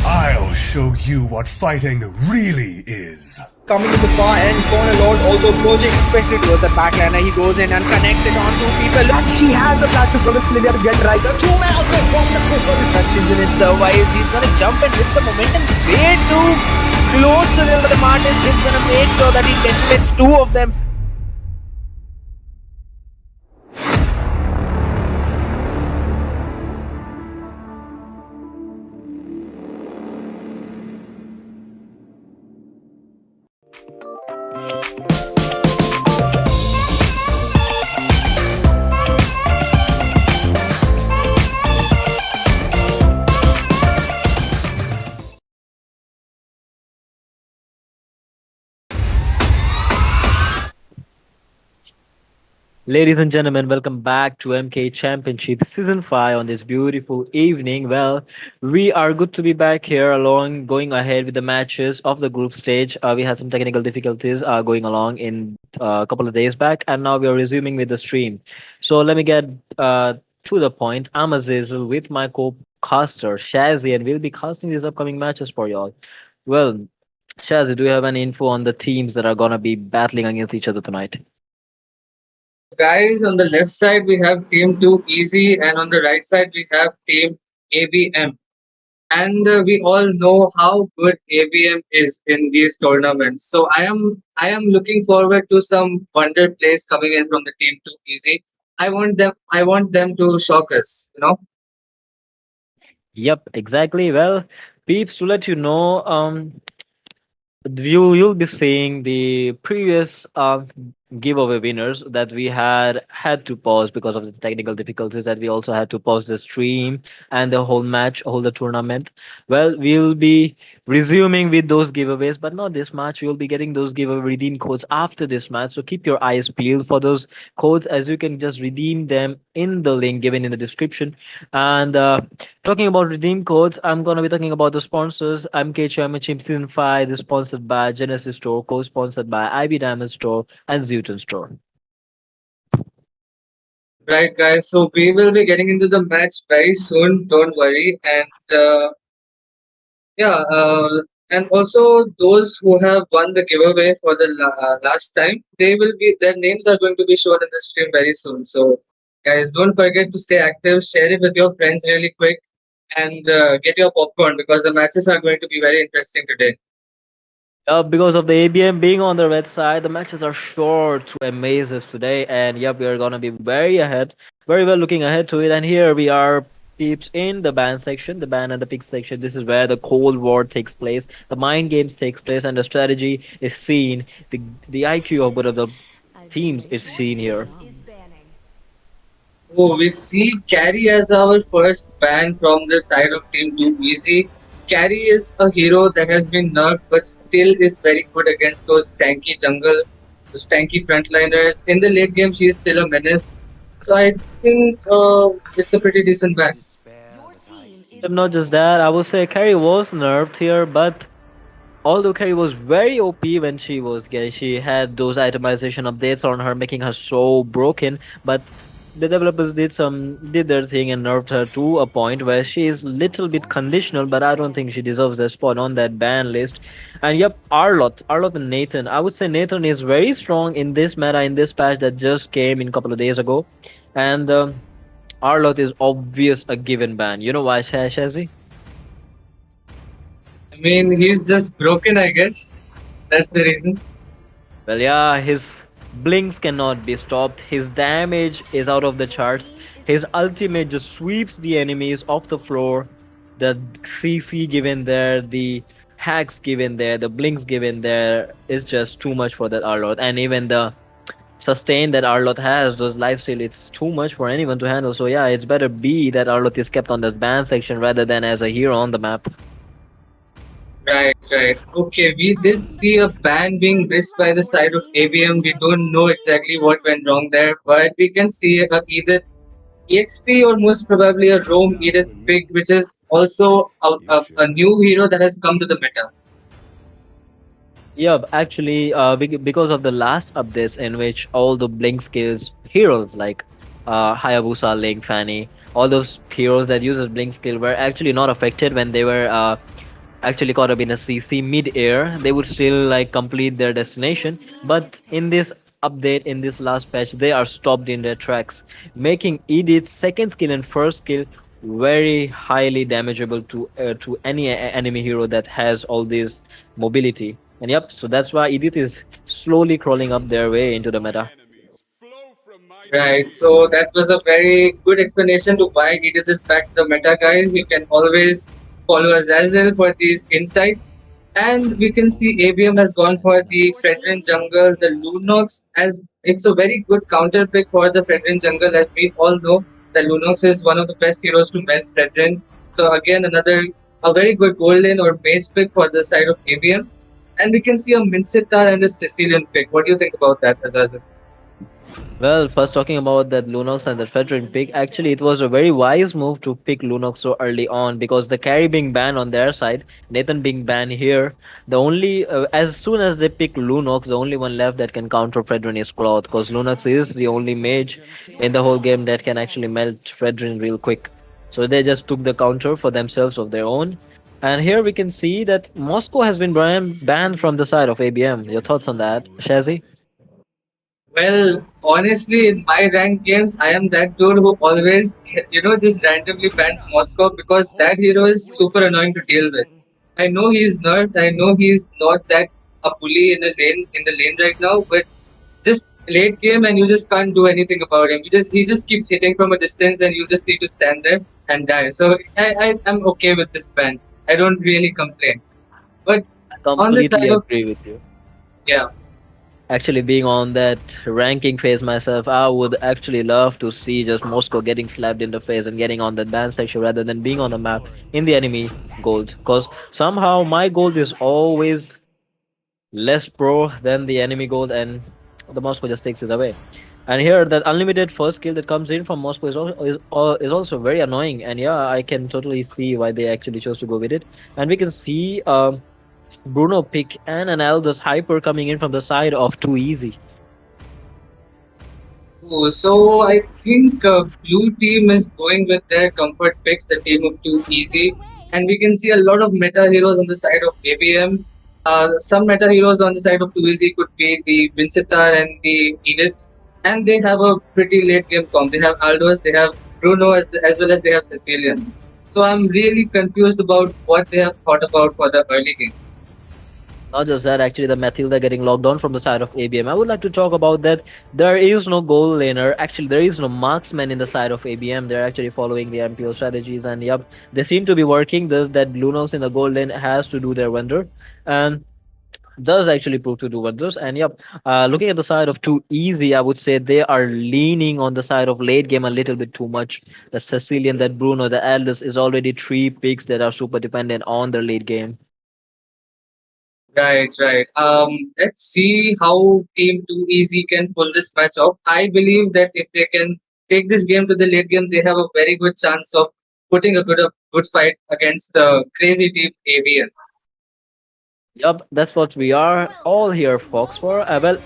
I'll show you what fighting really is. Coming in the far end corner, Lord also approaching, especially towards the backliner. He goes in and connects it on two people. And he has the flash to Province Lydia to get right. The two-man outlet from the Coastal. Touches in his survives. He's going to jump and hit the momentum way too close to them. But the Martin is going to make sure that he decimates two of them. Ladies and gentlemen, welcome back to MKE Championship Season 5 on this beautiful evening. Well, we are good to be back here along, going ahead with the matches of the group stage. We had some technical difficulties going along in a couple of days back, and now we are resuming with the stream. So let me get to the point. I'm Azizel with my co-caster Shazzy, and we'll be casting these upcoming matches for y'all. Well, Shazzy, do you have any info on the teams that are gonna be battling against each other tonight? Guys, on the left side we have Team 2 Easy, and on the right side we have Team ABM. And we all know how good ABM is in these tournaments. So I am looking forward to some wonder plays coming in from the Team 2 Easy. I want them to shock us. Yep, exactly. Well, peeps, to let you know, you'll be seeing the previous giveaway winners that we had to pause because of the technical difficulties, that we also had to pause the stream and the whole match, whole the tournament. Well, we'll be resuming with those giveaways, but not this match. You'll be getting those giveaway redeem codes after this match, so keep your eyes peeled for those codes, as you can just redeem them in the link given in the description. And talking about redeem codes, I'm gonna be talking about the sponsors. MK Championship Season 5 is sponsored by Genesis Store, co-sponsored by IB Diamond Store and Zeutan Store. Right, guys. So we will be getting into the match very soon. Don't worry. And yeah, and also those who have won the giveaway for the last time, their names are going to be shown in the stream very soon. So guys, don't forget to stay active. Share it with your friends really quick, and get your popcorn because the matches are going to be very interesting today. Because of the ABM being on the red side, the matches are sure to amaze us today. And yep, we are gonna be very well looking ahead to it. And here we are, peeps, in the ban section, the ban and the pick section. This is where the Cold War takes place, the mind games takes place, and the strategy is seen. The IQ of both of the teams is seen here. Oh, we see Carry as our first ban from the side of Team 2 Easy. Carry is a hero that has been nerfed but still is very good against those tanky jungles, those tanky frontliners. In the late game, she is still a menace. So I think it's a pretty decent ban. And not just that, I would say Carrie was nerfed here, but although Carrie was very OP when she had those itemization updates on her, making her so broken, but the developers did their thing and nerfed her to a point where she is little bit conditional, but I don't think she deserves a spot on that ban list. And yep, Arlott and Nathan. I would say Nathan is very strong in this meta, in this patch that just came in a couple of days ago, and Arlott is obvious a given ban. You know why, Shazzy? I mean, he's just broken, I guess. That's the reason. Well, yeah, his blinks cannot be stopped. His damage is out of the charts. His ultimate just sweeps the enemies off the floor. the CC given there, the hacks given there, the blinks given there is just too much for that Arlot. And even the sustain that Arlot has, those lifesteal, it's too much for anyone to handle. So yeah, it's better be that Arlot is kept on the ban section rather than as a hero on the map. Right, right. Okay, we did see a ban being missed by the side of ABM. We don't know exactly what went wrong there, but we can see a Edith EXP or most probably a Roam Edith pick, which is also a new hero that has come to the meta. Yeah, actually, because of the last updates in which all the blink skills heroes like Hayabusa, Link, Fanny, all those heroes that uses blink skill were actually not affected when they were actually caught up in a CC mid-air. They would still like complete their destination, but in this update, in this last patch, they are stopped in their tracks, making Edith's second skill and first skill very highly damageable to any enemy hero that has all this mobility. And yep, so that's why Edith is slowly crawling up their way into the meta. Right, so that was a very good explanation to why Edith is back to the meta, guys. You can always follow Azazel for these insights. And we can see ABM has gone for the Fredrin Jungle, the Lunox, as it's a very good counter pick for the Fredrin Jungle. As we all know, the Lunox is one of the best heroes to melt Fredrin. So again, a very good golden or mage pick for the side of ABM. And we can see a Mincetar and a Sicilian pick. What do you think about that, Azazel? Well, first talking about that Lunox and the Fredrin pick, actually it was a very wise move to pick Lunox so early on because the carry being banned on their side, Nathan being banned here, the only as soon as they pick Lunox, the only one left that can counter Fredrin is Cloth because Lunox is the only mage in the whole game that can actually melt Fredrin real quick. So they just took the counter for themselves of their own. And here we can see that Moscow has been banned from the side of ABM. Your thoughts on that, Shazzy? Well, honestly, in my ranked games, I am that dude who always, just randomly bans Moscow because that hero is super annoying to deal with. I know he's not. I know he's not that a bully in the lane right now, but just late game and you just can't do anything about him. He just keeps hitting from a distance and you just need to stand there and die. So I am okay with this ban. I don't really complain. But I on the completely side of agree with you. yeah. Actually, being on that ranking phase myself, I would actually love to see just Moscow getting slapped in the face and getting on that ban section rather than being on the map in the enemy gold. Because somehow my gold is always less pro than the enemy gold, and the Moscow just takes it away. And here, that unlimited first skill that comes in from Moscow is also very annoying. And yeah, I can totally see why they actually chose to go with it. And we can see Bruno pick and an Aldous Hyper coming in from the side of Too Easy. Oh, so I think blue team is going with their comfort picks, the team of too easy, and we can see a lot of meta heroes on the side of ABM. Some meta heroes on the side of too easy could be the Vincitar and the Edith, and they have a pretty late game comp. They have Aldous, they have Bruno, as well as they have Sicilian. So I'm really confused about what they have thought about for the early game. Not just that, actually, the Matilda getting locked on from the side of ABM. I would like to talk about that. There is no goal laner. Actually, there is no marksman in the side of ABM. They're actually following the MPO strategies, and yep, they seem to be working. Thus, that Lunox in the gold lane has to do their wonder, and does actually prove to do wonders. And yep, looking at the side of Too Easy, I would say they are leaning on the side of late game a little bit too much. The Sicilian, that Bruno, the Aldous is already three picks that are super dependent on their late game. Right, right. Let's see how Team Too Easy can pull this match off. I believe that if they can take this game to the late game, they have a very good chance of putting a good fight against the crazy team ABN. Yup, that's what we are all here, folks, for. Well,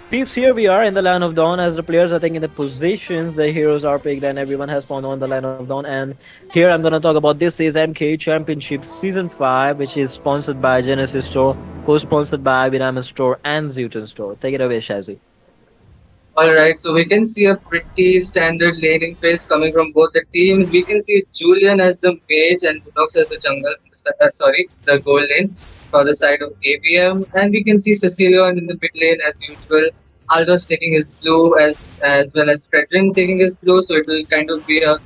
peeps, here we are in the Land of Dawn as the players are taking the positions, the heroes are picked, and everyone has spawned on the Land of Dawn. And here I'm gonna talk about this is MKE Championship Season 5, which is sponsored by Genesis Store, co-sponsored by Diamond Store and Zeutan Store. Take it away, Shazzy. Alright, so we can see a pretty standard laning phase coming from both the teams. We can see Julian as the mage and Bunox as the jungle, the gold lane for the side of ABM. And we can see Cecilion in the mid lane as usual. Aldos taking his blue as well as Fredrin taking his blue, so it will kind of be a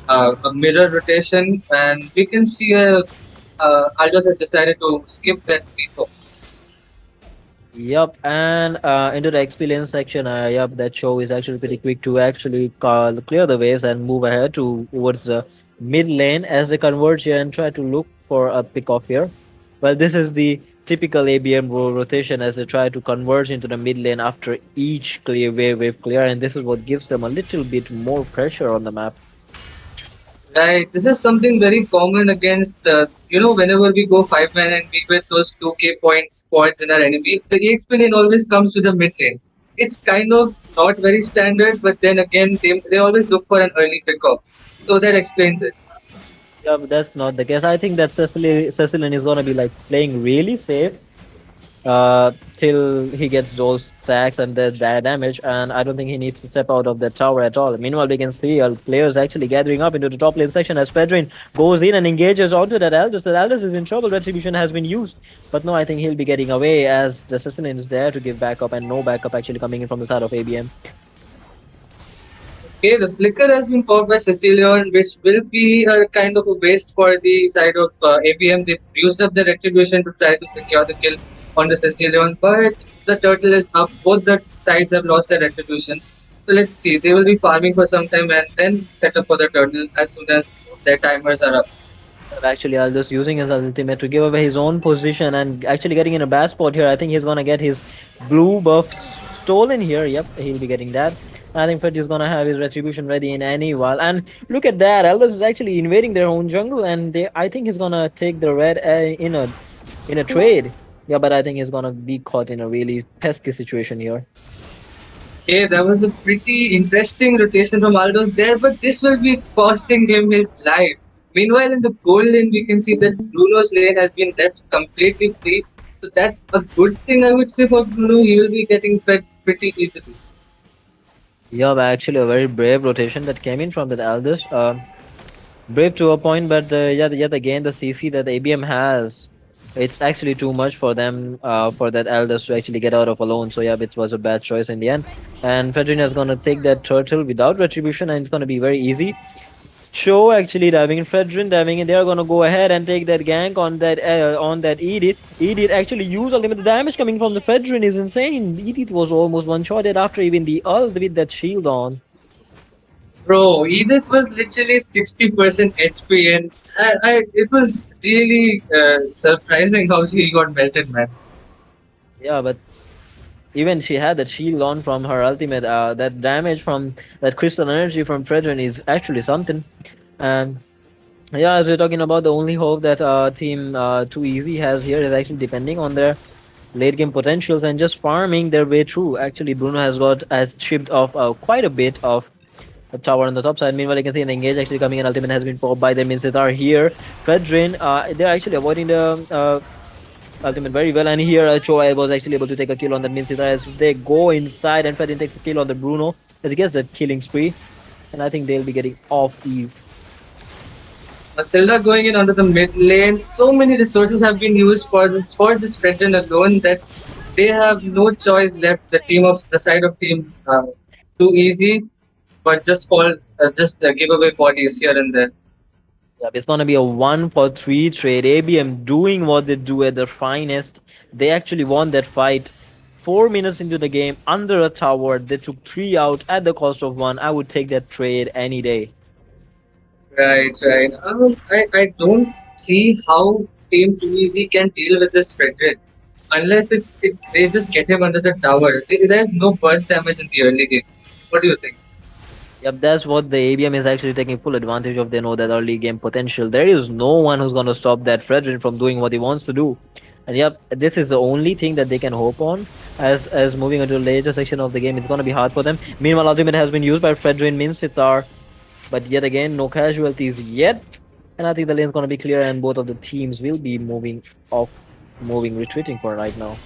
a mirror rotation, and we can see Aldous has decided to skip that veto. Yup, and into the experience section, yup, that show is actually pretty quick to actually clear the waves and move ahead towards the mid lane as they converge here and try to look for a pick off here. Well, this is the typical ABM rotation as they try to converge into the mid lane after each clear wave clear, and this is what gives them a little bit more pressure on the map. Right, this is something very common against, whenever we go 5-man and we with those 2k points squads in our enemy, the EXP lane always comes to the mid lane. It's kind of not very standard, but then again, they always look for an early pickup. So that explains it. Yeah, but that's not the case. I think that Cecilian is gonna be like playing really safe till he gets those stacks and the damage, and I don't think he needs to step out of that tower at all. Meanwhile, we can see players actually gathering up into the top lane section as Pedrin goes in and engages onto that Aldous. That Aldous is in trouble. Retribution has been used, but no, I think he'll be getting away as the Sicilian is there to give backup, and no backup actually coming in from the side of ABM. Okay, the flicker has been powered by Cecilion, which will be a kind of a waste for the side of ABM. They used up the retribution to try to secure the kill on the Cecilion, but the turtle is up. Both the sides have lost their retribution. So let's see. They will be farming for some time and then set up for the turtle as soon as their timers are up. Actually, Aldous using his ultimate to give away his own position and actually getting in a bad spot here. I think he's gonna get his blue buff stolen here. Yep, he'll be getting that. I think Fred is gonna have his retribution ready in any while. And look at that, Aldous is actually invading their own jungle, and I think he's gonna take the red in a trade. Yeah, but I think he's gonna be caught in a really pesky situation here. Okay, that was a pretty interesting rotation from Aldos there, but this will be costing him his life. Meanwhile, in the gold lane, we can see that Bruno's lane has been left completely free. So that's a good thing, I would say, for Bruno. He will be getting fed pretty easily. Yeah, but actually a very brave rotation that came in from that Aldous. Brave to a point, but yet again the CC that ABM has, it's actually too much for them for that Elders to actually get out of alone. So yeah, it was a bad choice in the end. And Fedrina is gonna take that turtle without retribution, and it's gonna be very easy. Cho actually diving in, Fredrin diving in. They are gonna go ahead and take that gank on that Edith. Edith actually used ultimate. The damage coming from the Fedrin is insane. Edith was almost one-shotted after even the ult with that shield on. Bro, Edith was literally 60% HP, and it was really surprising how she got melted, man. Yeah, but even she had that shield on from her ultimate. That damage from that crystal energy from Fredrin is actually something. And yeah, as we're talking about, the only hope that team Too Easy has here is actually depending on their late game potentials and just farming their way through. Actually, Bruno has chipped off quite a bit of a tower on the top side. Meanwhile, you can see an engage actually coming in. Ultimate has been popped by them. Are here. Fredrin, they're actually avoiding the ultimate very well, and here Choa was actually able to take a kill on that Minsitar as they go inside, and Fredrin takes a kill on the Bruno as he gets that killing spree, and I think they'll be getting off Eve. Matilda going in onto the mid lane. So many resources have been used for this Fredrin alone that they have no choice left. The side of team Too Easy, but just give away bodies here and there. Yeah, it's gonna be a 1-for-3 trade. ABM doing what they do at their finest. They actually won that fight. 4 minutes into the game, under a tower, they took 3 out at the cost of 1. I would take that trade any day. Right. I don't see how Team Too Easy can deal with this Fredrin unless it's they just get him under the tower. There's no burst damage in the early game. What do you think? Yep, that's what the ABM is actually taking full advantage of. They know that early game potential. There is no one who's gonna stop that Fredrin from doing what he wants to do. And yep, this is the only thing that they can hope on. As moving into the later section of the game, it's gonna be hard for them. Meanwhile, ultimate has been used by Fredrin Minsitar, but yet again, no casualties yet. And I think the lane's gonna be clear, and both of the teams will be retreating for right now.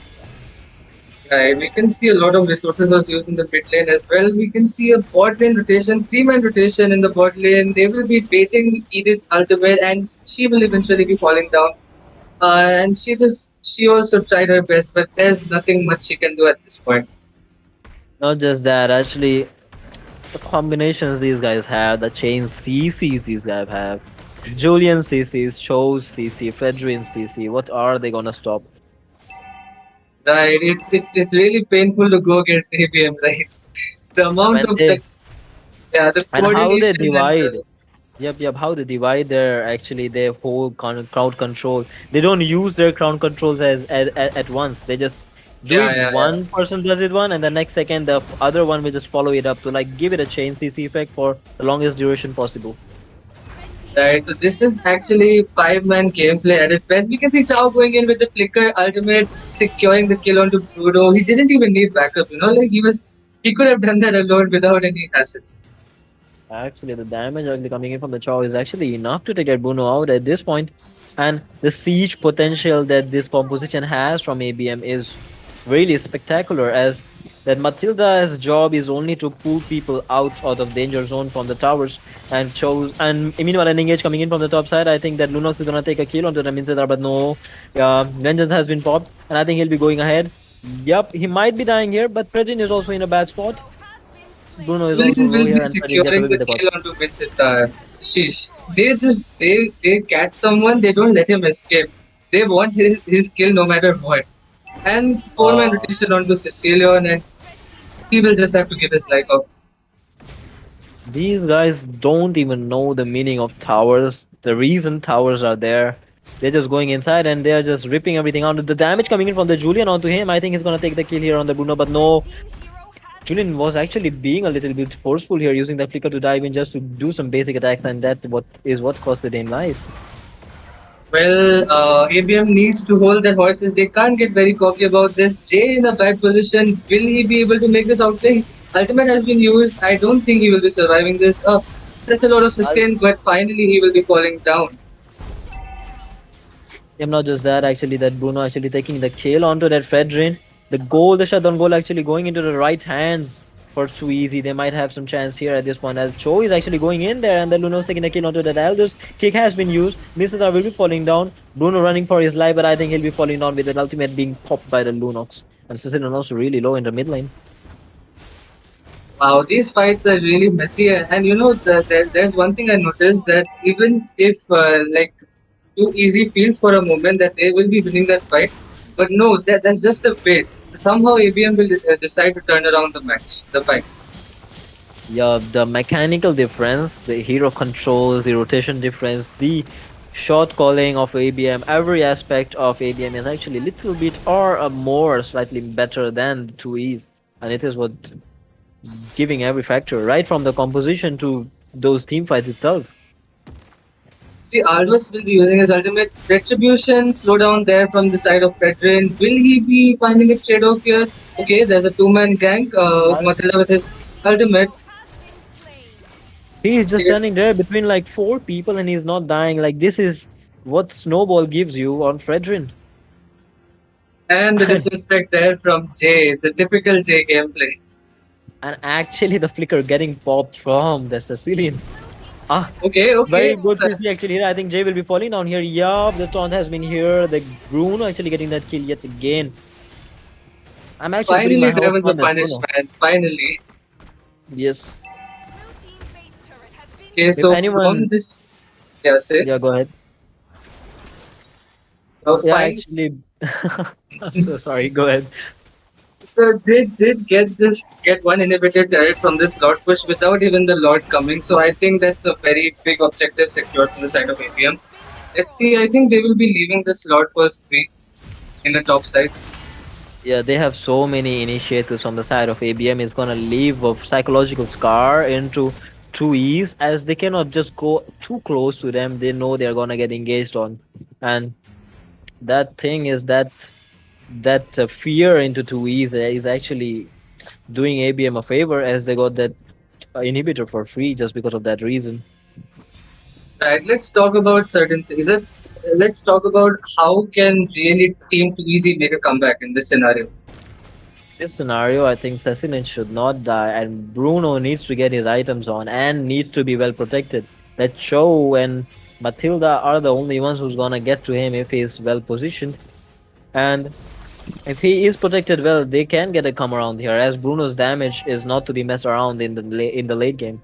Right, we can see a lot of resources was used in the mid lane as well. We can see a bot lane rotation, 3-man rotation in the bot lane. They will be baiting Edith's ultimate, and she will eventually be falling down. And she also tried her best, but there's nothing much she can do at this point. Not just that, actually, The combinations these guys have, the chain CCs these guys have, Julian CCs, Cho's CC, Fedrin's CC. What are they gonna stop? Right. It's really painful to go against ABM, right? The amount And of they, the and how they coordination and divide. Yep, how they divide their whole crowd control. They don't use their crowd controls at once. They just do yeah, it. yeah, yeah. One person does it one, and the next second the other one will just follow it up to like give it a chain CC effect for the longest duration possible. Right. So this is actually five-man gameplay at its best. We can see Chao going in with the flicker ultimate, securing the kill onto Bruno. He didn't even need backup. Like he could have done that alone without any hassle. Actually, the damage actually coming in from the Chow is actually enough to take Bruno out at this point, and the siege potential that this composition has from ABM is really spectacular. As that Matilda's job is only to pull people out of danger zone from the towers, and meanwhile an engage coming in from the top side. I think that Lunox is gonna take a kill onto the Minzedar, but no, Vengeance has been popped, and I think he'll be going ahead. Yup, he might be dying here, but Predin is also in a bad spot. Bruno is also Will low will be here, and Freddy gets securing away the with the bot. kill onto Vincent. Sheesh. They catch someone, they don't let him escape. They want his kill no matter what. And four-man Uh, rotation onto Sicilian, and he will just have to give his life up. these guys don't even know the meaning of towers, the reason towers are there. They're just going inside and they're just ripping everything out. The damage coming in from the Julian onto him, I think he's gonna take the kill here on the Bruno, but no. Julian was actually being a little bit forceful here, using that flicker to dive in just to do some basic attacks, and that what cost the game life. Well, ABM needs to hold their horses. They can't get very cocky about this. Jay in a bad position. Will he be able to make this outing? Ultimate has been used. I don't think he will be surviving this. That's a lot of sustain, but finally he will be falling down. Yeah, not just that, actually, that Bruno actually taking the kill onto that Fedrin. The shutdown goal actually going into the right hands for too easy. They might have some chance here at this point, as Cho is actually going in there, and then Luno's taking the kill onto that Aldous. Kick has been used. Mrs. will be falling down. Bruno running for his life, but I think he'll be falling down with an ultimate being popped by the Lunox. And Sicilian also really low in the mid lane. Wow, these fights are really messy, and there's one thing I noticed that even if too easy feels for a moment that they will be winning that fight, but no, that's just a bait. Somehow ABM will decide to turn around the fight. Yeah, the mechanical difference, the hero controls, the rotation difference, the shot calling of ABM, every aspect of ABM is actually a little bit or a more slightly better than the 2Es. And it is what giving every factor, right from the composition to those team fights itself. See, Aldous will be using his ultimate retribution, slow down there from the side of Fredrin. Will he be finding a trade-off here? Okay, there's a two-man gang. Matilda with his ultimate. He is just standing there between like 4 people and he's not dying. Like, this is what Snowball gives you on Fredrin. And the disrespect there from Jay, the typical Jay gameplay. And actually the flicker getting popped from the Sicilian. Okay. Very good to see actually here. I think Jay will be falling down here. Yup, the taunt has been here. The Bruno actually getting that kill yet again. I'm actually Finally, there was a punishment. Finally. Yes. Okay, so anyone... from this... Yeah, say? Yeah, go ahead. Yeah, actually... I'm so sorry, go ahead. So they did get one inhibited turret from this Lord push without even the Lord coming. So I think that's a very big objective secured from the side of ABM. Let's see, I think they will be leaving this Lord for free in the top side. Yeah, they have so many initiatives on the side of ABM. It's gonna leave a psychological scar into 2Es, as they cannot just go too close to them. They know they're gonna get engaged on, and that thing is that fear into 2Es is actually doing ABM a favor, as they got that inhibitor for free just because of that reason. Right, let's talk about certain things. Let's talk about how can really Team 2EZ make a comeback in this scenario. This scenario, I think Cecilin should not die, and Bruno needs to get his items on and needs to be well protected. That Cho and Matilda are the only ones who's gonna get to him if he's well positioned. And If he is protected well, they can get a come around here, as Bruno's damage is not to be messed around in the late game.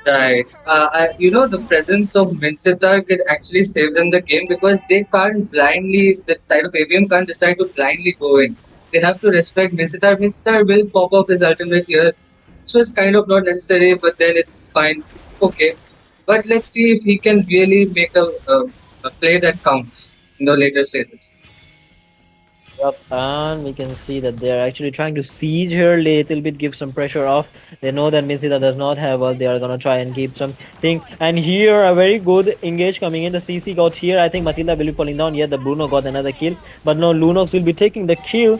Right. The presence of Mincetar could actually save them the game because they can't blindly, the side of ABM can't decide to blindly go in. They have to respect Mincetar. Mincetar will pop off his ultimate here. This was kind of not necessary, but then it's fine. It's okay. But let's see if he can really make a play that counts in the later stages. Yep, and we can see that they're actually trying to siege her little bit, give some pressure off. They know that Misita does not have what they are gonna try and keep something. And here a very good engage coming in. The CC got here. I think Matilda will be falling down. Yeah, the Bruno got another kill. But no, Lunox will be taking the kill.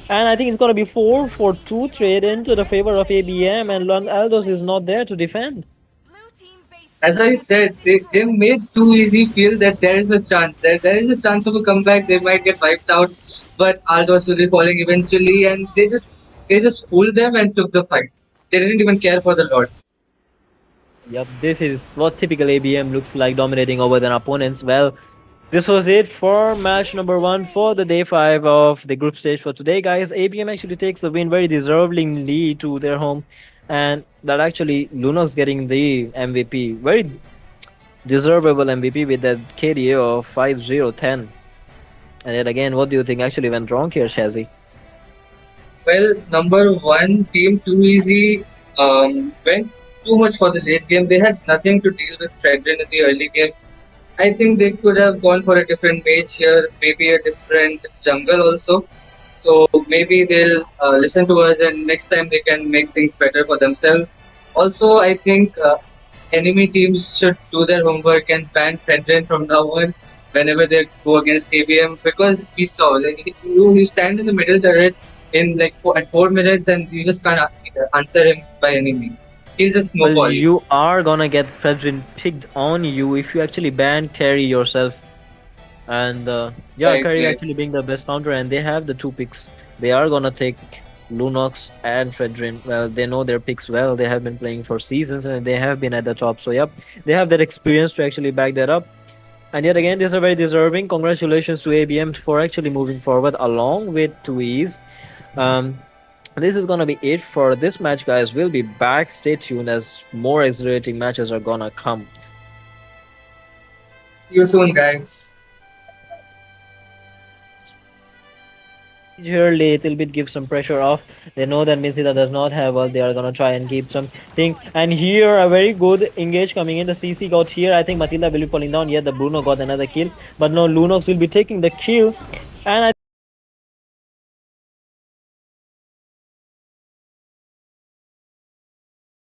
And I think it's gonna be 4 for 2 trade into the favor of ABM, and Lon Aldos is not there to defend. As I said, they made Too Easy feel that there is a chance. There is a chance of a comeback. They might get wiped out, but Aldos will be falling eventually, and they just fooled them and took the fight. They didn't even care for the Lord. Yep, this is what typical ABM looks like, dominating over their opponents. Well, this was it for match number 1 for the day 5 of the group stage for today, guys. ABM actually takes the win very deservedly to their home, and that actually Lunox getting the MVP, very deservable MVP with that KDA of 5-0-10. And yet again, what do you think actually went wrong here, Shazzy? Well, number one, Team Too Easy went too much for the late game. They had nothing to deal with Fredrin in the early game. I think they could have gone for a different mage here, maybe a different jungle also. So maybe they'll listen to us, and next time they can make things better for themselves. Also, I think enemy teams should do their homework and ban Fredrin from now on whenever they go against KBM, because we saw like you stand in the middle turret in like at 4 minutes and you just can't answer him by any means. He'll just snowball Well, you. you are gonna get Fredrin picked on you if you actually ban carry yourself. And yeah, Right, carry right. actually being the best counter, and they have the 2 picks. They are gonna take Lunox and Fredrin. Well, they know their picks well. They have been playing for seasons and they have been at the top. So yep, they have that experience to actually back that up. And yet again, these are very deserving. Congratulations to ABM for actually moving forward along with 2E's. Um, this is gonna be it for this match, guys. We'll be back. Stay tuned as more exhilarating matches are gonna come. See you soon, guys. Here little bit, give some pressure off. They know that Misita does not have what they are gonna try and keep something. And here a very good engage coming in. The CC got here. I think Matilda will be falling down. Yeah, the Bruno got another kill. But no, Lunox will be taking the kill. And I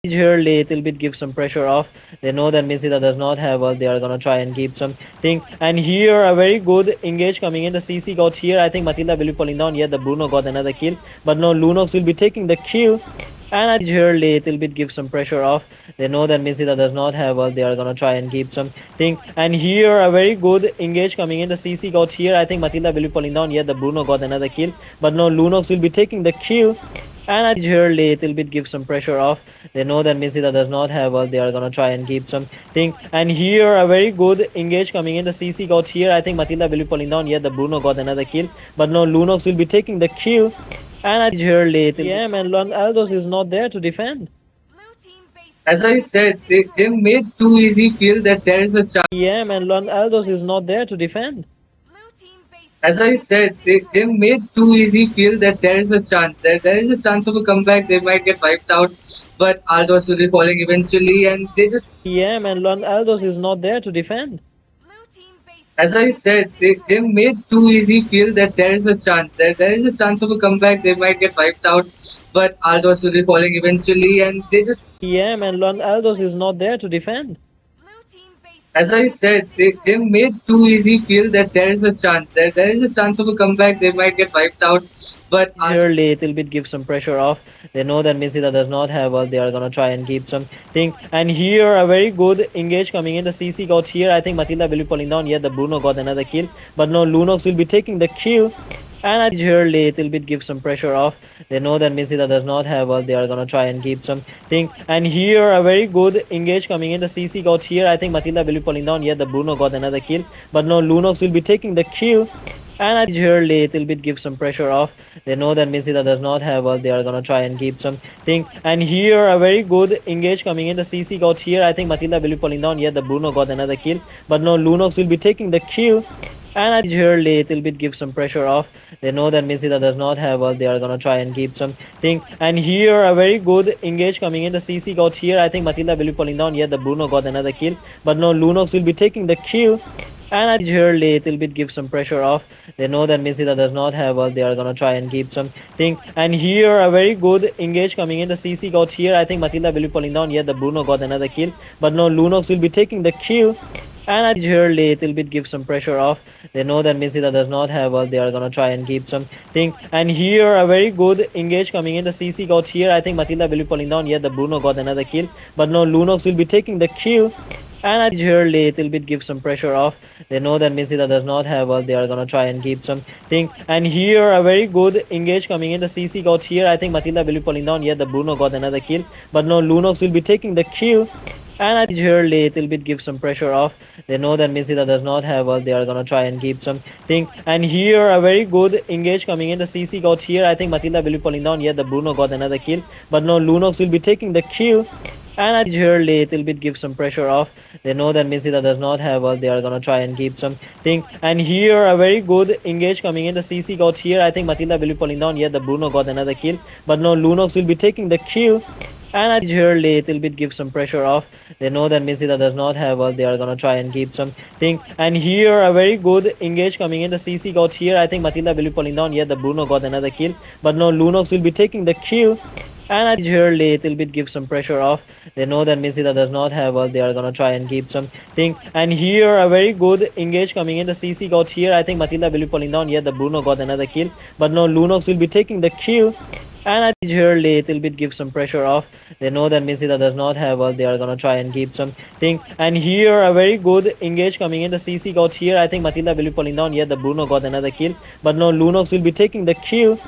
here little bit, give some pressure off. They know that Misita does not have what they are gonna try and keep something. And here a very good engage coming in. The CC got here. I think Matilda will be falling down. Yeah, the Bruno got another kill. But no, Lunox will be taking the kill. And I here little bit, give some pressure off. They know that Misita does not have what they are gonna try and keep something. And here a very good engage coming in. The CC got here. I think Matilda will be falling down. Yeah, the Bruno got another kill. But no, Lunox will be taking the kill. And I here little bit, give some pressure off. They know that Misita does not have what they are gonna try and keep something. And here a very good engage coming in. The CC got here. I think Matilda will be falling down. Yeah, the Bruno got another kill. But no, Lunox will be taking the kill. And I here little. Yeah, and Lon Aldos is not there to defend. As I said, they made Too Easy feel that there is a chance. Yeah, and Lon Aldos is not there to defend. As I said, they made Too Easy feel that there is a chance. There is a chance of a comeback. They might get wiped out, but Aldos will be falling eventually, and Yeah, and Lon Aldos is not there to defend. as I said, they made Too Easy feel that there is a chance. There is a chance of a comeback. They might get wiped out, but Aldos will be falling eventually, and Yeah, and Lon Aldos is not there to defend. as I said, they made Too Easy feel that there is a chance. There is a chance of a comeback. They might get wiped out, but Here little bit, give some pressure off. They know that Misita does not have what they are gonna try and keep something. And here a very good engage coming in. The CC got here. I think Matilda will be falling down. Yeah, the Bruno got another kill. But no, Lunox will be taking the kill. And I here little bit, give some pressure off. They know that Misita does not have what they are gonna try and keep something. And here a very good engage coming in. The CC got here. I think Matilda will be falling down. Yeah, the Bruno got another kill. But no, Lunox will be taking the kill. And I here little bit give some pressure off. They know that Messi does not have all. They are gonna try and keep some thing. And here a very good engage coming in. The CC got here. I think Matilda will be pulling down. Yeah, the Bruno got another kill. But no, Lunox will be taking the kill. And I here little bit give some pressure off. They know that Messi does not have all. They are gonna try and keep some thing. And here a very good engage coming in. The CC got here. I think Matilda will be pulling down. Yeah, the Bruno got another kill. But no, Lunox will be taking the kill. And I here little bit give some pressure off. They know that Messi does not have all. They are gonna try and keep some thing. And here a very good engage coming in. The CC got here. I think Matilda will be pulling down. Yeah, the Bruno got another kill. But no, Lunox will be taking the kill. And I here little bit give some pressure off. They know that Messi does not have all. They are gonna try and keep some thing. And here a very good engage coming in. The CC got here. I think Matilda will be pulling down. Yeah, the Bruno got another kill. But no, Lunox will be taking the kill. And I here little bit give some pressure off. They know that Messi does not have all. They are gonna try and keep some thing. And here a very good engage coming in. The CC got here. I think Matilda will be pulling down. Yeah, the Bruno got another kill. But no, Lunox will be taking the kill. And I here little bit give some pressure off. They know that Messi does not have all. They are gonna try and keep some thing. And here a very good engage coming in. The CC got here. I think Matilda will be pulling down. Yeah, the Bruno got another kill. But no, Lunox will be taking the kill. And I here little bit give some pressure off. They know that Messi does not have all. They are gonna try and keep some thing. And here a very good engage coming in. The CC got here. I think Matilda will be pulling down. Yeah, the Bruno got another kill. But no, Lunox will be taking the kill. And I here little bit give some pressure off. They know that Messi does not have all. They are gonna try and keep some thing. And here a very good engage coming in. The CC got here. I think Matilda will be pulling down. Yeah, the Bruno got another kill. But no, Lunox will be taking the kill. And I here little bit give some pressure off. They know that Messi does not have all. They are gonna try and keep some thing. And here a very good engage coming in. The CC got here. I think Matilda will be pulling down. Yeah, the Bruno got another kill. But no, Lunox will be taking the kill. And I here little bit give some pressure off. They know that Messi does not have all. They are gonna try and keep some thing. And here a very good engage coming in. The CC got here. I think Matilda will be pulling down. Yeah, the Bruno got another kill. But no, Lunox will be taking the kill.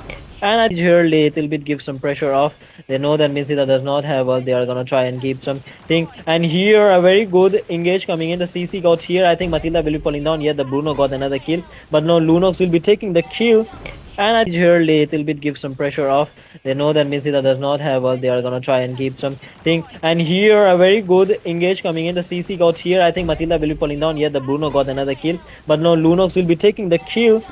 And I here little bit give some pressure off. They know that Messi does not have all. They are gonna try and keep some thing. And here a very good engage coming in. The CC got here. I think Matilda will be pulling down. Yeah, the Bruno got another kill. But no, Lunox will be taking the kill. And I here little bit give some pressure off. They know that Messi does not have all. They are gonna try and keep some thing. And here a very good engage coming in. The CC got here. I think Matilda will be pulling down. Yeah, the Bruno got another kill. But no, Lunox will be taking the kill.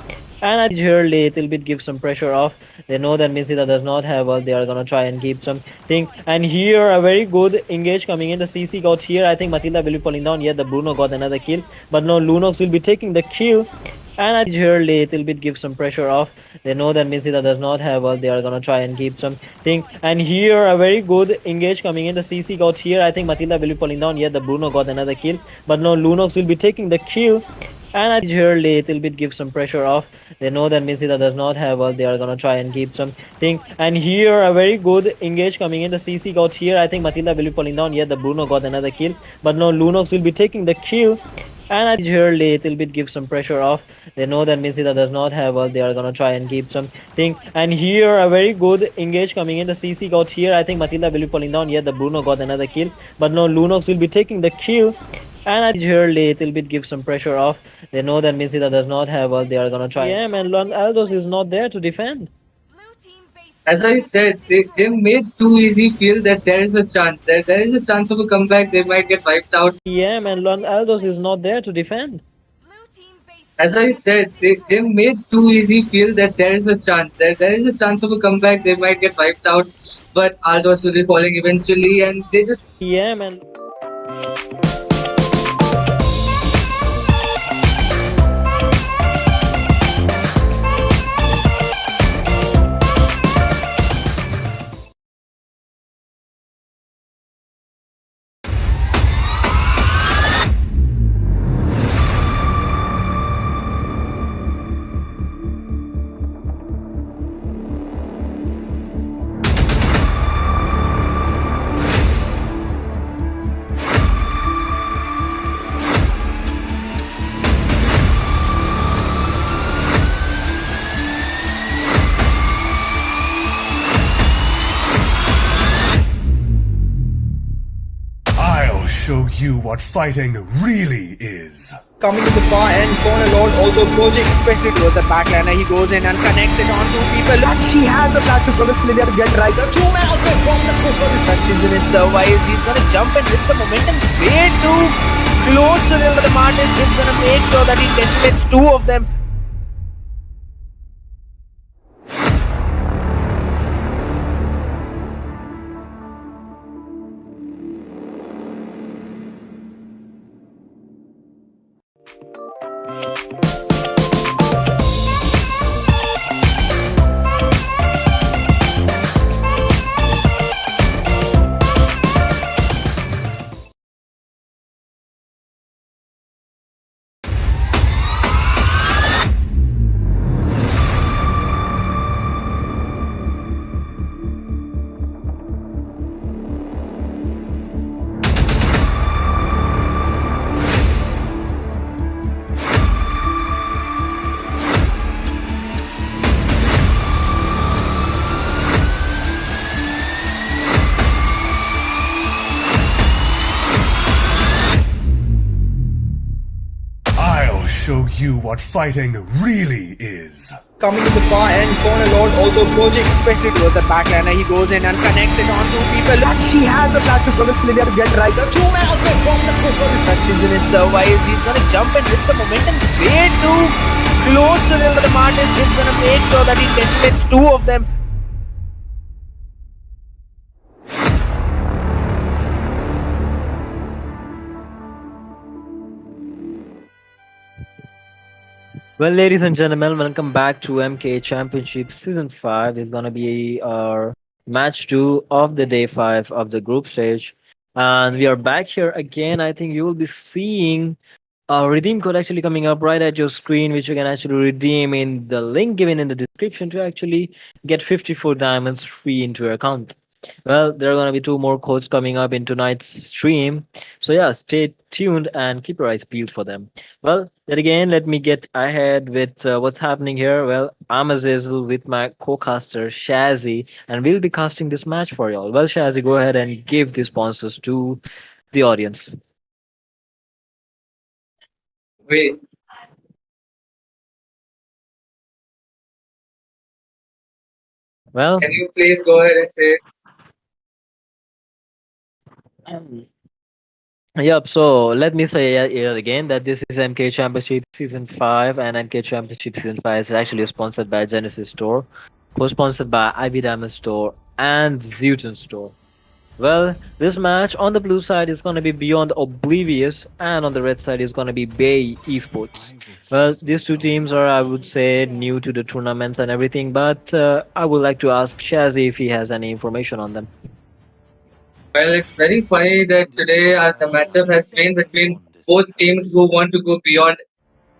And I here little bit give some pressure off. They know that Messi does not have all. They are gonna try and keep some thing. And here a very good engage coming in. The CC got here. I think Matilda will be pulling down. Yeah, the Bruno got another kill. But no, Lunox will be taking the kill. And I here little bit give some pressure off. They know that Messi does not have all. They are gonna try and keep some thing. And here a very good engage coming in. The CC got here. I think Matilda will be pulling down. Yeah, the Bruno got another kill. But no, Lunox will be taking the kill. And I here little bit give some pressure off. They know that Messi does not have all. They are gonna try and keep some thing. And here a very good engage coming in. The CC got here. I think Matilda will be pulling down. Yeah, the Bruno got another kill. But no, Lunox will be taking the kill. And I here little bit give some pressure off. They know that Messi does not have all. They are gonna try and keep some thing. And here a very good engage coming in. The CC got here. I think Matilda will be pulling down. Yeah, the Bruno got another kill. But no, Lunox will be taking the kill. And I here little bit give some pressure off. They know that Messi does not have all. They are gonna try. Yeah, man, Aldos is not there to defend. As I said, they made too easy feel that there is a chance. There is a chance of a comeback. They might get wiped out. Yeah, man, Aldos is not there to defend. As I said, they made too easy feel that there is a chance. There is a chance of a comeback. They might get wiped out. But Aldos will be falling eventually, and they just... Yeah, man. I'll show you what fighting really is. coming in the far end. Corner Lord also approaching, especially towards the backliner. He goes in and connects it on two people. And she has a flash to Province Lydia to get right. The two-man away from the Coco. Touches in it, survives. He's going to jump and hit the momentum way too close to the Martin. He's going to make sure that he gets two of them. I'll show you what fighting really is. Coming in the far end, Corner Lord also approaching, especially towards the backliner. He goes in and connects it on two people. And she has a flash to Province Lydia to get right. The two-man away from the Coco. Touches in it, survives. He's going to jump and hit the momentum way too close to the Martin. He's going to make sure that he gets two of them. Well, ladies and gentlemen, welcome back to MKE Championship Season 5. This is going to be our match 2 of the day 5 of the group stage. And we are back here again. I think you will be seeing a redeem code actually coming up right at your screen, which you can actually redeem in the link given in the description to actually get 54 diamonds free into your account. Well, there are going to be 2 more codes coming up in tonight's stream. So yeah, stay tuned and keep your eyes peeled for them. Well, then again, let me get ahead with what's happening here. Well, I'm Azazel with my co-caster Shazzy, and we'll be casting this match for y'all. Well, Shazzy, go ahead and give the sponsors to the audience. Wait, Well, can you please go ahead and say it? Yep, so let me say yet again that this is MK Championship Season 5, and MK Championship Season 5 is actually sponsored by Genesis Store, co-sponsored by Ivy Diamond Store and Zeutan Store. Well, this match on the blue side is going to be Beyond Oblivious, and on the red side is going to be BeyEsports. Well, these two teams are, I would say, new to the tournaments and everything, but I would like to ask Shazzy if he has any information on them. Well, it's very funny that today the matchup has been between both teams who want to go beyond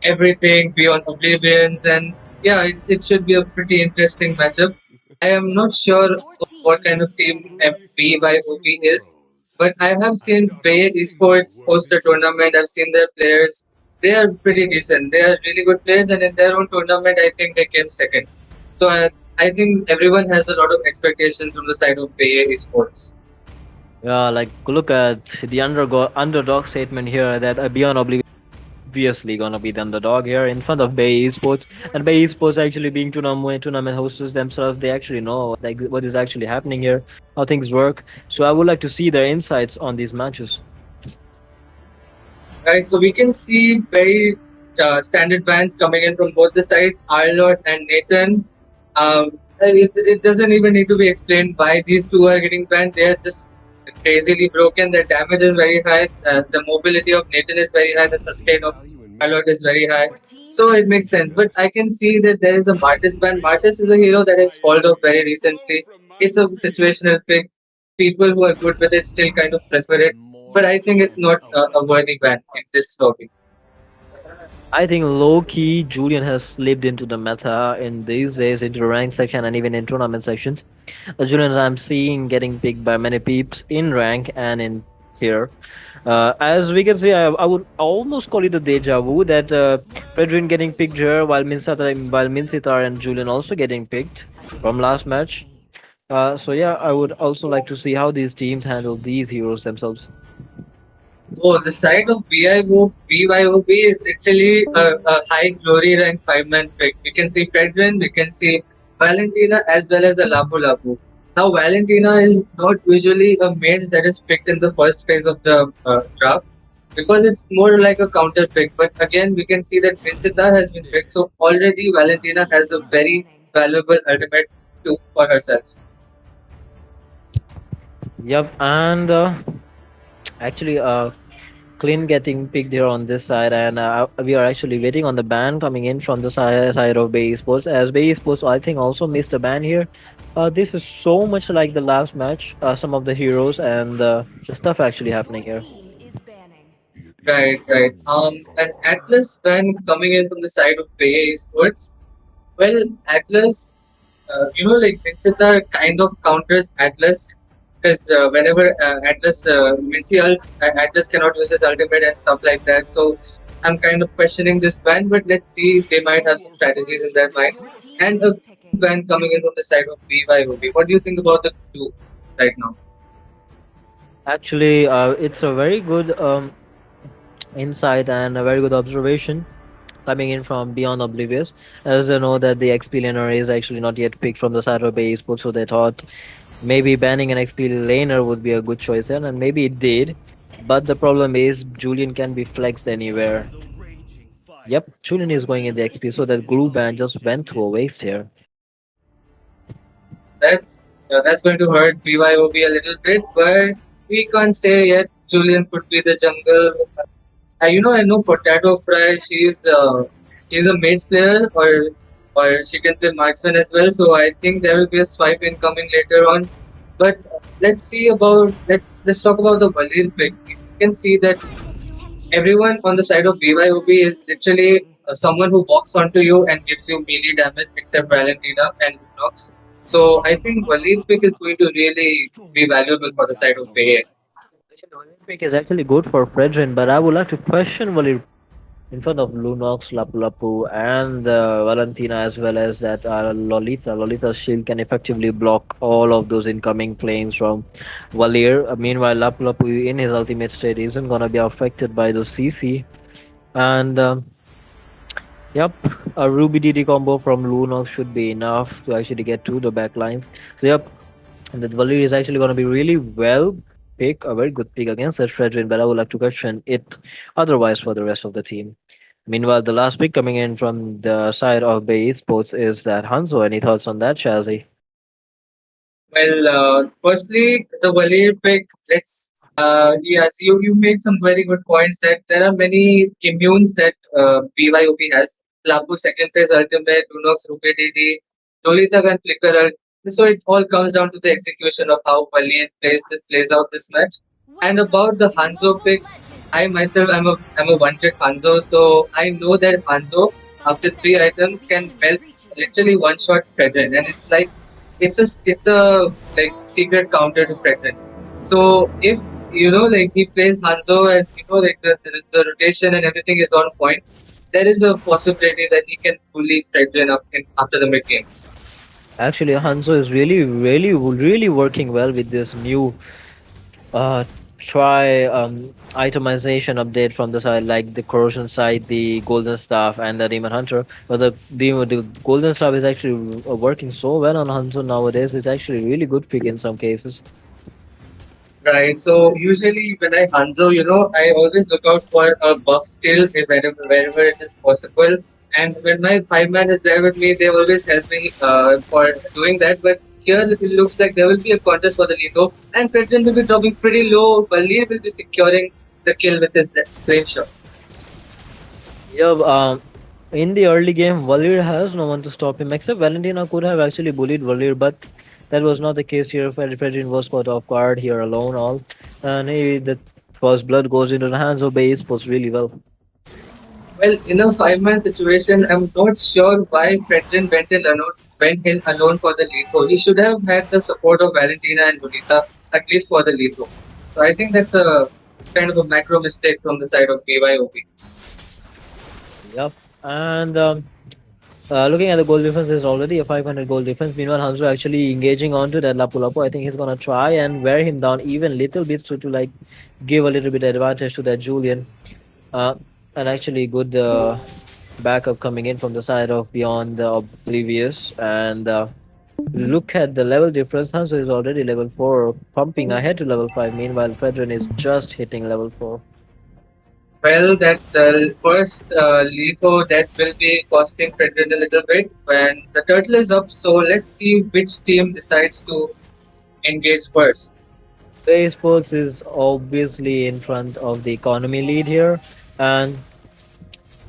everything, beyond oblivions, and yeah, it should be a pretty interesting matchup. I am not sure what kind of team BYOB is, but I have seen BeyEsports host a tournament. I've seen their players. They are pretty decent. They are really good players, and in their own tournament, I think they came second. So I think everyone has a lot of expectations from the side of BeyEsports. Yeah, like look at the underdog statement here that Beyond Oblivion obviously gonna be the underdog here in front of BeyEsports, and BeyEsports actually being tournament hosts themselves, they actually know like what is actually happening here, how things work. So I would like to see their insights on these matches. Right, so we can see very standard bans coming in from both the sides, Arlott and Nathan. It doesn't even need to be explained why these two are getting banned. They're just crazily broken. Their damage is very high. The mobility of Nathan is very high. The sustain of Arlott is very high. So it makes sense. But I can see that there is a Martis ban. Martis is a hero that has fallen off very recently. It's a situational pick. People who are good with it still kind of prefer it. But I think it's not a worthy ban in this topic. I think low-key Julian has slipped into the meta in these days, into the rank section and even in tournament sections. Julian I'm seeing getting picked by many peeps in rank and in here. As we can see, I would almost call it a deja vu that Pedrin getting picked here while Minsitar and Julian also getting picked from last match. So yeah, I would also like to see how these teams handle these heroes themselves. Oh, the side of BYOB is actually a high glory rank five-man pick. We can see Fredrin, we can see Valentina as well as a Lapu Lapu. Now, Valentina is not usually a mage that is picked in the first phase of the draft because it's more like a counter pick. But again, we can see that Vincita has been picked, so already Valentina has a very valuable ultimate for herself. Yep, and actually, Clean getting picked here on this side, and we are actually waiting on the ban coming in from the side of BeyEsports. As BeyEsports, I think, also missed a ban here. This is so much like the last match. Some of the heroes and the stuff actually happening here. Right, right. And Atlas when coming in from the side of Bay Esports, well, Atlas, like Vincita kind of counters Atlas because whenever Atlas Vinci ults, Atlas cannot use his ultimate and stuff like that. So I'm kind of questioning this ban, but let's see. They might have some strategies in their mind. And a ban coming in from the side of BYOB. What do you think about the two right now? Actually, it's a very good insight and a very good observation coming in from Beyond Oblivious, as they know that the XP laner is actually not yet picked from the side of Bay Esports, so they thought maybe banning an XP laner would be a good choice here, and maybe it did. But the problem is Julian can be flexed anywhere. Yep, Julian is going in the XP, so that glue ban just went to a waste here. That's going to hurt BYOB a little bit, but we can't say yet. Julian could be the jungle. I know Potato Fry. She's a mage player, or she can play marksman as well. So I think there will be a swipe incoming later on. But let's talk about the Valir pick. You can see that everyone on the side of BYOB is literally someone who walks onto you and gives you melee damage, except Valentina and Lunox. So I think Valir pick is going to really be valuable for the side of BA. Pick is actually good for Fredrin, but I would like to question Valir in front of Lunox, Lapu Lapu, and Valentina, as well as that Lolita. Lolita's shield can effectively block all of those incoming flames from Valir. Meanwhile, Lapu Lapu in his ultimate state isn't gonna be affected by those CC. And yep, a Ruby DD combo from Lunox should be enough to actually get to the back lines. So yep, and that Valir is actually gonna be really well pick, a very good pick against that Fredrin, but I would like to question it otherwise for the rest of the team. Meanwhile, the last pick coming in from the side of Bay Esports is that Hanzo. Any thoughts on that, Shazzy? Well, firstly, the Valir pick. Yes, you made some very good points that there are many immunes that BYOB has. Lapu second phase ultimate, Lunox Rupe DD, Lolita can flicker ult. So it all comes down to the execution of how Valir plays out this match. And about the Hanzo pick, I myself I'm a one trick Hanzo, so I know that Hanzo after three items can melt literally one shot Fredrin, and it's a like secret counter to Fredrin. So if like he plays Hanzo as like the rotation and everything is on point, there is a possibility that he can bully Fredrin up after the mid game. Actually, Hanzo is really working well with this new uh try itemization update from the side, like the corrosion side, the golden staff, and the demon hunter. But the golden staff is actually working so well on Hanzo nowadays. It's actually really good pick in some cases. Right. So usually when I Hanzo, I always look out for a buff skill wherever it is possible. And when my five man is there with me, they always help me for doing that. But here it looks like there will be a contest for the lead though, and Fredrin will be dropping pretty low. Valir will be securing the kill with his flame shot. Yeah, in the early game, Valir has no one to stop him except Valentina could have actually bullied Valir, but that was not the case here. Fredrin was caught off guard here alone, all, and the first blood goes into the hands of Base was really well. Well, in a five-man situation, I'm not sure why Fredrin went in alone for the lead role. He should have had the support of Valentina and Lolita, at least for the lead role. So I think that's a kind of a macro mistake from the side of BYOB. Yep, and Looking at the goal difference, there's already a 500 goal difference. Meanwhile, Hanzo actually engaging onto that Lapu Lapu. I think he's gonna try and wear him down even little bit to like give a little bit advantage to that Julian. Uh, and actually good backup coming in from the side of Beyond Oblivious. And look at the level difference. Hanzo is already level 4, pumping ahead to level 5. Meanwhile, Fedrin is just hitting level 4. Well, that first Letho death will be costing Fredrin a little bit when the turtle is up. So let's see which team decides to engage first. BeyEsports is obviously in front of the economy lead here, and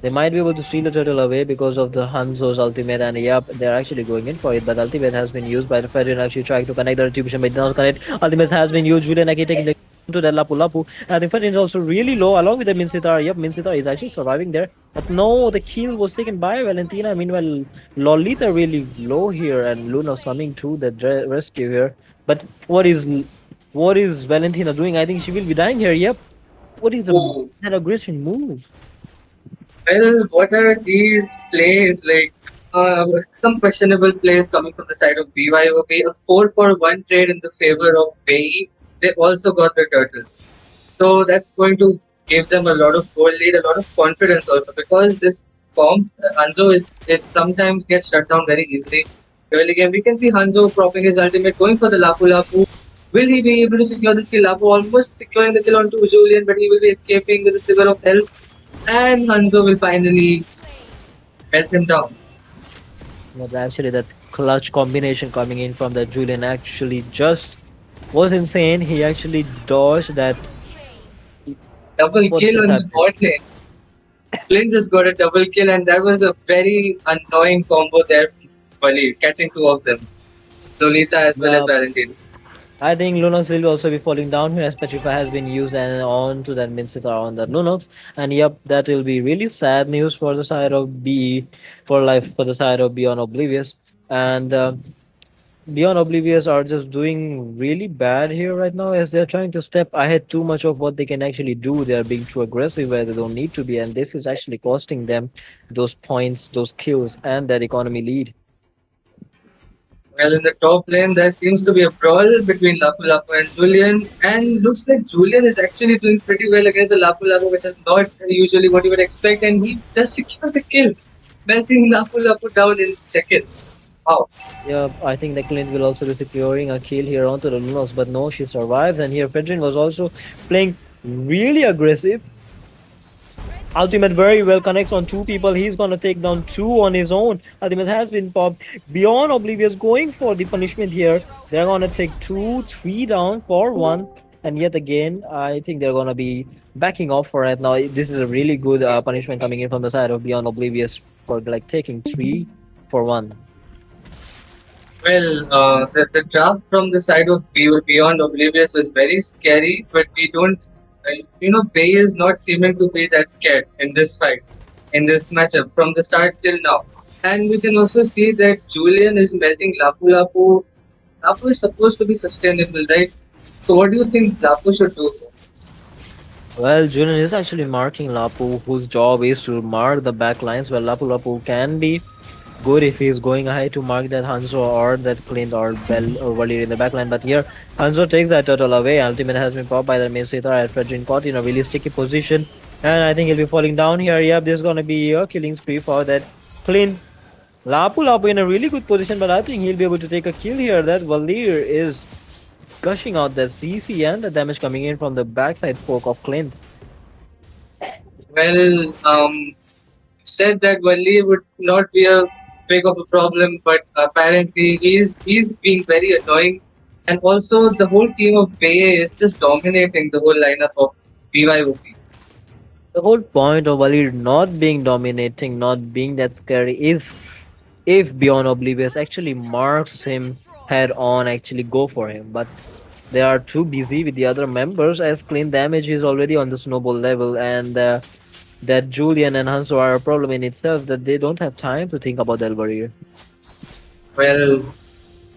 they might be able to steal the turtle away because of the Hanzo's ultimate, and yep, they're actually going in for it. But ultimate has been used by the Fedrin, actually trying to connect the retribution, but it did not connect. Ultimate has been used. Julian actually taking the to that Lapu Lapu. And the Fedrin is also really low, along with the Minsitar. Yep, Minsitar is actually surviving there. But no, the kill was taken by Valentina. Meanwhile, Lolita really low here, and Luna's coming to the rescue here. But what is Valentina doing? I think she will be dying here. Yep. What is Oh, that aggression move? well, what are these plays like? Some questionable plays coming from the side of BYOB. A 4-for-1 trade in the favor of BeyE. They also got the turtle. So that's going to give them a lot of goal lead, a lot of confidence also because this comp Hanzo is sometimes gets shut down very easily. Early game, we can see Hanzo propping his ultimate, going for the Lapu Lapu. Will he be able to secure this kill? Lapu almost securing the kill onto Julian, but he will be escaping with a sliver of health, and Hanzo will finally melt him down. But actually, that clutch combination coming in from that Julian actually just was insane. He actually dodged that. Double What kill just on the happened? bot lane. Flynn just got a double kill, and that was a very annoying combo there from Waleed, catching two of them. Lolita as well as Yeah, Valentine. I think Lunox will also be falling down here as Petrify has been used and on to that Minsita on that Lunox. And yep, that will be really sad news for the side of B for life for the side of Beyond Oblivious. And Beyond Oblivious are just doing really bad here right now as they're trying to step ahead too much of what they can actually do. They are being too aggressive where they don't need to be, and this is actually costing them those points, those kills, and that economy lead. Well, in the top lane, there seems to be a brawl between Lapu Lapu and Julian, and looks like Julian is actually doing pretty well against the Lapu Lapu, which is not usually what you would expect, and he does secure the kill, melting Lapu Lapu down in seconds. Wow. Yeah, I think that Clint will also be securing a kill here onto the Lunos, but no, she survives. And here Fedrin was also playing really aggressive. Ultimate very well connects on two people. He's gonna take down two on his own. Ultimate has been popped. Beyond Oblivious going for the punishment here. They're gonna take 2, 3 down for 1. And yet again, I think they're gonna be backing off for right now. This is a really good punishment coming in from the side of Beyond Oblivious for like taking 3 for 1. Well, the draft from the side of Beyond Oblivious was very scary, but we don't, Bay is not seeming to be that scared in this fight, in this matchup from the start till now. And we can also see that Julian is melting Lapu Lapu. Lapu is supposed to be sustainable, right? So, what do you think Lapu should do? Well, Julian is actually marking Lapu, whose job is to mark the back lines. Well, Lapu Lapu can be good if he's going ahead to mark that Hanzo or that Clint or Bell or Valir in the backline. But here, Hanzo takes that turtle away. Ultimate has been popped by the Mesita and Fredrin caught in a really sticky position. And I think he'll be falling down here. Yep, there's gonna be a killing spree for that Clint. Lapu Lapu in a really good position, but I think he'll be able to take a kill here. That Valir is gushing out that CC and the damage coming in from the backside poke of Clint. Well, said that Wali would not be a big of a problem, but apparently he's being very annoying, and also the whole team of Bay is just dominating the whole lineup of BYOB. The whole point of Valir not being dominating, not being that scary is if Beyond Oblivious actually marks him head on, actually go for him. But they are too busy with the other members as clean damage is already on the snowball level, and that Julian and Hanzo are a problem in itself that they don't have time to think about that warrior. Well,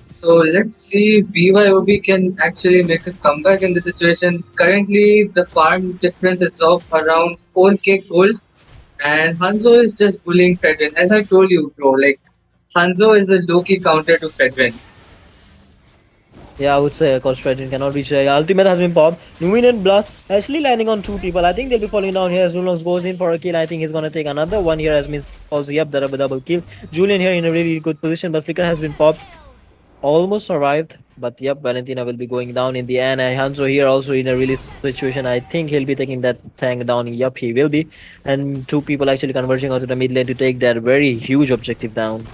so let's see BYOB can actually make a comeback in the situation. Currently, the farm difference is of around 4k gold, And Hanzo is just bullying Fedrin. As I told you, bro, like Hanzo is a low-key counter to Fedrin. Yeah, I would say Constantine cannot reach there. Ultimate has been popped. Numin and Blast actually landing on two people. I think they'll be falling down here as Zulons goes in for a kill. I think he's gonna take another one here as means also yep, the double kill. Julian here in a really good position, but Flicker has been popped. Almost survived, but yep, Valentina will be going down in the end. And Hanzo here also in a really situation. I think he'll be taking that tank down. Yep, he will be. And two people actually converging onto the mid lane to take that very huge objective down.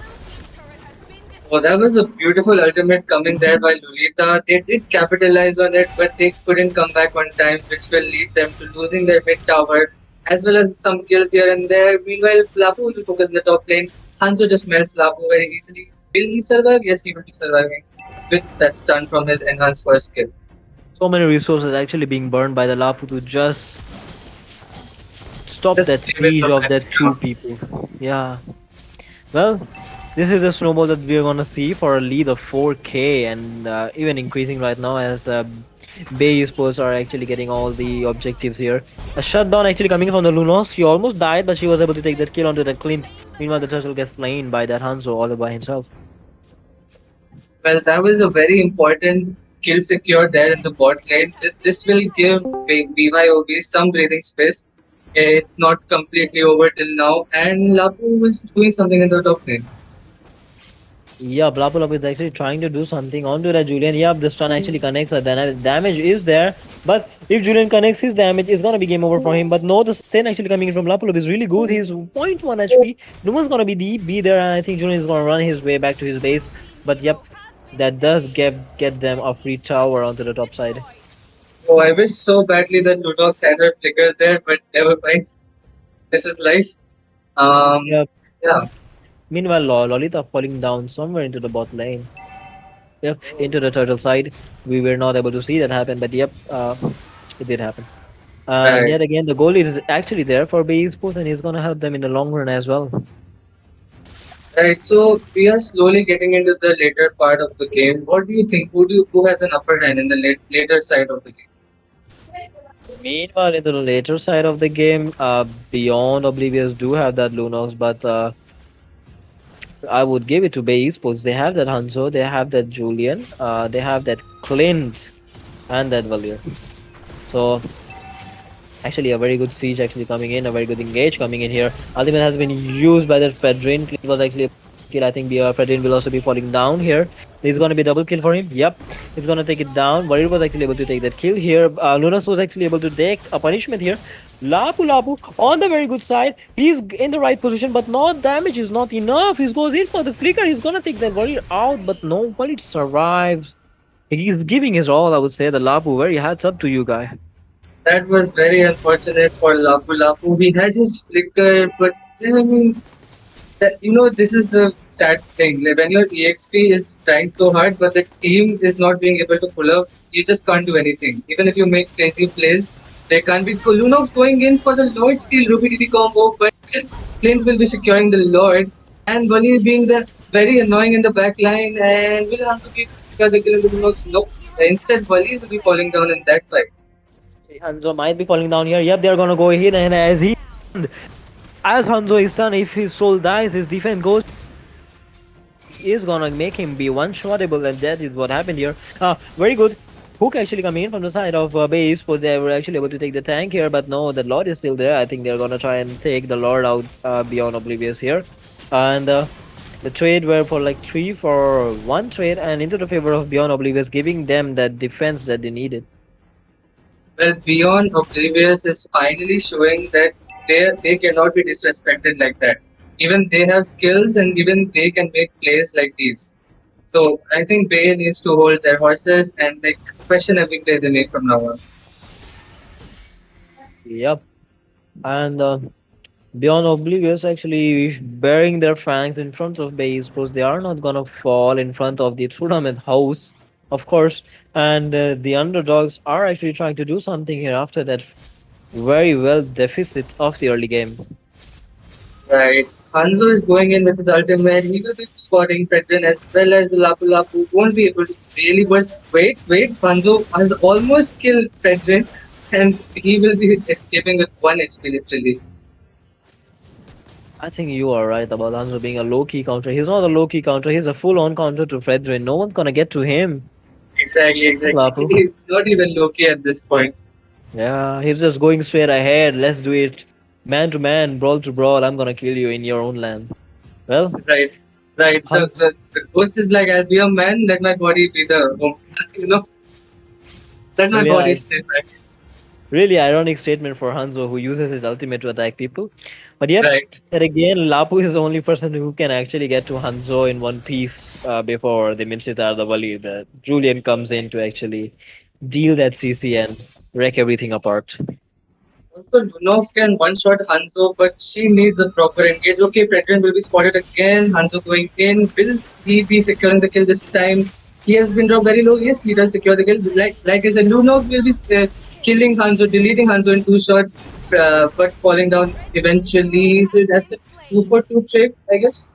Oh, that was a beautiful ultimate coming there by Lolita. They did capitalize on it, but they couldn't come back on time, which will lead them to losing their mid tower, as well as some kills here and there. Meanwhile, Flapu will focus in the top lane. Hanzo just melts Lapu very easily. Will he survive? Yes, he will be surviving with that stun from his enhanced first skill. So many resources actually being burned by the Lapu to just stop Just that play with siege the of that two background. people. Yeah. Well, this is the snowball that we are gonna see for a lead of 4K and even increasing right now as BeyEsports are actually getting all the objectives here. A shutdown actually coming from the Lunos. She almost died, but she was able to take that kill onto the Clint. Meanwhile, the turtle gets slain by that Hanzo all by himself. Well, that was a very important kill secure there in the bot lane. This will give BYOB some breathing space. It's not completely over till now, and Lapu was doing something in the top lane. Yeah, Blapulop is actually trying to do something onto that Julian. Yeah, the stun actually connects. The damage is there, but if Julian connects his damage, it's gonna be game over for him. But no, the stun actually coming in from Blapulop is really good. He's 0.1 HP. No one's gonna be there, and I think Julian is gonna run his way back to his base. But yep, that does get them a free tower onto the top side. Oh, I wish so badly that Ludox had her flicker there, but never mind. This is life. Um, Yep. yeah. Meanwhile, Lolita falling down somewhere into the bot lane. Yep, into the turtle side. We were not able to see that happen, but yep, it did happen. And Right. yet again, the goalie is actually there for BE Sports, and he's gonna help them in the long run as well. Right. So we are slowly getting into the later part of the game. What do you think? Who has an upper hand in the later side of the game? Meanwhile, in the later side of the game, Beyond Oblivious do have that Lunox, but I would give it to BE Sports. They have that Hanzo, they have that Julian, they have that Clint, and that Valier. So actually, a very good siege actually coming in, a very good engage coming in here. Ultimate has been used by that Fedrin. It was actually a kill. I think the Fedrin will also be falling down here. There's gonna be double kill for him. Yep, he's gonna take it down. Warrior was actually able to take that kill here. Lunas was actually able to take a punishment here. Lapu on the very good side. He's in the right position, but not damage is not enough. He goes in for the flicker. He's gonna take that warrior out, but no, Warrior survives. He's giving his all, I would say. The Lapu, very hats up to you, guy. That was very unfortunate for Lapu Lapu. He had his flicker, but I mean, this is the sad thing. Like when your EXP is trying so hard, but the team is not being able to pull up, you just can't do anything. Even if you make crazy plays, they can't be. Lunox going in for the Lord Steel Ruby DD combo, but Clint will be securing the Lord, and Wally being the very annoying in the back line, and will also be secure the kill in the Lunox. Nope. Instead, Wally will be falling down in that fight. Hanzo might be falling down here. Yep, they're gonna go in, and as Hanzo is done, if his soul dies, his defense goes. Is gonna make him be one-shottable, and that is what happened here. Very good. Hook actually coming in from the side of base, but they were actually able to take the tank here, but no, the Lord is still there. I think they're gonna try and take the Lord out beyond Oblivious here. And the trade were for like 3 for 1 trade, and into the favor of Beyond Oblivious, giving them that defense that they needed. Well, Beyond Oblivious is finally showing that they cannot be disrespected like that. Even they have skills and even they can make plays like these. So I think Bay needs to hold their horses and like question every play they make from now on. Yep. And Beyond Oblivious actually bearing their fangs in front of base, because they are not gonna fall in front of the tournament house, of course. And the underdogs are actually trying to do something here after that very well deficit of the early game. Right. Hanzo is going in with his ultimate. He will be spotting Fredrin as well as Lapu Lapu. Won't be able to really burst. Wait. Hanzo has almost killed Fredrin and he will be escaping with 1 HP literally. I think you are right about Hanzo being a low-key counter. He's not a low-key counter. He's a full-on counter to Fredrin. No one's gonna get to him. Exactly, exactly. Lapu. He's not even Loki at this point. Yeah, he's just going straight ahead. Let's do it. Man to man, brawl to brawl. I'm gonna kill you in your own land. Well, Right, right. The, Hanzo. the, the ghost is like, I'll be a man, let my body be the home. You know, let my Really, body I stay back. really ironic statement for Hanzo who uses his ultimate to attack people. But yep, Right. and again, Lapu is the only person who can actually get to Hanzo in one piece before the Minchitar, the Wali. The Julian comes in to actually deal that CC and wreck everything apart. Also, Lunox can one-shot Hanzo, but she needs a proper engage. Okay, Fredrin will be spotted again. Hanzo going in. Will he be securing the kill this time? He has been dropped very low. Yes, he does secure the kill. Like I said, Lunox will be killing Hanzo, deleting Hanzo in 2 shots, but falling down eventually. So that's a 2 for 2 trade, I guess.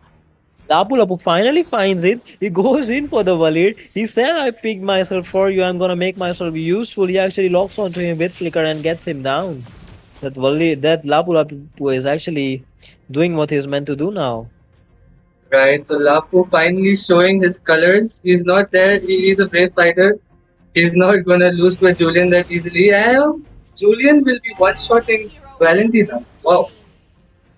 Lapu Lapu finally finds it. He goes in for the Walid. He said, I picked myself for you. I'm gonna make myself useful. He actually locks onto him with Flicker and gets him down. That Walid, that Lapu Lapu is actually doing what he's meant to do now. Right, so Lapu finally showing his colors. He's not there. He's a brave fighter. He's not gonna lose to a Julian that easily. And Julian will be one-shotting Valentina. Wow,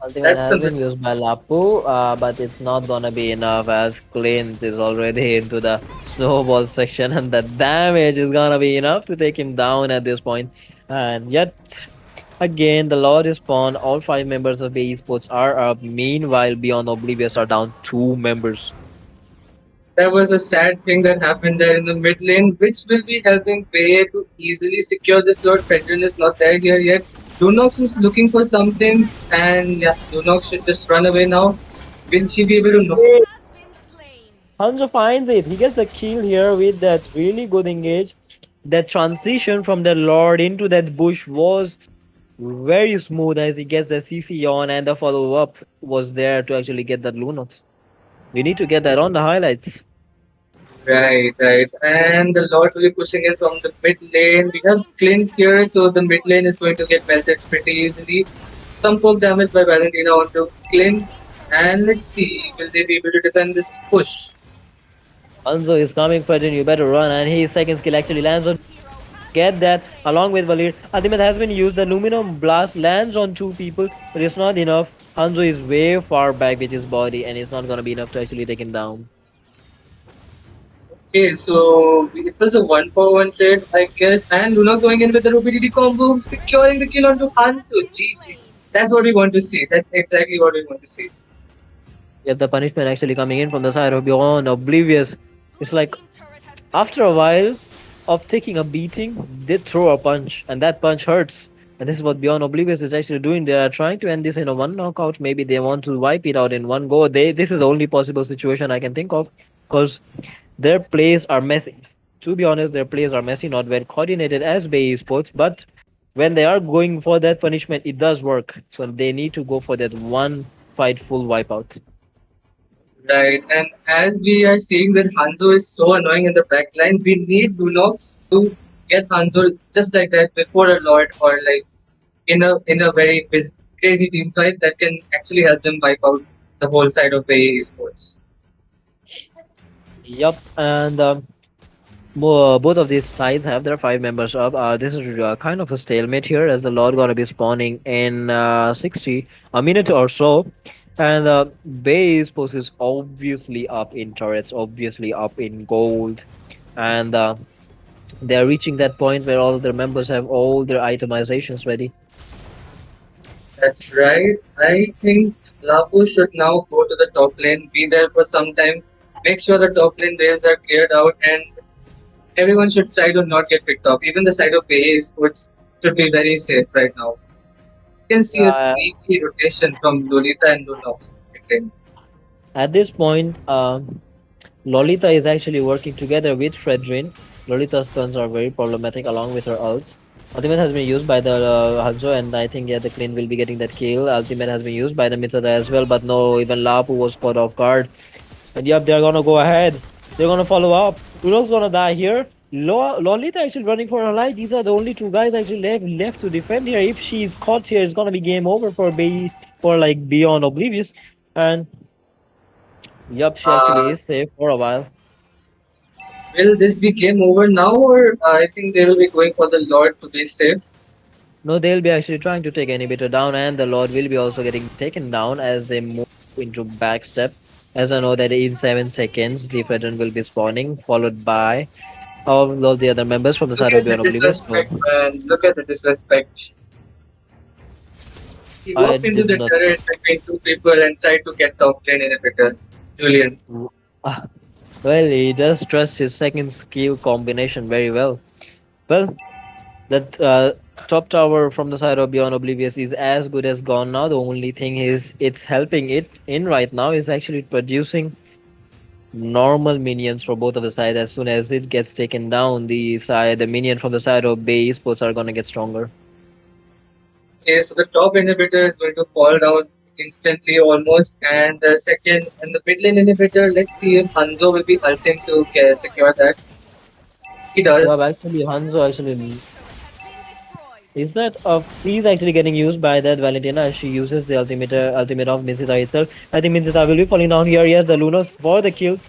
Ultimate that's has a been mistake. used by Lapu, but it's not gonna be enough as Clint is already into the snowball section and the damage is gonna be enough to take him down at this point. And yet, again, the Lord is spawned. All 5 members of BeyEsports are up. Meanwhile, Beyond Oblivious are down 2 members. There was a sad thing that happened there in the mid lane, which will be helping Baye to easily secure this Lord. Fedrin is not there here yet. Lunox is looking for something, and yeah, Lunox should just run away now. Will she be able to know? Hanzo finds it. He gets the kill here with that really good engage. That transition from the Lord into that bush was very smooth as he gets the CC on, and the follow up was there to actually get that Lunox. We need to get that on the highlights. Right, right. And the Lord will be pushing in from the mid lane. We have Clint here, so the mid lane is going to get melted pretty easily. Some poke damage by Valentina onto Clint. And let's see, will they be able to defend this push? Hanzo is coming, Fredin, you better run, and his second skill actually lands on. Get that along with Valir. Ultimate has been used. The Luminum Blast lands on 2 people, but it's not enough. Hanzo is way far back with his body, and it's not gonna be enough to actually take him down. Okay, so it was a 1-for-1 trade, I guess. And Luna going in with the Rupidity combo, securing the kill onto Hansu. GG. That's what we want to see. That's exactly what we want to see. Yet the punishment actually coming in from the side of Beyond Oblivious. It's like after a while of taking a beating, they throw a punch, and that punch hurts. And this is what Beyond Oblivious is actually doing. They are trying to end this in a one knockout. Maybe they want to wipe it out in one go. This is the only possible situation I can think of, because their plays are messy. To be honest, their plays are messy, not well coordinated as Bay Esports, but when they are going for that punishment, it does work. So they need to go for that one fight full wipeout. Right, and as we are seeing that Hanzo is so annoying in the backline, we need Lunox to get Hanzo just like that before a Lord or like in a very crazy team fight that can actually help them wipe out the whole side of Bay Esports. Yup, and both of these sides have their 5 members up. This is kind of a stalemate here, as the Lord gonna be spawning in 60 a minute or so, and Base post is obviously up in turrets, obviously up in gold, and they are reaching that point where all their members have all their itemizations ready. That's right. I think Lapu should now go to the top lane, be there for some time, make sure the top lane waves are cleared out, and everyone should try to not get picked off. Even the side of Bay Sports should be very safe right now. You can see a Yeah, sneaky rotation from Lolita and Lunox. at this point, Lolita is actually working together with Fredrin. Lolita's stuns are very problematic along with her ults. Ultimate has been used by the Hanzo, and I think yeah, the Clean will be getting that kill. Ultimate has been used by the Mithra as well, but no, even Lapu was caught off guard. And yep, they're gonna go ahead. They're gonna follow up. Uno's gonna die here. Lolita actually running for her life. These are the only 2 guys actually left to defend here. If she's caught here, it's gonna be game over for for like Beyond Oblivious, and yup, she actually Uh, is safe for a while. will this be game over now, or I think they will be going for the Lord to be safe? No, they'll be actually trying to take inhibitor down, and the Lord will be also getting taken down as they move into backstep. As I know that in 7 seconds, the Fedran will be spawning, followed by all of the other members from the Look side of at the Beyond Oblivious. So disrespect, man. Look at the disrespect. He I walked into did the not. turret between two people and tried to get top lane inhibitor. Julian. Ah, well, he does trust his second skill combination very well. Well, that top tower from the side of Beyond Oblivious is as good as gone now. The only thing is it's helping it in right now is actually producing normal minions for both of the sides. As soon as it gets taken down, the minion from the side of BeyEsports are gonna get stronger. Okay, so the top inhibitor is going to fall down instantly almost, and the second and the mid lane inhibitor. Let's see if Hanzo will be ulting to secure that. He Yeah, does. actually, Hanzo actually is that he's actually getting used by that Valentina as she uses the ultimate of Minsita itself. I think Minsita will be falling down here. Yes, the Lunos for the kill.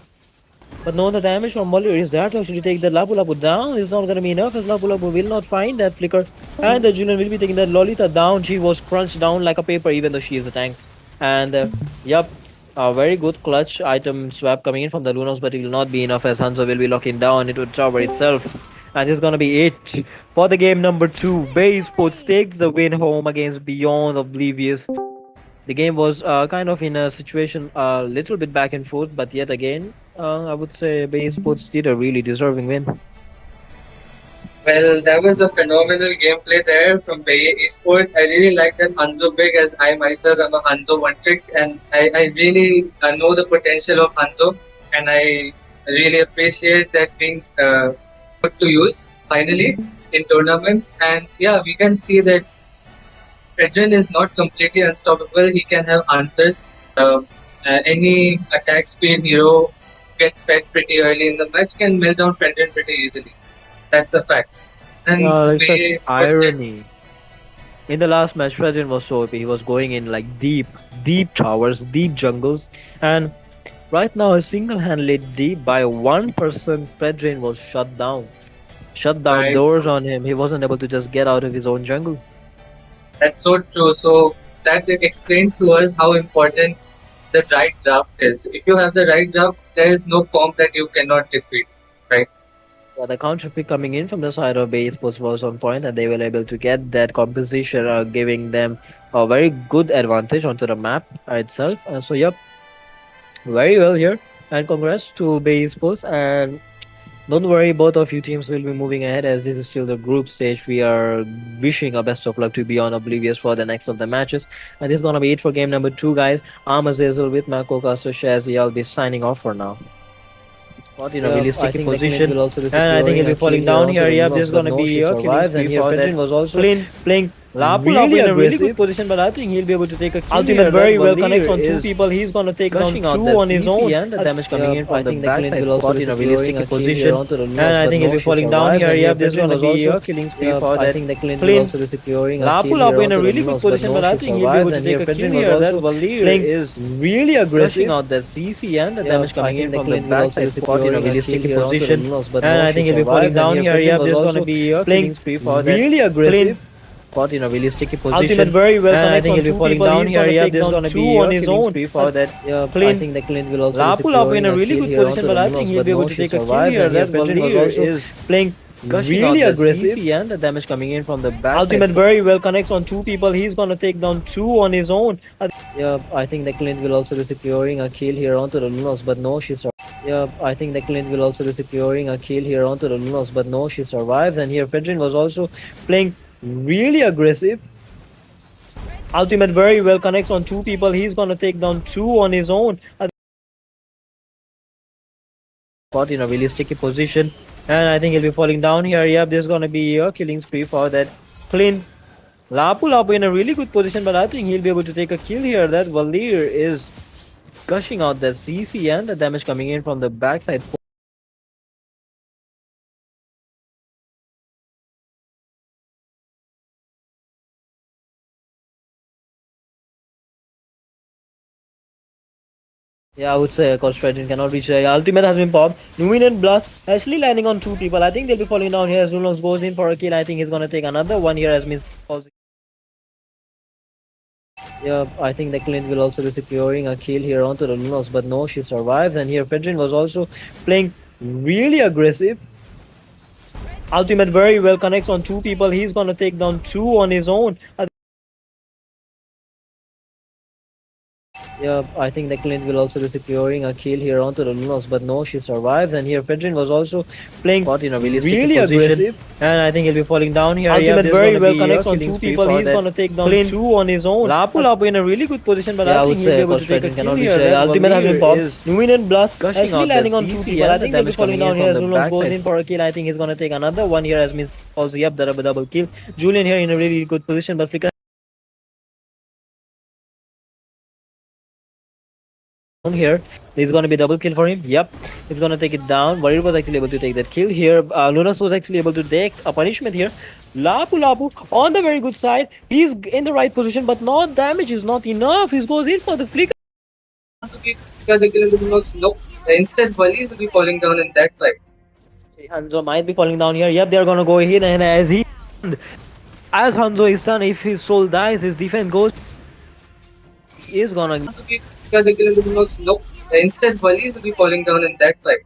But no, the damage from Molly is there to actually take the Lapu Lapu down. It's not going to be enough as Lapu Lapu will not find that flicker. And the Julian will be taking that Lolita down. She was crunched down like a paper even though she is a tank. And yup, a very good clutch item swap coming in from the Lunos, but it will not be enough as Hanzo will be locking down into the tower itself. And this is going to be it for the game number 2. BeyEsports takes the win home against Beyond Oblivious. The game was kind of in a situation a little bit back and forth, but yet again, I would say BeyEsports did a really deserving win. Well, that was a phenomenal gameplay there from Bay Esports. I really like that Hanzo big as I myself am a Hanzo one trick, and I really know the potential of Hanzo, and I really appreciate that being put to use finally in tournaments. And yeah, we can see that Pedrin is not completely unstoppable. He can have answers. Any attack speed hero gets fed pretty early in the match can melt down Pedrin pretty easily. That's a fact. And Like such Bay Sports did. irony. In the last match, Fredrin was so OP. He was going in like deep towers, deep jungles, and right now, single-handedly deep by one person, Fredrin was shut down. Shut down Right. doors on him. He wasn't able to just get out of his own jungle. That's so true. So that explains to us how important the right draft is. If you have the right draft, there is no comp that you cannot defeat. Right. Yeah, the counter pick coming in from the side of Bay Sports was on point, and they were able to get that composition, giving them a very good advantage onto the map itself. So, yep, very well here, and congrats to Bay Sports. And don't worry, both of you teams will be moving ahead as this is still the group stage. We are wishing our best of luck to Beyond Oblivious for the next of the matches. And this is gonna be it for game number 2, guys. I'm Azazel with my co-caster Shaz. I'll be signing off for now. Caught in a really I sticky think the Clint position, will also be and I think securing he'll be a kill falling here down onto here. the Yep, this Lunos, is but gonna no, be she a killing survives, spree and here for that. Fedrin was also Playing Lapu really Lapu in a really aggressive. good position, but I think he'll be able to take a kill Ultimate here. very That well Valir connects on 2 is people. He's gonna take down gushing out 2 that on his CC own. and the damage coming Yep, in I from the think the Clint backside. will also Caught be in a really securing a sticky kill position, here onto the and Lunos, I but think he'll no, be she falling down survives. here. And here Yep, this is Fedrin gonna was be also a killing spree Yep, for I that think the Clint will Clint. also be securing a Lapu kill here Lapu in a onto the really good Lunos, but position, no, but I she think he'll be able survives. to And take here a kill Fedrin was here. That also Valir playing is really gushing aggressive. out that CC and the Yep, damage I coming think in the from the Clint will also be backside. Caught in a securing a really kill sticky here onto the position, Lunos, but and no, I she think he'll be falling survives. And down here here. Fedrin Yep, was this is gonna also be a playing killing spree for that really aggressive. caught in a really sticky Ultimate position. very well And I connects think on he'll be 2 falling people. down He's here. gonna Yeah, take this is down gonna 2 be on a his killing own. spree for that Yep, I Clint. think the Clint will also be Lapu Lapu in securing a a really kill good here position, onto but the I think Lunos, he'll but be able no, to she take a kill survives. here. And here That Fedrin was Valir also is playing gushing really out the aggressive. CC and the damage coming in from the backside. Ultimate very well connects on 2 people. He's gonna take down 2 on his own. Yep, I think the Clint will also be securing a kill here onto the Lunos, but no, she survives. Yep, I think the Clint will also be securing a kill here onto the Lunos, but no, she survives. And here Fedrin was also playing really aggressive. Ultimate very well connects on 2 people. He's gonna take down 2 on his own. Caught in a really sticky position, and I think he'll be falling down here. Yep, there's gonna be a killing spree for that Clint. Lapu Lapu in a really good position, but I think he'll be able to take a kill here. That Valir is gushing out that CC and the damage coming in from the backside. Yeah, I would say KachraGang cannot reach the ultimate has been popped. Luminant Blast actually landing on two people. I think they'll be falling down here as Lunos goes in for a kill. I think he's gonna take another one here as Miss also. Yeah, I think the Clint will also be securing a kill here onto the Lunos, but no, she survives. And here Fedrin was also playing really aggressive. Ultimate very well connects on two people. He's gonna take down two on his own. Yeah, I think the Clint will also be securing a kill here onto the Lunos, but no, she survives. And here Fedrin was also playing in a really aggressive, and I think he'll be falling down here. Ultimate very well connects on two people. He's gonna take down Clint two on his own. Lapu in a really good position, but I think he'll be able to take a kill here. Ultimate has been popped. Luminant Blast actually landing on two people. I think they'll be falling down here as Lunos goes in for a kill. I think he's gonna take another one here as Miss also. Yep, double kill. Julian here in a really good position, but Flicker here. There's gonna be double kill for him. Yep, he's gonna take it down. Warrior was actually able to take that kill here. Lunas was actually able to take a punishment here. Lapu on the very good side. He's in the right position, but not damage is not enough. He goes in for the flicker. No, the instant volley will be falling down in that side. Hanzo might be falling down here. Yep, they're gonna go in, and as Hanzo is done, if his soul dies, his defense goes. He is gonna. No, the instant volley will be falling down in that side.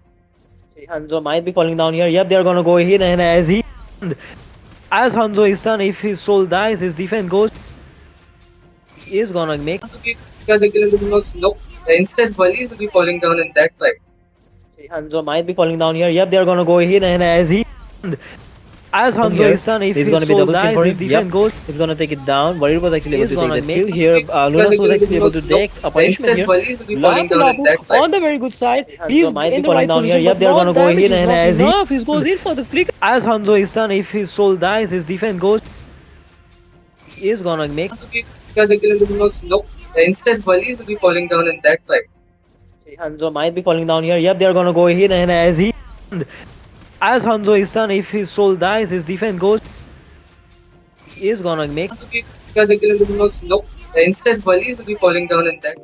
Hanzo might be falling down here. Yep, they're gonna go in, and as Hanzo is done, if his soul dies, his defense goes. He is gonna make. No, the instant volley will be falling down in that side. Hanzo might be falling down here. Yep, they're gonna go in, and as Hanzo is done, if his soul dies, his defense goes. He's gonna take it down. Warrior was actually able to take the kill here. Lunas was actually able to take a punishment here. On the very good side. He's might be falling down here. Yep, they're gonna go in, and he goes in for the flick. As Hanzo is done, if his soul dies, his defense goes. He is gonna make. No, the instant volley will be falling down in that side. Hanzo might be falling down here. Yep, they're gonna go in, and as Hanzo is done, if his soul dies, his defense goes. He is gonna make. No, the instant volley will be falling down in that.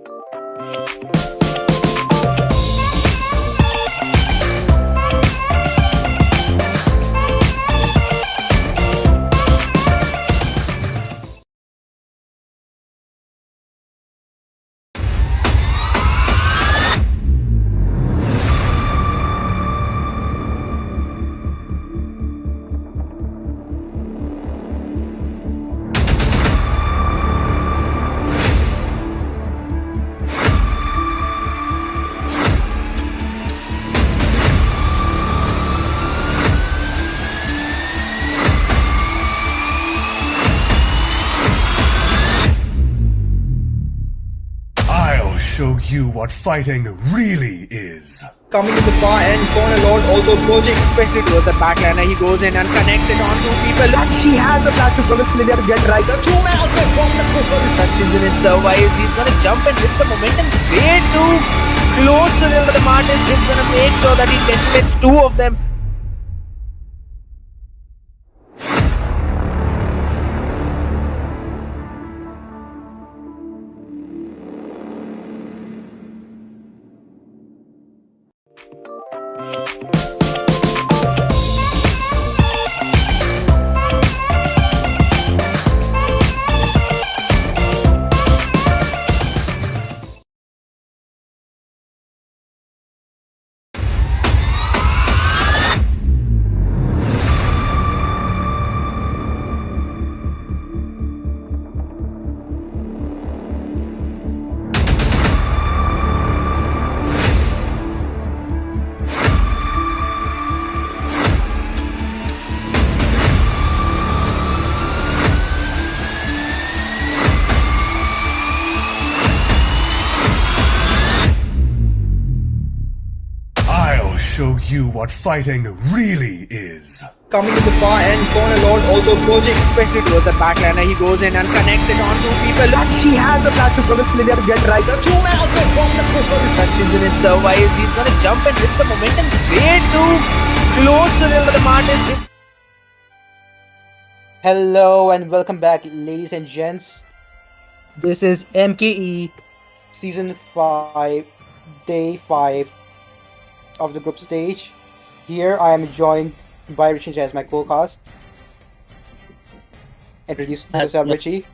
I'll show you what fighting really is. Coming in the far end corner, Lord also approaching, especially towards the backliner. He goes in and connects it on two people. And she has the flash to progress Lydia to get right. The two man also from the touches in it survives. He's gonna jump and hit the momentum way too close to the Martin. He's gonna make sure that he decimates two of them. I'll show you what fighting really is. Coming in the far end corner, Lord also approaching, especially towards the backliner. He goes in and connects it on two people. And she has the flash to progress Lydia to get right. The two man also from the touches in it survives. He's gonna jump and hit the momentum way too close to the Martin. Hello and welcome back, ladies and gents. This is MKE Season 5 day 5 of the group stage. Here I am joined by Richie as my co-cast. Introduce yourself, Richie.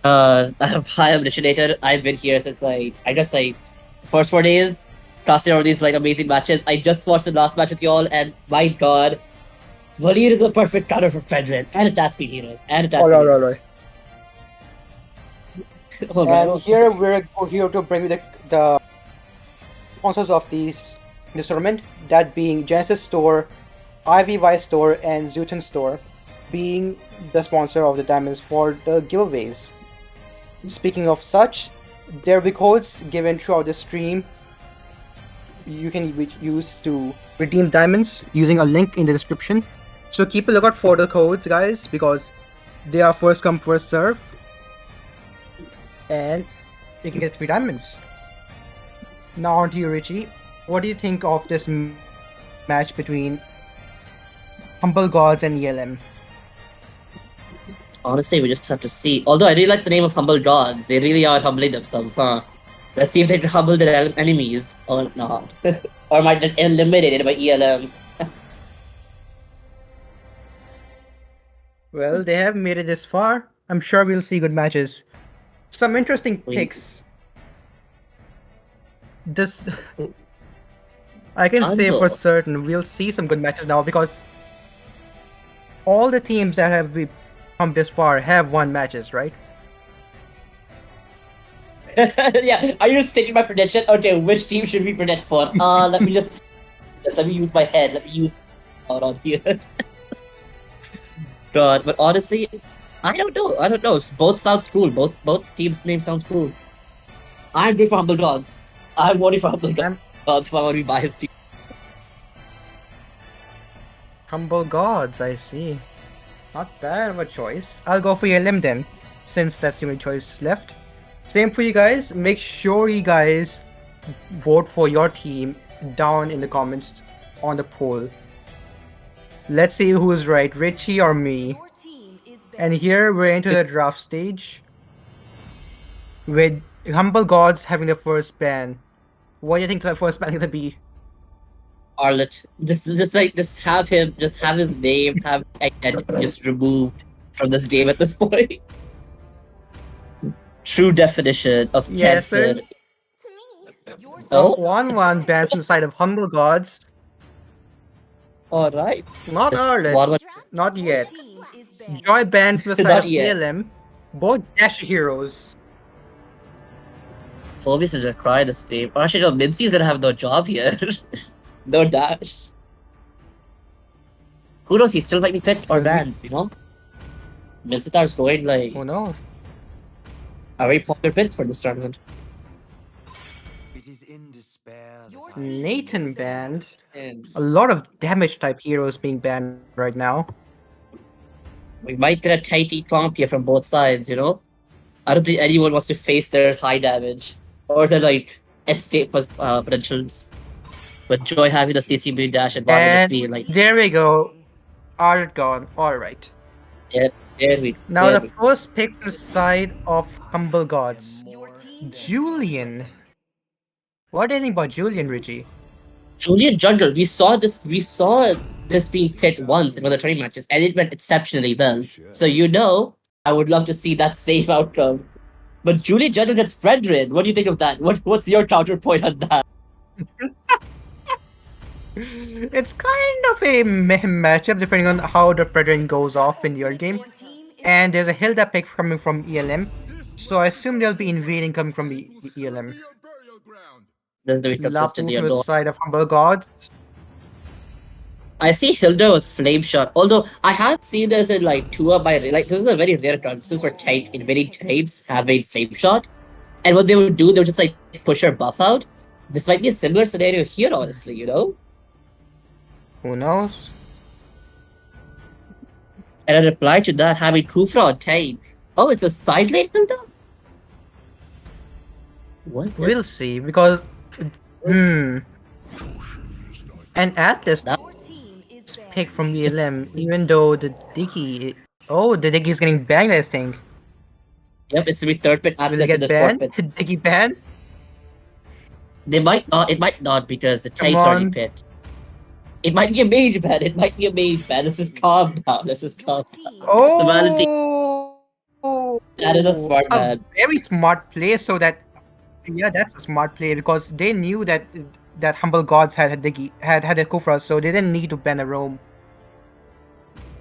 Hi, I'm Originator. I've been here since I guess the first 4 days, casting all these amazing matches. I just watched the last match with y'all, and my god, Valir is the perfect counter for Fedrin and attack speed heroes Alright. Alright. And here we're here to bring you the sponsors of this tournament, that being Genesis Store, IVY Store, and Zeutan Store, being the sponsor of the diamonds for the giveaways. Speaking of such, there will be codes given throughout the stream you can use to redeem diamonds using a link in the description. So keep a lookout for the codes, guys, because they are first come first serve, and you can get free diamonds. Now on to you, Richie. What do you think of this match between HumbleGods and ELM? Honestly, we just have to see. Although I really like the name of HumbleGods, they really are humbling themselves, huh? Let's see if they can humble their enemies or not. Or might get eliminated by ELM. Well, they have made it this far. I'm sure we'll see good matches. Some interesting Wait. picks. This I can say for Hanzo. certain we'll see some good matches now, because all the teams that have come this far have won matches, right? Yeah, are you stating my prediction? Okay, which team should we predict for? Let me just let me use my head. Let me use out on here. God, but honestly, I don't know. Both sounds cool. Both teams' names sounds cool. I'm going for HumbleGods. I'm voting for HumbleGods if I want to be biased team. HumbleGods, I see. Not bad of a choice. I'll go for ELM then, since that's the only choice left. Same for you guys. Make sure you guys vote for your team down in the comments on the poll. Let's see who's right, Richie or me. And here we're into the draft stage, with HumbleGods having the first ban. What do you think the first ban is gonna be? Arlet. Just have his name, have his identity just removed from this game at this point. True definition of Yes, sir. cancer. Oh, 1-1 ban from the side of HumbleGods. alright. Not Just Arlet. one- Not yet. Joy banned from the side Not of yet. ELM. Both Dash heroes. Phobius is gonna cry this game. Or actually, no, Mincy's gonna have no job here. No dash. Who knows? He still might be picked or banned, you know? Mincetar's going like Who knows? a very popular pick for this tournament. It is in despair that Nathan banned. And A lot of damage type heroes being banned right now. we might get a tighty comp here from both sides, you know? I don't think anyone wants to face their high damage or their at stake potentials. But Joy having the CCB dash and Barnabas And being there we go. Art gone. Alright. there we Now there the we- first pick from the side of HumbleGods. Julian. What do you think about Julian, Richie? Julian Jungle, we saw this being picked once in one of the training matches, and it went exceptionally well. So I would love to see that same outcome. But Julian Jungle gets Fredrin. What do you think of that? What's your counterpoint on that? It's kind of a matchup depending on how the Fredrin goes off in your game. And there's a Hilda pick coming from ELM. So I assume there'll be invading coming from the ELM. There's the Lapu consistently to the alone. side of HumbleGods. I see Hilda with Flame Shot. Although I have seen this in two of my this is a very rare occurrence. This is where invading trades have made Flame Shot. And what they would do, they would just push her buff out. This might be a similar scenario here, honestly, you know? Who knows? And a reply to that, having Kufra on time. Oh, it's a side lane Hilda? What? We'll is- see, because... And Atlas That- is picked from the ELM, even though the Dicky... Oh, the Dicky is getting banged, I think. Yep, it's to be third pit Will Atlas he in get the fourth banned? pit. Dicky banned? They might not. It might not because the Come tape's already on. picked. It might be a mage ban. It might be a mage ban. Let's just calm down. Let's just calm down. It's a valid. That is a smart A ban. very smart play. So that, yeah, that's a smart play because they knew that HumbleGods had a Kufra, so they didn't need to ban a roam.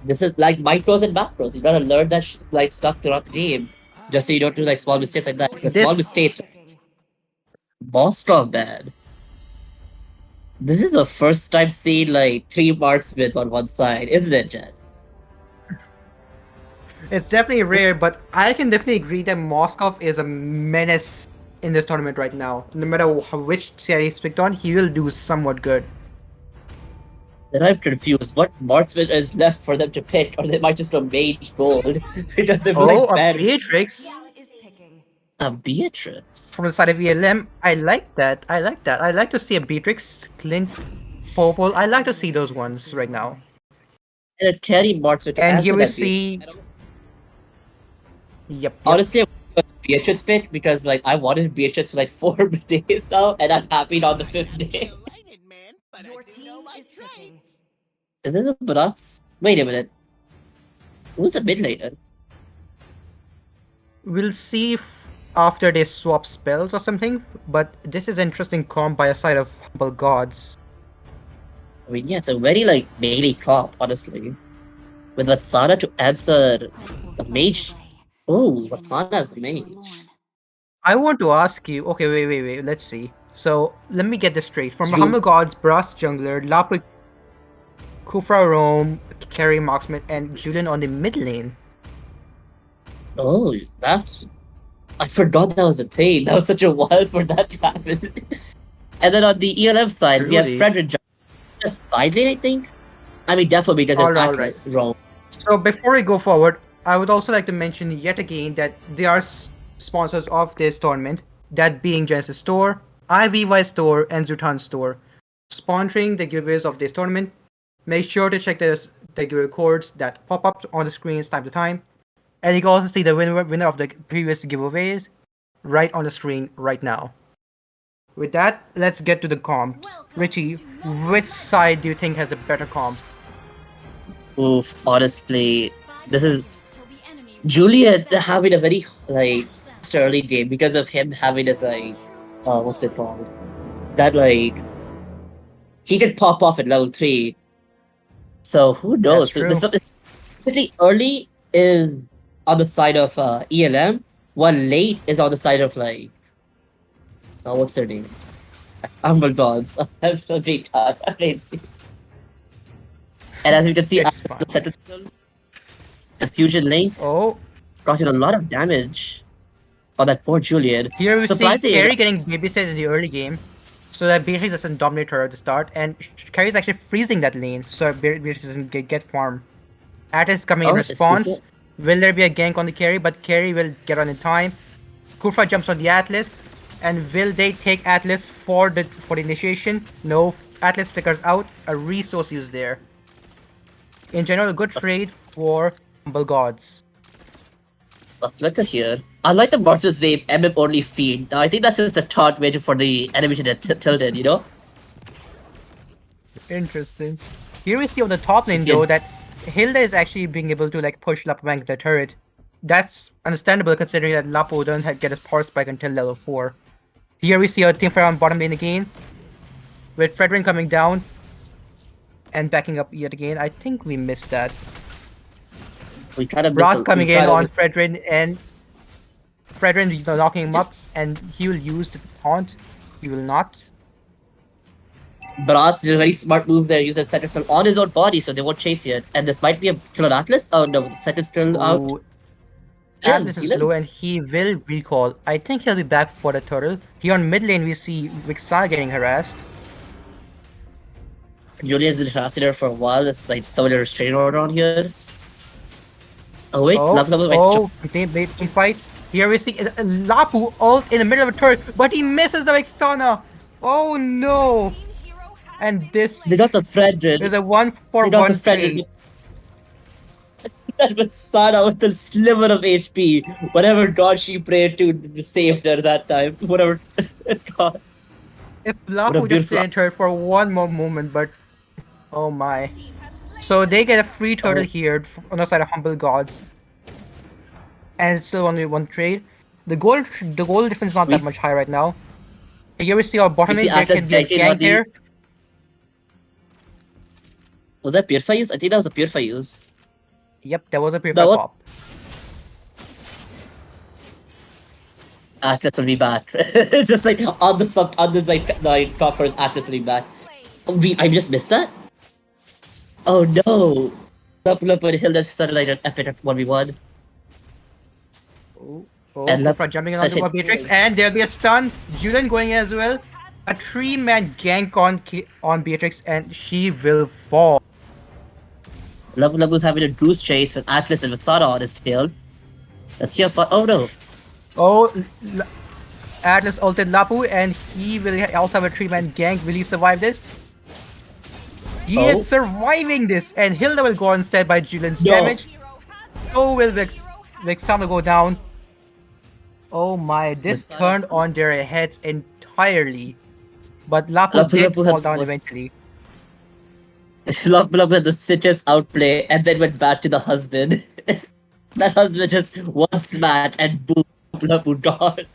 This is like micros and macros. You gotta learn that like stuff throughout the game, just so you don't do like small mistakes like that. Because small mistakes, boss strong bad. This is the first time seeing like 3 marksmen on one side, isn't it, Jen? It's definitely rare, but I can definitely agree that Moskov is a menace in this tournament right now. No matter which series picked on, he will do somewhat good. Then I'm confused. What marksman is left for them to pick, or they might just go mage gold because they're Oh, like a bad. Beatrix A Beatrix. from the side of ELM. I like that. I like to see a Beatrix, Clint, Popol. I like to see those ones right now. And a carry marksman to And answer here we that see. Beatrix. Yep. Honestly, I want Beatrix pick because like I wanted Beatrix for like 4 days now, and I'm happy on the 5th day. Is it the Brats? Wait a minute. Who's the mid laner? We'll see if after they swap spells or something. But this is interesting comp by a side of HumbleGods. I mean, yeah, it's a very like melee comp, honestly. With Vatsana to answer the mage. Oh, Vatsana as the mage. I want to ask you. Okay, wait. Let's see. So let me get this straight. From True. HumbleGods, Brass Jungler, Lapu, Kufra Rome, Carry Marksman, and Julian on the mid lane. Oh, that's. I forgot that was a thing. That was such a while for that to happen. And then on the ELF side, we have Truly. Frederick just side lane, I think. I mean, definitely because there's Alright. Atlas Rome. So before we go forward, I would also like to mention yet again that they are sponsors of this tournament, that being Genesis Store, IVY Store, and Zeutan Store, sponsoring the giveaways of this tournament. Make sure to check the giveaway codes that pop up on the screens time to time, and you can also see the winner of the previous giveaways right on the screen right now. With that, let's get to the comps. Richie, which side do you think has the better comps? Oof, honestly, this is Julian having a very like early game because of him having this like what's it called? That like he could pop off at level 3. So who knows? That's true. So basically early is on the side of ELM, while late is on the side of like what's their name? HumbleGods. I'm so retarded. And as you can see, It's after fine. the second skill, the fusion link Oh, causing a lot of damage on that poor Julian. here we see Surprisingly, Carrie getting babysit in the early game, so that Beatrix doesn't dominate her at the start, and Carrie's actually freezing that lane, so Beatrix doesn't get farm. Atlas coming in Oh, it's response. Kufra. Will there be a gank on the carry? But Carrie will get on in time. Kufra jumps on the Atlas, and will they take Atlas for the initiation? No, Atlas flickers out. A resource used there. In general, a good trade for HumbleGods. a flicker here. I like the monster's name, MM only feed. Now I think that's just the thought waiting for the enemy to get tilted, you know? Interesting. Here we see on the top lane though that Hilda is actually being able to like push Lapo back the turret. That's understandable considering that Lapo doesn't get his power spike until level 4. Here we see a team fight on bottom lane again, with Fredrin coming down and backing up yet again. I think we missed that. We try to Brass coming in on Fredrin, and Fredrin, you know, knocking him up, and he will use the taunt. He will not. Brass did a very smart move there, use a second skill on his own body so they won't chase yet. And this might be a kill on Atlas. Oh no, the second skill out. Ooh, Yeah, Atlas is Zealands. low and he will recall. I think he'll be back for the turtle. Here on mid lane we see Vixar getting harassed. Julian's been harassing her for a while. It's like some of the restraining order on here. Oh wait, Team fight. Here we see Lapu ult in the middle of a turret, but he misses the Vixana. Oh no! And this They got the Fredrin. is a 1-for-1 They got the trade. Fredrin. But Sana with the sliver of HP, whatever god she prayed to saved her that time. Whatever god. If What a Lapu just beautiful- entered for one more moment, but oh my. So they get a free turtle Oh. here on the side of HumbleGods. And it's still only one trade. The goal difference is not We that much high right now. Here we see our bottom see lane, there Atlas can be a ganking gank on the- here. Was that Purify use? I think that was a Purify use. Yep, there was a purify That was- pop. Atlas will be back. It's just like on this like top first Atlas will be back. I just missed that? Oh no! Look what Hilda started like an epic 1v1. Oh, And Kufra jumping onto such a- Beatrix, and there'll be a stun. Julian going in as well. A 3-man gank on Beatrix, and she will fall. Labu's having a goose chase with Atlas and with Sada on his tail. Let's see how far. Oh no! Oh, Atlas ulted Lapu, and he will also have a 3-man gank. Will he survive this? He Oh. is surviving this, and Hilda will go instead by Julian's No. damage. So will Vexana go down. Oh my, this Vexana's- turned on their heads entirely. But Lapu Lapu did had fall down was- eventually. Labu had the sitters outplay and then went back to the husband. That husband just one smack and boom, Labu gone.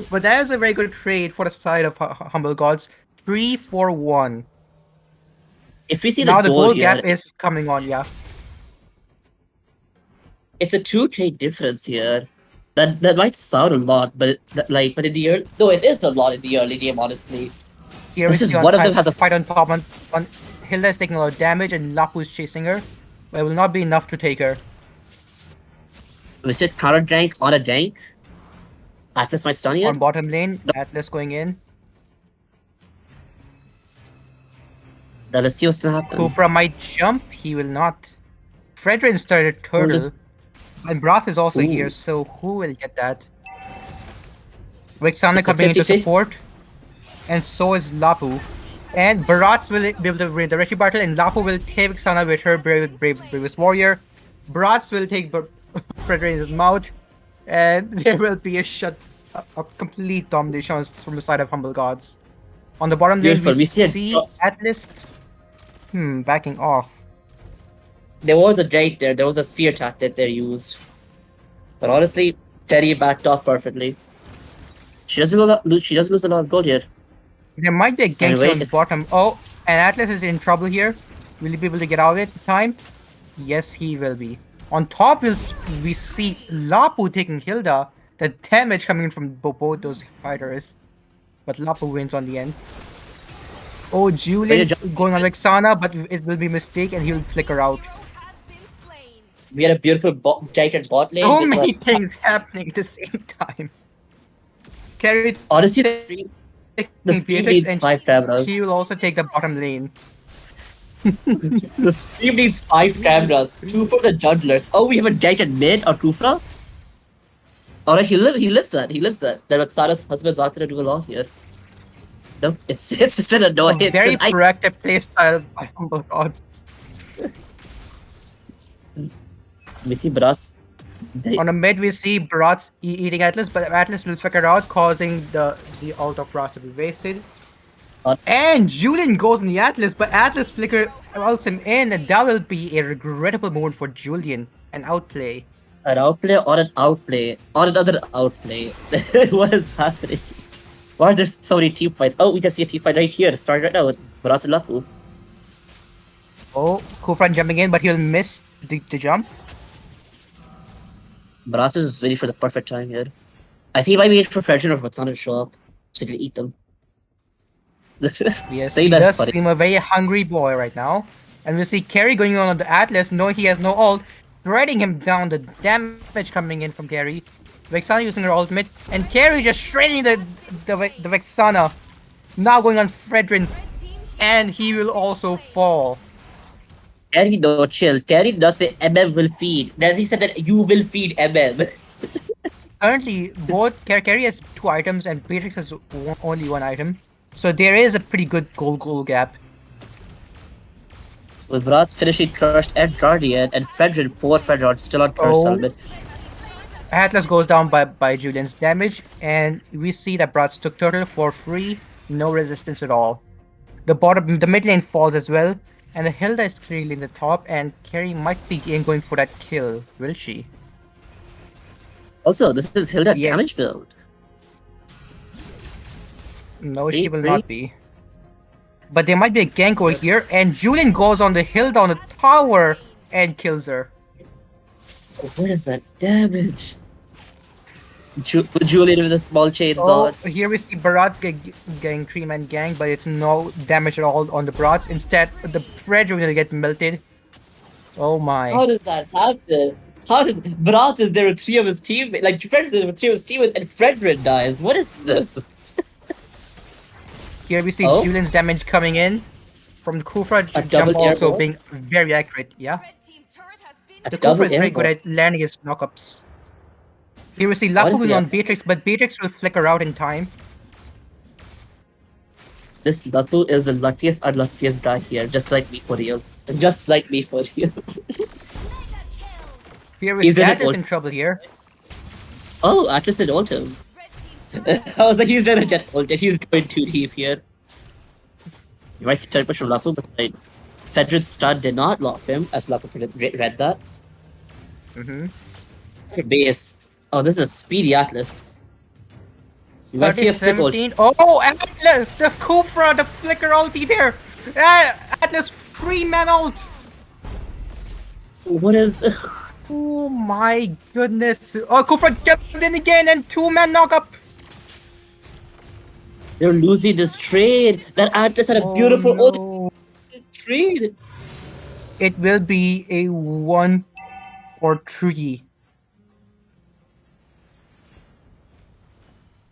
But that is a very good trade for the side of HumbleGods. 3-4-1. If we see Now the the goal goal here, gap is coming on, yeah. it's a 2 trade difference here. That might sound a lot, but but in the early, no, it is a lot in the early game, honestly. Here This we is see on one of them time- has a- fight on top on Hilda is taking a lot of damage and Lapu is chasing her. But it will not be enough to take her. We said KachraGang on a gank. Atlas might stun On here. bottom lane, Atlas going in. Now let's see what's gonna happen. Kufra might jump, he will not. Fredrin started turtle. just- And Brath is also Ooh. here, so who will get that? Vexana It's a coming into 50-50. support. And so is Lapu. And Bharat will be able to win the Retry battle, and Lapu will take Vexana with her bravest warrior. Bharat will take Fredrin in his mouth. And there will be a complete domination from the side of HumbleGods. On the bottom lane, Beautiful, we we see a see drop. Atlas backing off. There was a gank there. There was a fear tactic they used. But honestly, Terry backed off perfectly. She doesn't lose a lot of gold here. There might be a gank Anyway, here on the bottom. Oh, and Atlas is in trouble here. Will he be able to get out of it in time? Yes, he will be. On top, we see Lapu taking Hilda. The damage coming in from both those fighters. But Lapu wins on the end. Oh, Julian going on Vexana, but it will be a mistake and he'll flicker out. We had a beautiful gank at bot lane. So with, many things happening at the same time. Carry honestly, taking the stream Beatrix, needs and 5 cameras. she will also take the bottom lane. The stream needs 5 cameras. 2 for the jugglers. Oh, we have a gank at mid or Kufra? Alright, he lives that. That Sara's husband's not gonna do a lot here. No, it's just been annoying. A It's very just- I- proactive playstyle by HumbleGods. We see Brass. On the mid, we see Bharat eating Atlas, but Atlas will figure out, causing the ult of Bharat to be wasted. And Julian goes on the Atlas, but Atlas flicker outs him in, and that will be a regrettable moment for Julian. An outplay. An outplay or an outplay or another outplay. What is happening? Why are there so many team fights? Oh, we can see a team fight right here. Starting right now with Bharat and Lapu. Oh, Kufran jumping in, but he'll miss the jump. Bharat is waiting for the perfect time here. I think he might be waiting for Fredrin or Vatsana to show up so he can eat them. Yes, Say he that's does funny. seem a very hungry boy right now. And we see Carry going on the Atlas, knowing he has no ult, threading him down, the damage coming in from Carry. Vexana using her ultimate, and Carry just shredding the Vexana. Now going on Fredrin, and he will also fall. Terry, no, chill. Terry did not say MM will feed. Then he said that you will feed MM. Currently, both Carry has 2 items and Beatrix has only 1 item. So there is a pretty good goal gap. With Bharat finishing cursed and Guardian and Fredrin, poor Fredrin, still on cursed Oh. helmet. Atlas goes down by Julian's damage, and we see that Bratz took turtle for free. No resistance at all. The mid lane falls as well, and the Hilda is clearly in the top, and Carrie might be going for that kill, will she? Also, this is Hilda Yes. damage build. No, she will Three. not be. But there might be a gank over here, and Julian goes on the Hilda on the tower and kills her. What is that damage? Julian with a small chains Oh, dot. here we see Barat's getting 3-man gang, but it's no damage at all on the Barats. Instead, the Frederick will get melted. Oh my. How does that happen? How does Brat is there with three of his teammates? Like Fred is there with three of his teammates, and Frederick dies. What is this? Here we see Oh. Julian's damage coming in from the Kufra A jump double also airball? being very accurate. Yeah, A the double Kufra is very good airball. at landing his knockups. Here we see What Lapu is going the on average? Beatrix, but Beatrix will flicker out in time. This Latu is the luckiest unluckiest guy here, just like me for real. Just like me for real. Here we He's see in it Atlas all- in trouble here. Oh, Atlas did ult him. I was like, he's gonna get ulted. He's going too deep here. You might see turret from Lapu, but like, Fedrid's stun did not lock him, as Lapu read that. Base. Oh, this is a speedy Atlas. You might see a flip ult. 17. Oh, Atlas! The Kufra, the flicker ulti there! Atlas 3-man ult! What is... Oh my goodness. Oh, Kufra jumped in again and 2-man knockup! They're losing this trade. That Atlas had a beautiful ult. This trade. It will be a 1 or 3.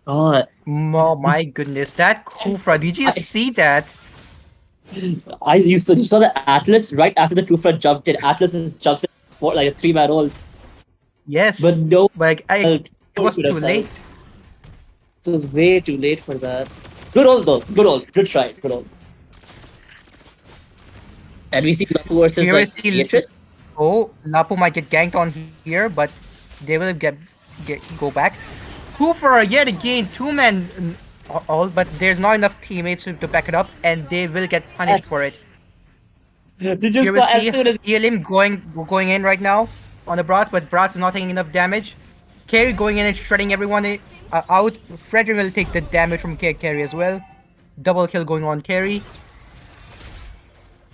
Oh, Oh my goodness, that Kufra, did you see that? you saw the Atlas right after the Kufra jumped in. Atlas just jumps in for like a 3-man ult. Yes, But no, but it was could too have late. helped. It was way too late for that. Good ult though. Good ult. Good try. Good ult. And we see Lapu versus Here we like see Beatrice. Oh, Lapu might get ganked on here, but they will go back. Kufra yet again 2-man all, but there's not enough teammates to back it up, and they will get punished for it. Did you Here we saw as see soon as Elim going in right now on the Brat, but Brat's not taking enough damage. Carry going in and shredding everyone out. Frederick will take the damage from Carry as well. Double kill going on Carry.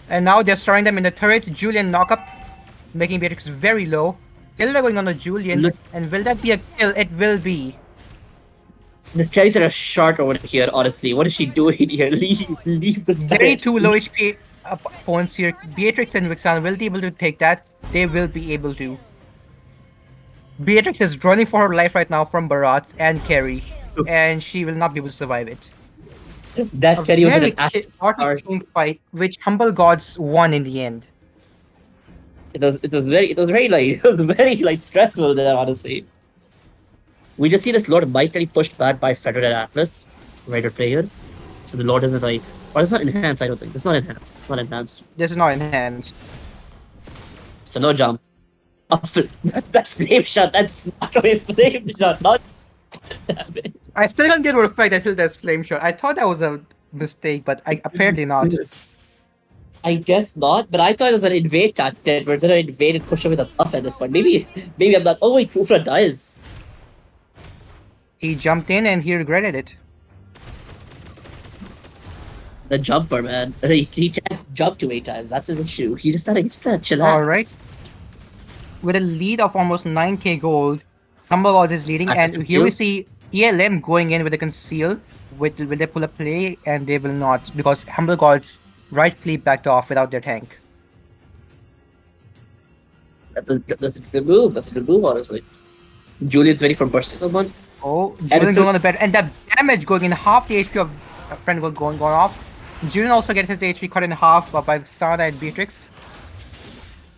And now they're throwing them in the turret. Julian knockup, making Beatrix very low. Hilda going on the Julian, Look. and will that be a kill? It will be. this character is short over here, honestly. What is she doing here? Leave this Very turret. two low HP opponents here. Beatrix and Vixen will be able to take that. They will be able to. Beatrix is running for her life right now from Barat and Carry, and she will not be able to survive it. That carry was Very an chaotic team fight, which HumbleGods won in the end. it was very like stressful there, honestly. We just see this Lord might getting pushed back by Frederick and Atlas, Raider player. So the Lord isn't like, or it's not enhanced. I don't think it's not enhanced. It's not enhanced. This is not enhanced. So no jump. That flame shot. That's not a flame shot. Not damage. I still can't get over the fact that Hilda's flame shot. I thought that was a mistake, but apparently not. I guess not, but I thought it was an invade tactic. We're gonna invade and push away the buff at this point. Maybe I'm not. Oh wait, Kufra dies. He jumped in and he regretted it. The jumper, man. He can't jump 8 times. That's his issue. He just gotta chill out. Alright. With a lead of almost 9k gold, HumbleGods is leading, Atlas and is here we still- see ELM going in with a conceal. Will they pull a play? And they will not, because HumbleGods rightfully backed off without their tank. That's a good move. That's a good move, honestly. Julian's waiting for bursting someone. Oh, And Julian it's going on the bed, and that damage going in half the HP of a friend going off. Julian also gets his HP cut in half by Sana and Beatrix.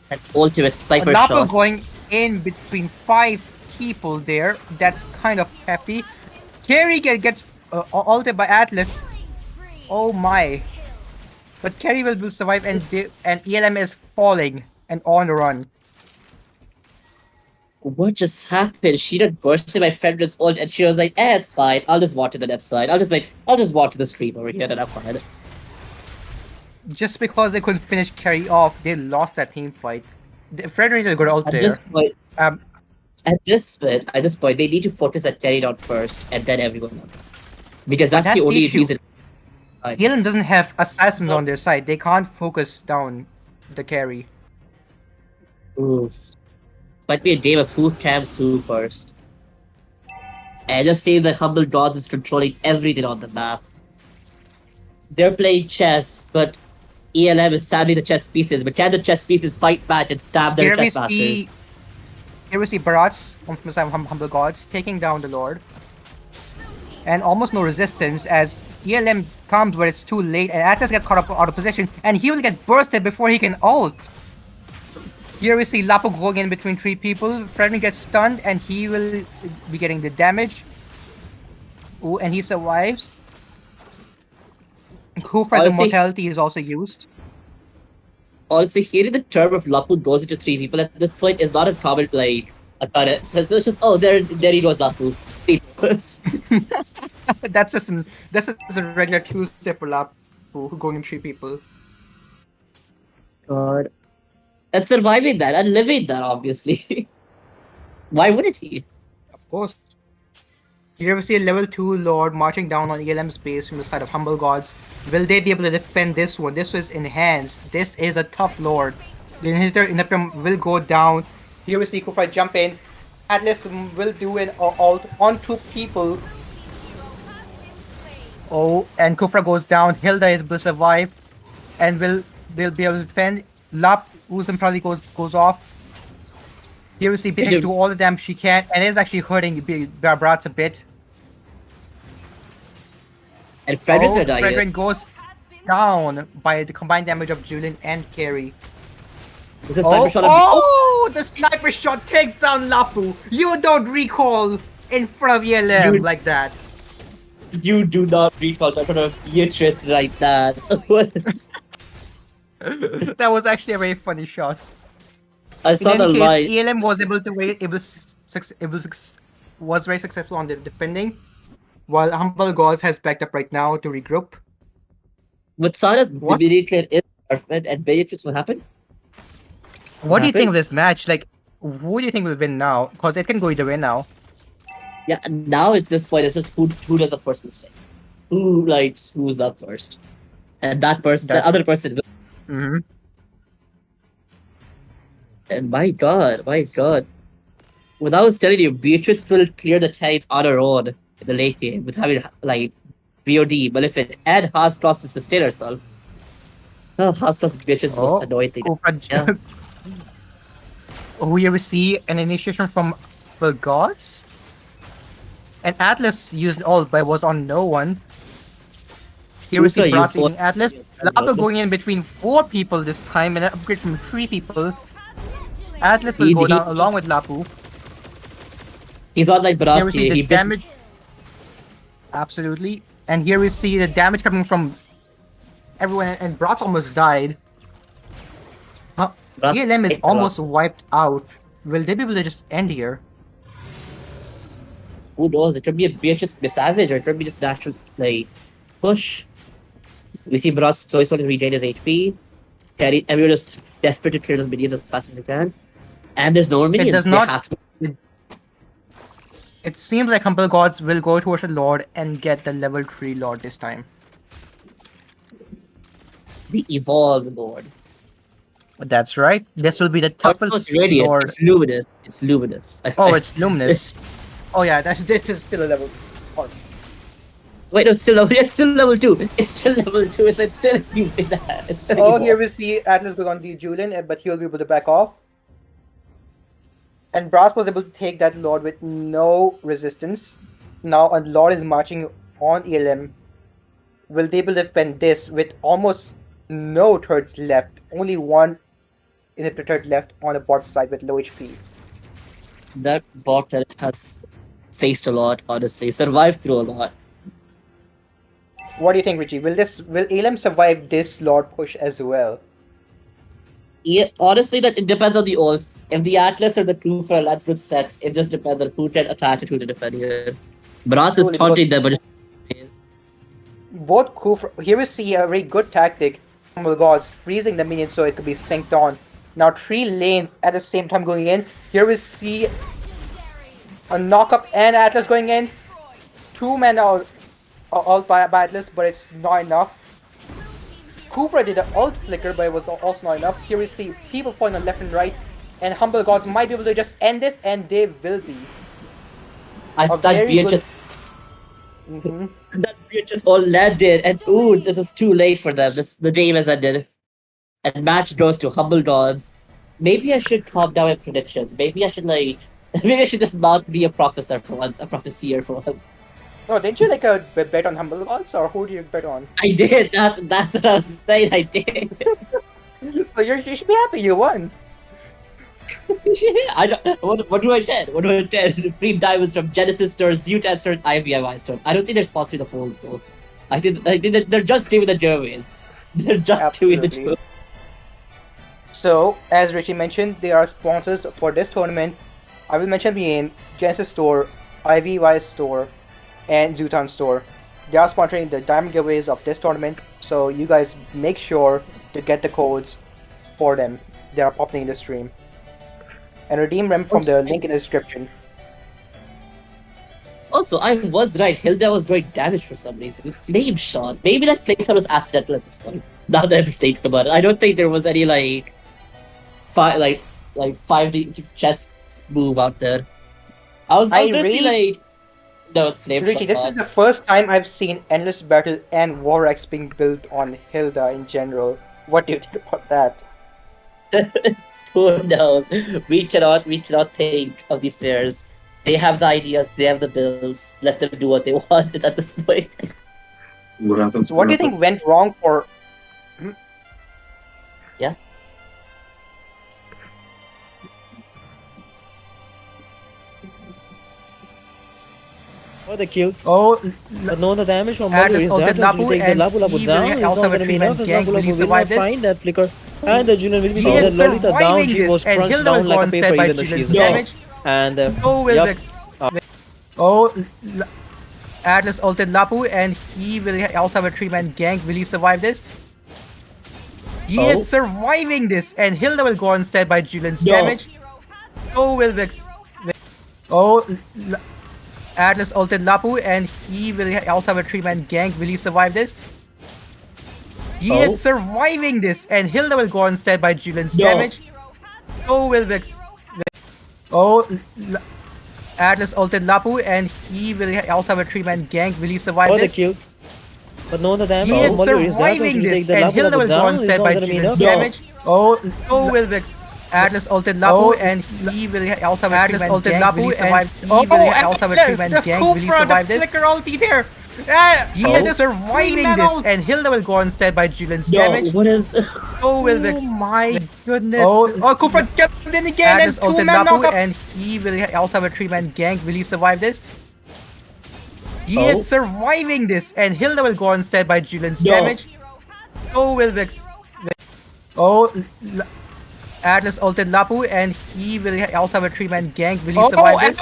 An ultimate sniper Lapo shot. going in between 5 people there. That's kind of hefty. Carry gets ulted by Atlas. Oh my. But Carry will survive, and ELM is falling and on the run. What just happened? She did burst in my friend's ult and she was like, it's fine. I'll just walk to the left side. I'll just walk to the stream over here and I'm fine. Just because they couldn't finish carry off, they lost that team fight. Frederick is a good ult At player. this point, Um, at this point, they need to focus at carry down first and then everyone else. Because that's that's the the only issue. reason. ELM doesn't have assassins on their side. They can't focus down the carry. Oof. Might be a game of who camps who first. And it just seems like HumbleGods is controlling everything on the map. They're playing chess, but ELM is sadly the chess pieces. But can the chess pieces fight back and stab their chess masters? Here we see Barats from the side of HumbleGods taking down the Lord. And almost no resistance as ELM comes where it's too late and Atlas gets caught up out of position and he will get bursted before he can ult. Here we see Lapo going in between three people. Frederick gets stunned and he will be getting the damage. Ooh, and he survives. Kufra's Honestly- immortality is also used. Honestly, hearing the term of Lapu goes into three people at this point is not a common like occurrence. So it's just there he goes Lapu. That's just a regular Tuesday for Lapu going in three people. God. And surviving that and living that, obviously. Why wouldn't he? Of course. Here we see a level 2 Lord marching down on ELM's base from the side of HumbleGods. Will they be able to defend this one? This was enhanced. This is a tough Lord. The inhibitor will go down. Here we see Kufra jump in. Atlas will do an ult on two people. Oh, and Kufra goes down. Hilda is able to survive. And they'll be able to defend. Lap Uzum probably goes off. Here we see Beatrix do all the damage she can, and it is actually hurting Brats a bit. And Frederick's gonna die here. Frederick goes down by the combined damage of Julian and Carrie. Is a sniper shot The sniper shot takes down Lapu. You don't recall in front of ELM You- like that. You do not recall in front of Beatrix like that. That was actually a very funny shot. I In saw the any light. case, ELM was able to was very successful on the defending, while HumbleGods has backed up right now to regroup. With Sara's What? immediate is perfect and Beatrix, what happened? What do you think happened? of this match? Like, who do you think will win now? Because it can go either way now. Yeah, now at this point, it's just who does the first mistake, who like screws up first, and that person, the other person. Will. Mm-hmm. And my god, when I was telling you, Beatrix will clear the tanks on her own in the late game with having like BOD, Maleficent, and Haas-Cross to sustain herself. Oh, Haas-Cross Beatrix is the most annoying thing. Yeah. We receive an initiation from the gods. And Atlas used all, but was on no one. Here we Who's see gonna use Brat eating Atlas. Lava Atlas? going in between 4 people this time and an upgrade from 3 people. Atlas will go down along with Lapu. He's not like Here we see Barassi. the He bit damage. Absolutely. And here we see the damage coming from everyone, and Brat almost died. Barassi ELM is ate almost Barassi. wiped out. Will they be able to just end here? Who knows? It could be a Beatrix Savage, or it could be just natural like push. We see Barassi so he's going to regain his HP. Everyone is desperate to clear the minions as fast as they can. And there's no more minions. It does They not. have to- It seems like HumbleGods will go towards the Lord and get the level 3 Lord this time. The evolved Lord. That's right. This will be the Oh, it's toughest not radiant, Lord. it's luminous. It's luminous. Oh, it's luminous. Oh yeah, this is still a level 4. Wait, no, it's still level. It's still level 2. It's still level 2. It's still it's still Oh, evolved. here we see Atlas goes on the Julian, but he'll be able to back off. And Brass was able to take that Lord with no resistance. Now a Lord is marching on ELM. Will they be able to defend this with almost no turrets left? Only one inhibitor turret left on the bot side with low HP. That bot that has faced a lot, honestly. Survived through a lot. What do you think, Richie? Will ELM survive this Lord push as well? Yeah, honestly, that it depends on the ults. If the Atlas or the Kufra lands good sets, it just depends on who can attack and who to defend here. Bronze is Truly, taunting them, but both Kufra, here we see a very good tactic. HumbleGods freezing the minions so it could be synced on. Now 3 lanes at the same time going in. Here we see a knock-up and Atlas going in. 2 men are ult by Atlas, but it's not enough. Kufra did an ult flicker, but it was also not enough. Here we see people falling on left and right, and HumbleGods might be able to just end this, and they will be. that BHS, that BHS all landed, and ooh, this is too late for them. The game has ended, and match goes to HumbleGods. Maybe I should calm down my predictions. Maybe I should maybe I should just not be a professor for once, a professor for once. No, didn't you like a bet on HumbleGods, or who did you bet on? I did. That's what I was saying. I did. So you should be happy you won. I don't. What do I get? What do I get? Free diamonds from Genesis Store, Zeutan Store, and IVI Store. I don't think they're sponsoring the polls though. I think they're just doing the giveaways. They're just doing the Absolutely. giveaways. So, as Richie mentioned, they are sponsors for this tournament. I will mention again, Genesis Store, IVY Store, and Zeutan Store. They are sponsoring the diamond giveaways of this tournament, so you guys make sure to get the codes for them. They are popping in the stream. And redeem them from the link in the description. Also, I was right. Hilda was doing damage for some reason. Flame shot. Maybe that flame shot was accidental at this point. Now that I'm thinking about it, I don't think there was any five chess move out there. I was gonna see no flame Richie, shot. this is the first time I've seen Endless Battle and War Axe being built on Hilda in general. What do you think about that? Who knows? We cannot think of these players. They have the ideas, they have the builds. Let them do what they want at this point. So what do you think went wrong for... Yeah? Oh, the kill. Oh, But no, the damage from Atlas Mario is ulted that. Lapu Take the and Lapu Lapu he down. will It's not also going have to a be enough. treatment Lapu gank. Will he Lapu will survive not find this? that flicker. And the Junior will be He down. is Lolita down. surviving She was this, and crunched Hilda down was like a gone paper instead by even though Julian's she's dead. damage. And So will yup. Vex. Oh, Atlas ulted Lapu and he will also have a 3-man gank. Will he survive this? He Oh. is surviving this, and Hilda will go instead by Julian's No. damage. So will Vex. Oh, Atlas ulted Lapu and he will also have a 3-man gank. Will he survive this? He Oh. is surviving this, and Hilda will go instead by Julian's No. damage. So will Vex. Oh, Atlas ulted Lapu and he will also have a 3-man gank. Will he survive Oh, the this? kill. But no, the damage He is from Mario is that. surviving If you this, take the and Lapu Hilda Lapu will go down, it's instead not by going to be Julian's enough. damage. Oh, so will Vex. Atlas ulted Lapu and he will also have a 3-man gank. Will he survive? He will also have a 3-man gank. Will he survive this? Ulti there. He is surviving this, and Hilda will go instead by Julian's damage. What is? So will Vex. Oh my goodness. Oh, Kufra jumped in again and Atlas ulted 2-man Lapu knockup. and he will also have a 3-man gank. Will he survive this? He Oh. is surviving this, and Hilda will go instead by Julian's No. damage. So will Vex. Oh, Atlas ulted Lapu and he will also have a 3-man gank. Will he survive this?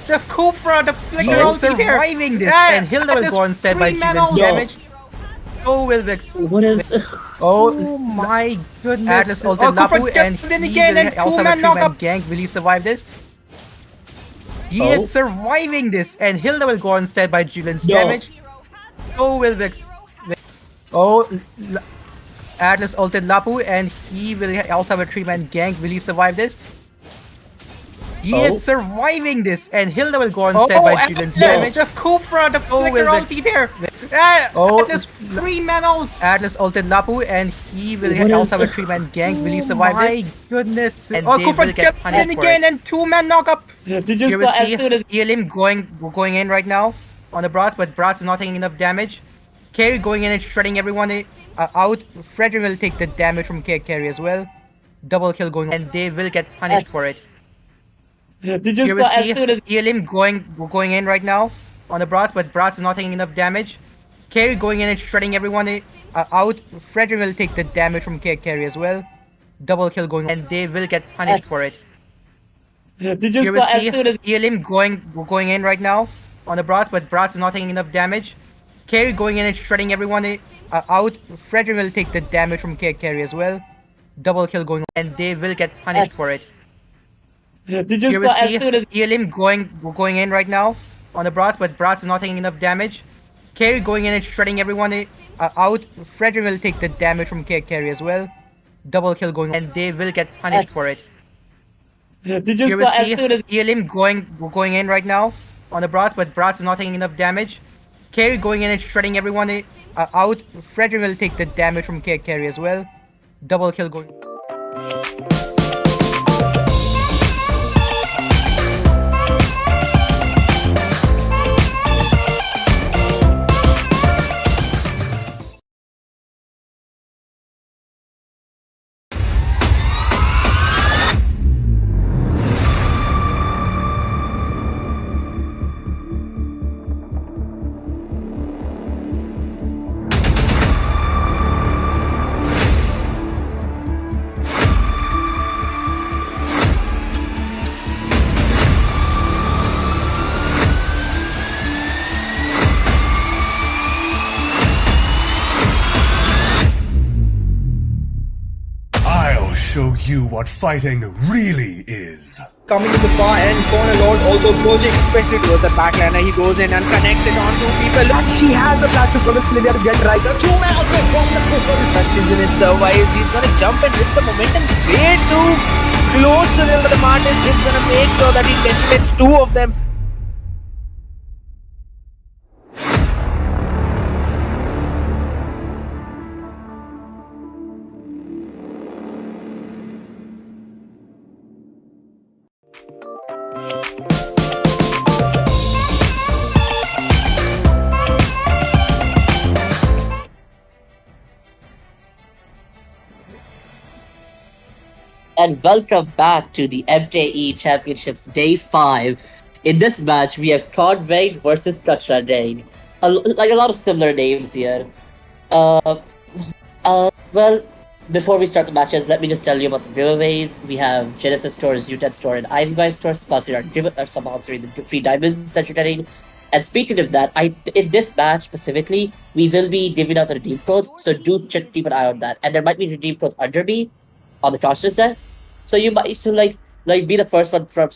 The Kufra, the He flicker is ulti there. surviving this, Yeah, and Hilda will Atlas go instead by 3-man Julian's ult. damage. So will Vex. What is? Oh, Oh my goodness. Atlas ulted Lapu Kufra and jumped in he again and will also have a 2-man 3-man knockup. gank. Will he survive this? He Oh. is surviving this, and Hilda will go instead by Julian's No. damage. So will Vex. Oh, Atlas ulted Lapu and he will also have a 3-man gank. Will he survive this? He Oh. is surviving this, and Hilda will go instead by Julian's damage. The Kufra, the Oh, flicker will Vex. ulti there. Oh. Atlas 3-man ult. Atlas ulted Lapu and he will What also have a is- 3-man gank. Will he survive my this? goodness. And Oh, they Kufra will get jumped punished in for again it. and 2-man knockup. Did You you will saw as see soon as Elim going in right now on the Brat, but Brat's not taking enough damage. Carry going in and shredding everyone out. Frederick will take the damage from Carry as well. Double kill going on, and they will get punished for it. did You you will saw as see soon as Elim going in right now on the Brat, but Brat's not taking enough damage. Carry going in and shredding everyone out. Frederick will take the damage from Carry as well. double kill going on, and they will get punished for it. Did you You will saw as see soon as Elim going in right now on the Brats, but Brats is not taking enough damage. Carry going in and shredding everyone out. Frederick will take the damage from Carry as well. Double kill going on, and they will get punished for it. did you You will saw as see soon as Elim going in right now on the Brats, but Brats is not taking enough damage. Carry going in and shredding everyone out. Frederick will take the damage from Carry as well. Double kill going on, and they will get punished for it. did You you will saw see as soon as Elim going in right now on the Brats, but Brats is not taking enough damage. Carry going in and shredding everyone out. Frederick will take the damage from Carry as well. Double kill going. I'll show you what fighting really is. Coming to the far end, corner lord also approaching, especially towards the backliner. He goes in and connects it on two people. And she has the flash to promise Lydia to get right. The two man also from the that season is survives. He's gonna jump and hit the momentum way too close to the Martin. He's gonna make sure that he decimates two of them. and welcome back to the MKE Championships Day 5. In this match, we have Khongweng versus KachraGang. Like a lot of similar names here. Well, before we start the matches, let me just tell you about the giveaways. We have Genesis Store, Zeutan Store, and BYOB Store sponsoring the free diamonds that you're getting. And speaking of that, in this match specifically, we will be giving out the redeem codes, so do keep an eye on that. And there might be redeem codes under me on the cautious stats, so you might be the first one from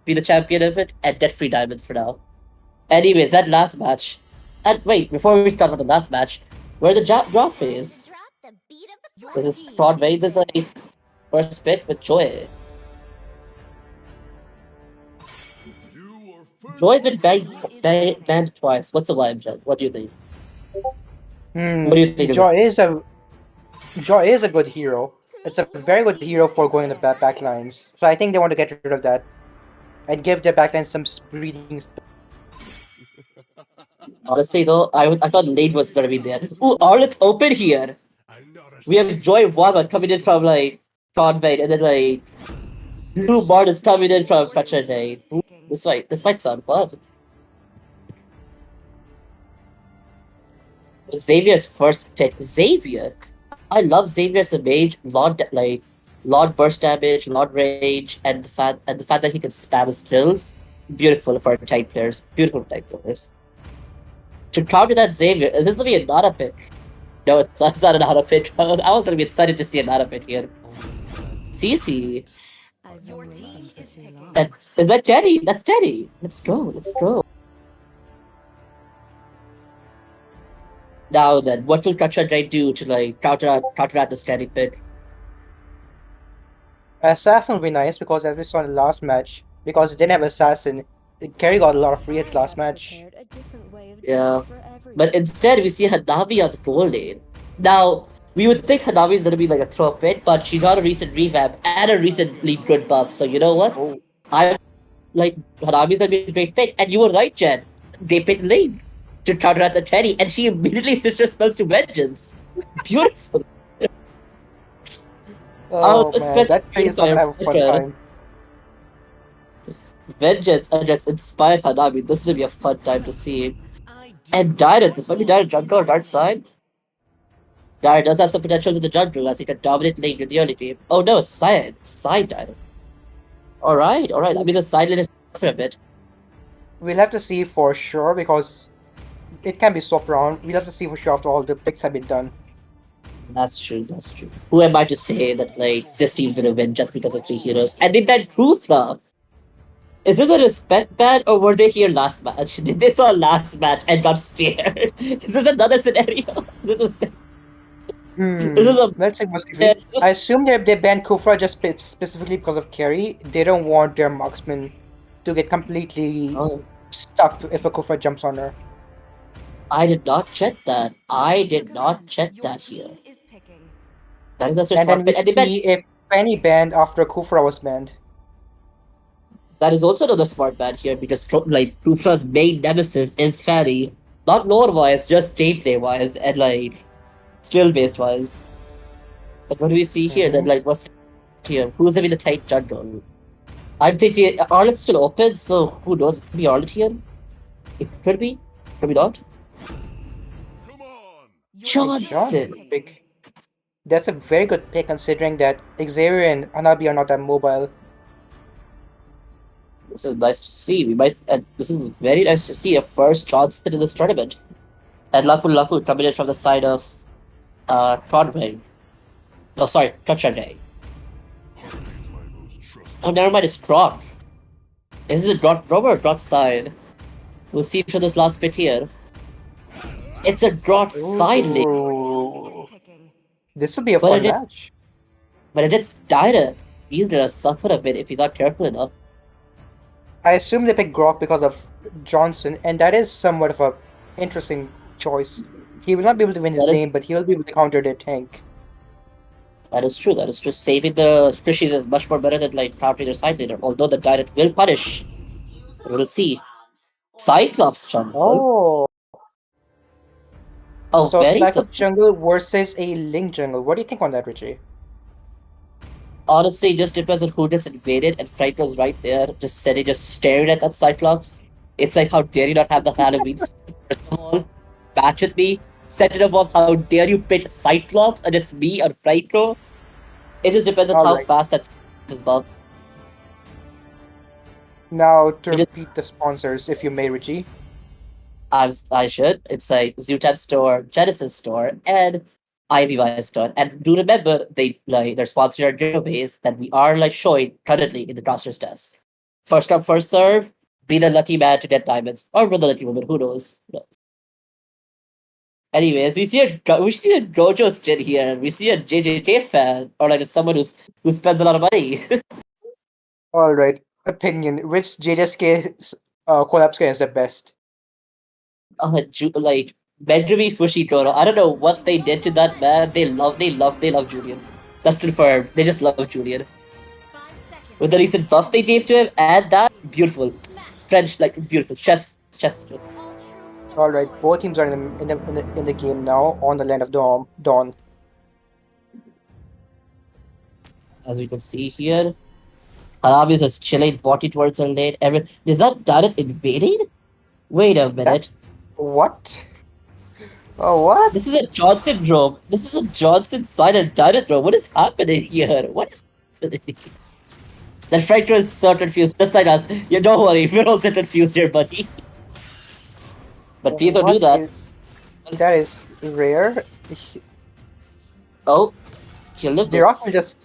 be the champion of it and get free diamonds for now. Anyways, that last match. And wait, before we start with the last match, where the draw phase. This is Khongweng. This is first pick with Joy. Joy's been banned twice. What's the vibe, Jen? What do you think? What do you think? Joy is a good hero. It's a very good hero for going in the back lines. So I think they want to get rid of that and give their backline some breathing space. Honestly, though, I thought Lane was gonna be there. Ooh, Arlet's open here. We have Joy Wama coming in from Khongweng, and then Drew Bard is coming in from KachraGang. This might sound fun. Xavier's first pick. Xavier. I love Xavier as a mage. Lot burst damage, lot range, and the fact that he can spam his skills. Beautiful for tank players. Beautiful tank players. To counter that Xavier, is this gonna be a Nada pick? No, it's not a Nada pick. I was gonna be excited to see a Nada pick here. CC. Is that Teddy? That's Teddy. Let's go. Now then, what will KachraGang do to counteract this Teddy pick? Assassin would be nice because as we saw in the last match, because it didn't have Assassin, Kerry got a lot of free hits last match. Yeah. But instead we see Hanabi on the goal lane. Now, we would think Hanabi is gonna be a throw pick, but she's got a recent revamp and a recently good buff. So you know what? Hanabi's gonna be a great pick. And you were right, Jen. They picked Lane to counteract the Teddy, and she immediately switched her spells to Vengeance. Beautiful. Man, that is gonna have a fun time. Vengeance and just inspired Hanabi. This is gonna be a fun time to see. And Dyrant, this might be Dyrant jungle or dark side. Dart does have some potential with the jungle as he can dominate lane with the early game. Oh no, it's side Dart. Alright. That means the side lane is for a bit. We'll have to see for sure because it can be swapped around. We'll have to see for sure after all the picks have been done. That's true. Who am I to say that like this team's gonna win just because of 3 heroes? And they banned Truthra. Is this a respect ban or were they here last match? Did they saw last match and got scared? Is this another scenario? Is it the same? This is a Let's see what's I assume they banned Kufra just specifically because of carry. They don't want their marksman to get completely stuck if a Kufra jumps on her. I did not check that. Here. That is a And then we smart ban. see if Penny banned after Kufra was banned. That is also another smart ban here because like Kufra's main nemesis is Fanny. Not lore wise, just gameplay wise and like skill based wise. But what do we see here? That like what's here? Who's having the tight jungle? I'm thinking Arlet's still open, so who knows? It could be Arlet here. It could be. Could be not. Johnson. Pick. That's a very good pick considering that Xavier and Hanabi are not that mobile. This is nice to see. This is very nice to see a first Johnson in this tournament. And Lapu coming in from the side of Khongweng. No, sorry, KachraGang. Oh, never mind, it's Drot. Is it a Drot or Drot side? We'll see for this last bit here. It's a Drot side lane. This will be a fun match. But it's direct. He's gonna suffer a bit if he's not careful enough. I assume they picked Grok because of Johnson, and that is somewhat of a interesting choice. He will not be able to win his game, but he will be able to counter their tank. That is true. Saving the squishies is much more better than like countering their side laner. Although the direct will punish. We'll see. Cyclops jungle. Oh, so very Cyclops jungle versus a Link jungle. What do you think on that, Richie? Honestly, it just depends on who gets invaded, and Frank was right there, just staring at that Cyclops. It's like, how dare you not have the Halloween first of all, match with me. Second of all, how dare you pitch Cyclops and it's me or Franco? It just depends on how fast that's bump. Now, to repeat the sponsors, if you may, Richie. I should. It's like Zeutan Store, Genesis Store, and IVY Store. And do remember, they're sponsoring our giveaways that we are like showing currently in the rosters test. First come, first serve. Be the lucky man to get diamonds, or be the lucky woman. Who knows? Anyways, we see a Gojo skin here. We see a JJK fan, or like someone who spends a lot of money. All right, opinion. Which JJK collab skin is the best? Like Benjamin Fushikoro. I don't know what they did to that man. They love Julian. That's confirmed. They just love Julian. With the recent buff they gave to him, and that beautiful French, like beautiful chef's kiss. All right, both teams are in the game now on the land of Dawn. As we can see here, Hanabi is just chilling, walking towards her lane. Is that direct invading? Wait a minute. What? Oh, what? This is a Johnson drone. This is a Johnson side and direct drone. What is happening here? What is happening? That Franco is so confused. Just like us. Yeah, don't worry. We're also confused here, buddy. But please don't do that. That is rare. Oh, kill him. Did Rock just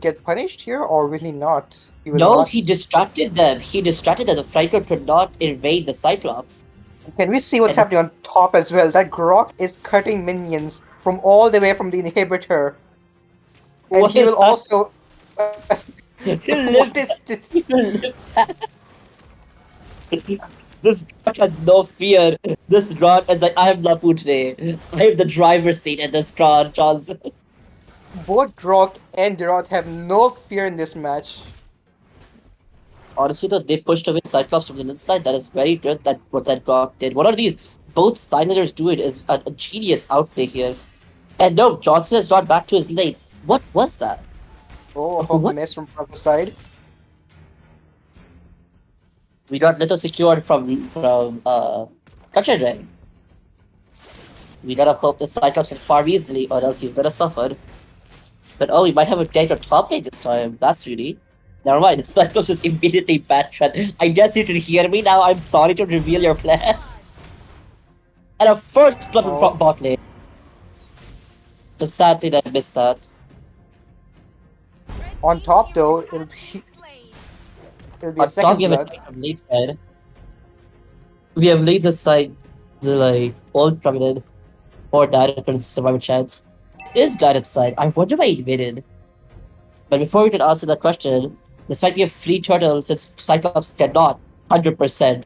get punished here, or really not? He distracted them. The Franco could not invade the Cyclops. Can we see what's happening on top as well? That Grok is cutting minions from all the way from the inhibitor. And he will also... what is this? This Grok has no fear. This Grok is like, I am Lapu today. I am the driver's seat in this car, Johnson. Both Grok and Derot have no fear in this match. Honestly though, they pushed away Cyclops from the inside. That is very good, what that Grok did. What are these? Both sideliners do it is a genius outplay here. And no, Johnson has gone back to his lane. What was that? Oh, a mess from Franco's side. We got little secured from KachraGang. We gotta hope the Cyclops can farm easily, or else he's gonna suffer. But oh, we might have a Dagger top lane this time. That's really. Never mind, Cyclops just immediately backtracked. I guess you can hear me now. I'm sorry to reveal your plan. And a first blood from bot lane. So sadly I missed that. On top though, it'll be a On top, second we have a blood. team from late side. We have later side, the like old prominent or direct survivor chance. This is direct side. I wonder why he waited. But before we can answer that question, this might be a free turtle since Cyclops cannot 100%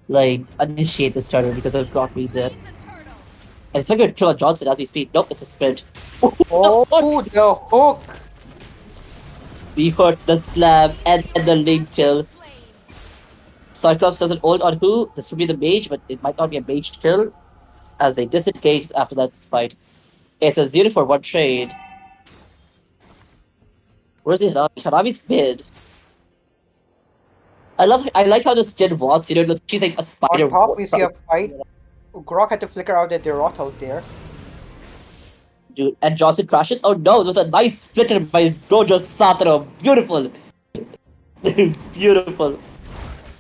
like initiate this turtle because of Grok being there. And it's like a kill on Johnson as we speak. Nope, it's a sprint. Oh, the hook! We heard the slam and the link kill. Cyclops doesn't ult on who? This would be the mage, but it might not be a mage kill as they disengage after that fight. It's a 0-for-1 trade. Where's the Hanabi? Hanabi's mid. I like how the skin walks, you know, she's like a spider. On top, we see a fight. Grok had to flicker out the Derot out there. Dude, and Johnson crashes. Oh no, there's a nice flicker by Dojo Sataro. Beautiful. Beautiful.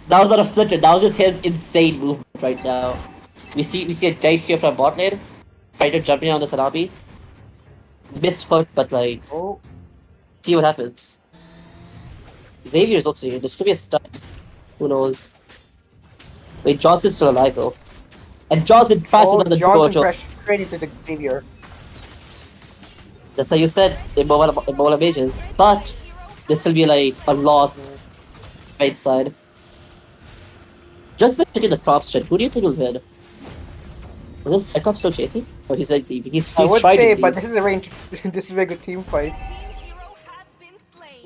That was not a flicker, that was just his insane movement right now. We see a giant here from bot lane. Fighter jumping on the Sanabi. Missed hook, but like, see what happens. Xavier's also here. This could be a stun. Who knows? Wait, Johnson's still alive though. And Johnson crashes on the Johnson Dojo. crashed straight into the Xavier. That's how you said immobile mages. But this will be like a loss right side. Just by checking the top strat, who do you think will win? Is this Cyclops still chasing? Or he's like leaving? He's I would trying say, to but leave. this is a very this is a very good team fight.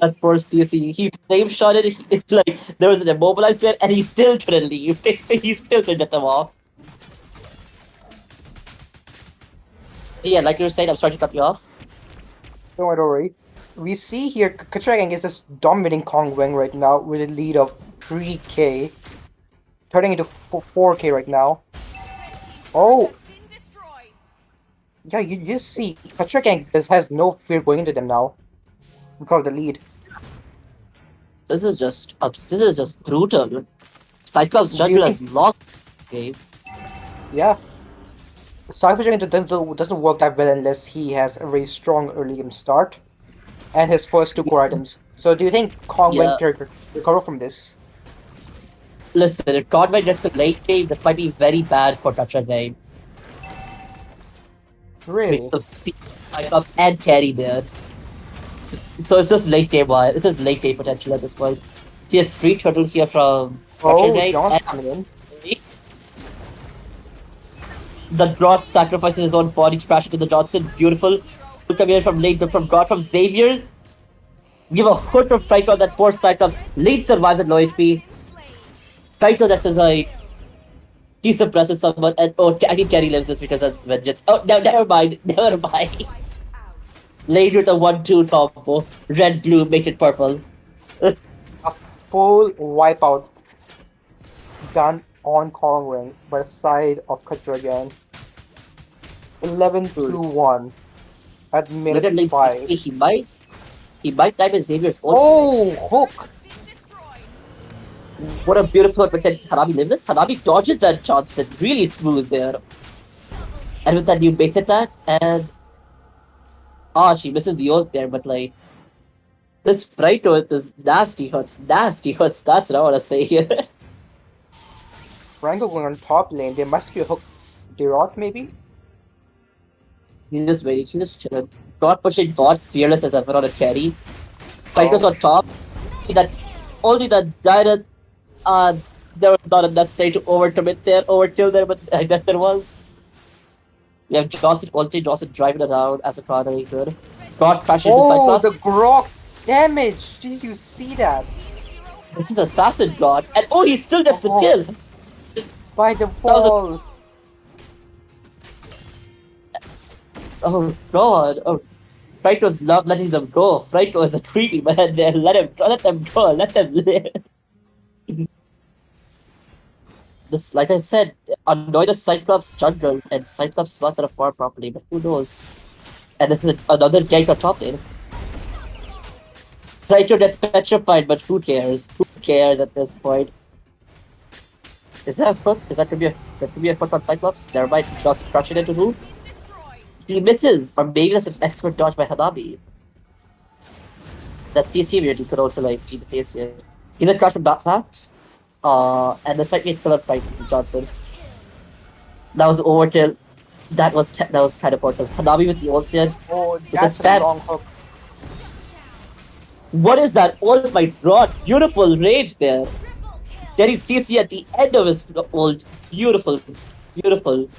That poor CC, he flame shotted, like there was an immobilized there and he still couldn't leave. He still couldn't get them off. Yeah, like you were saying, I'm sorry to cut you off. Don't worry. We see here KachraGang is just dominating Khongweng right now with a lead of 3k. Turning into 4k right now. Oh! Yeah, you just see KachraGang has no fear going into them now. Because of the lead. This is just brutal. Cyclops Jungle has lost the game. Yeah. Cyber Dragon doesn't work that well unless he has a very strong early game start. And his first 2 core items. So do you think Khongweng can recover from this? Listen, if Khongweng gets to late game, this might be very bad for KachraGang. Really? Cyclops and carry there. So it's just late game wise. This is late game potential at this point. See a free turtle here from KachraGang. John's coming in. The God sacrifices his own body to crash into the Johnson. Beautiful. Look coming in from late, from God, from Xavier. Give a hood from Frightful on that poor Cyclops. Late survives at low HP. Frightful that's his like. He suppresses someone and I think Carry lives this because of vengeance. Oh no, never mind. Never mind. Late with a 1-2 combo. Red, blue, make it purple. A full wipeout done on Khongweng by the side of KachraGang. 11-1 at minute 5. He might type in Xavier's own. Oh, hook! What a beautiful hook, but can Hanabi live this? Hanabi dodges that Johnson really smooth there. And with that new base attack, and she misses the ult there, but like this Frito with this nasty hurts, that's what I wanna say here. Franco going on top lane, there must be a hook. Derot maybe? He's just waiting, he's just chilling. God pushing God fearless as ever on a carry. Frito's on top. Only that Direct there was not necessary to overkill there, but I guess there was. We have Johnson driving around as a car that he could. God crashing into Cyclops. The Grok damage! Did you see that? This is Assassin God, and he still gets the kill! By default! Oh god, Fright's not letting them go. Fright is a creepy man there. Let them go, let them live. this, like I said, annoy the Cyclops jungle, and Cyclops is not gonna farm properly, but who knows? And this is another gank on top lane. Traitor gets petrified, but who cares? Who cares at this point? Is that a foot? Is that could be a foot on Cyclops? Never mind, just crush it into who? He misses, or maybe that's an expert dodge by Hanabi. That CC weirdly could also like be the case here. He's a crush from backpack. And this might be a killer fight from Johnson. That was overkill. That was kind of important. Hanabi with the ult here. Oh, With the that's a spam. long hook. What is that? Oh my god! Beautiful rage there. Getting CC at the end of his ult. Beautiful, beautiful.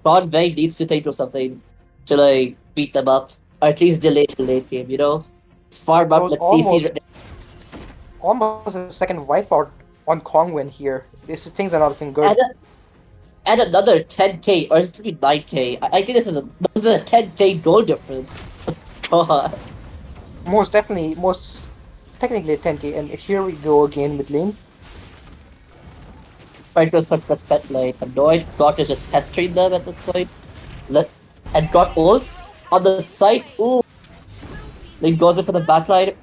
Khongweng needs to think of something to like beat them up, or at least delay the late game. You know, it's far That up. was Let's CC. almost a second wipeout on Khongweng here. Things are not looking good. And another 10k, or it's maybe 9k. I think this is a 10k goal difference. God. Most definitely, most technically 10k, and here we go again with lane. Fighters were just like annoyed. God is just pestering them at this point. And got ults on the side. Ooh. Like goes in for the backline.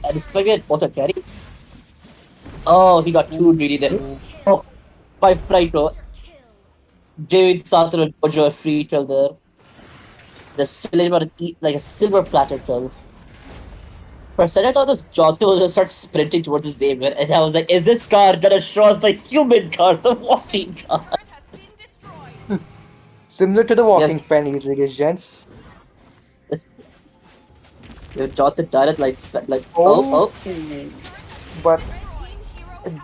And it's maybe an auto carry. Oh, he got too greedy there. Oh, by Frito. David Sato and Bojo a free kill there. Just chilling about like a silver platter kill. For a second, I thought this Johnson was gonna start sprinting towards his Xavier, and I was like, is this card gonna show us the human card, the walking card? Similar to the walking fan, ladies and gents. Johnson died at like Oh. But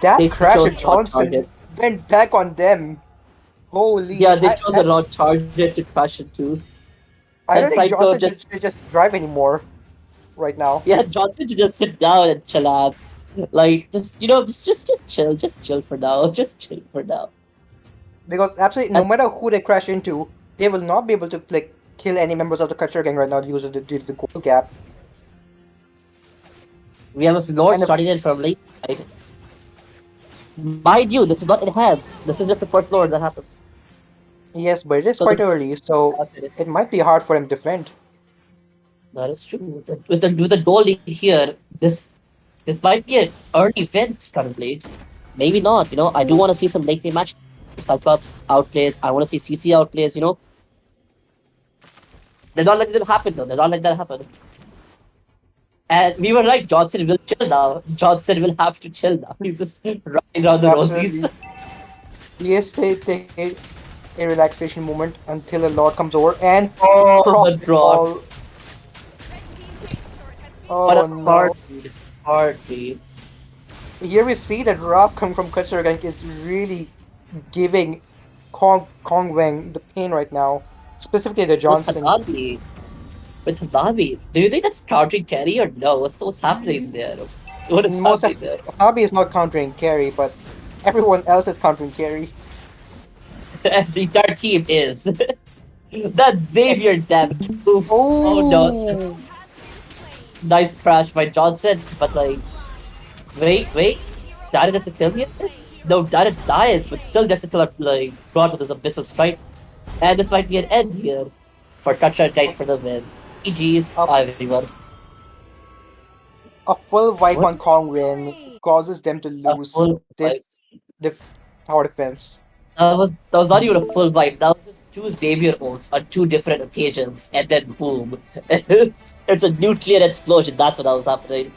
that They crash chose at the Johnson target. went back on them. Holy. Yeah, they chose the wrong target to crash into. I don't and think Franco Johnson should just drive anymore right now. Yeah, Johnson should just sit down and chill out. Like, just just chill for now. Just chill for now. Because absolutely no matter who they crash into, they will not be able to like kill any members of the KachraGang right now due to the goal gap. We have a Lord And starting in from late. Right? Mind you, this is not enhanced. This is just the first Lord that happens. Yes, but it is So quite this- early, so it might be hard for him to defend. That is true. With the goal lead here, this might be an early event currently. Maybe not. You know, I do want to see some late game match. Cyclops outplays. I want to see CC outplays. You know, they're not letting that happen though. They're not letting that happen. And we were right. Johnson will chill now. Johnson will have to chill now. He's just running around the rosies. Absolutely. Yes, they take a relaxation moment until a Lord comes over and Oh, the draw. What Oh a no. hard lead. Here we see that Rob coming from KachraGang is really giving Khongweng the pain right now. Specifically the Johnson. With Hanabi. Do you think that's countering carry or no? What's happening there? What is Most happening of there? Hobby is not countering carry, but everyone else is countering carry. The entire team is. That's Xavier, damn it. Oof. Oh no. Nice crash by Johnson, but like... Wait. Dada gets a kill here? No, Dada dies, but still gets a kill like God with his abyssal strike. And this might be an end here for KachraGang for the win. GG's, everyone. A full wipe What? on Khongweng causes them to lose this tower defense. That was not even a full wipe. That was just two Xavier ults on two different occasions, and then boom. It's a nuclear explosion. That's what was happening.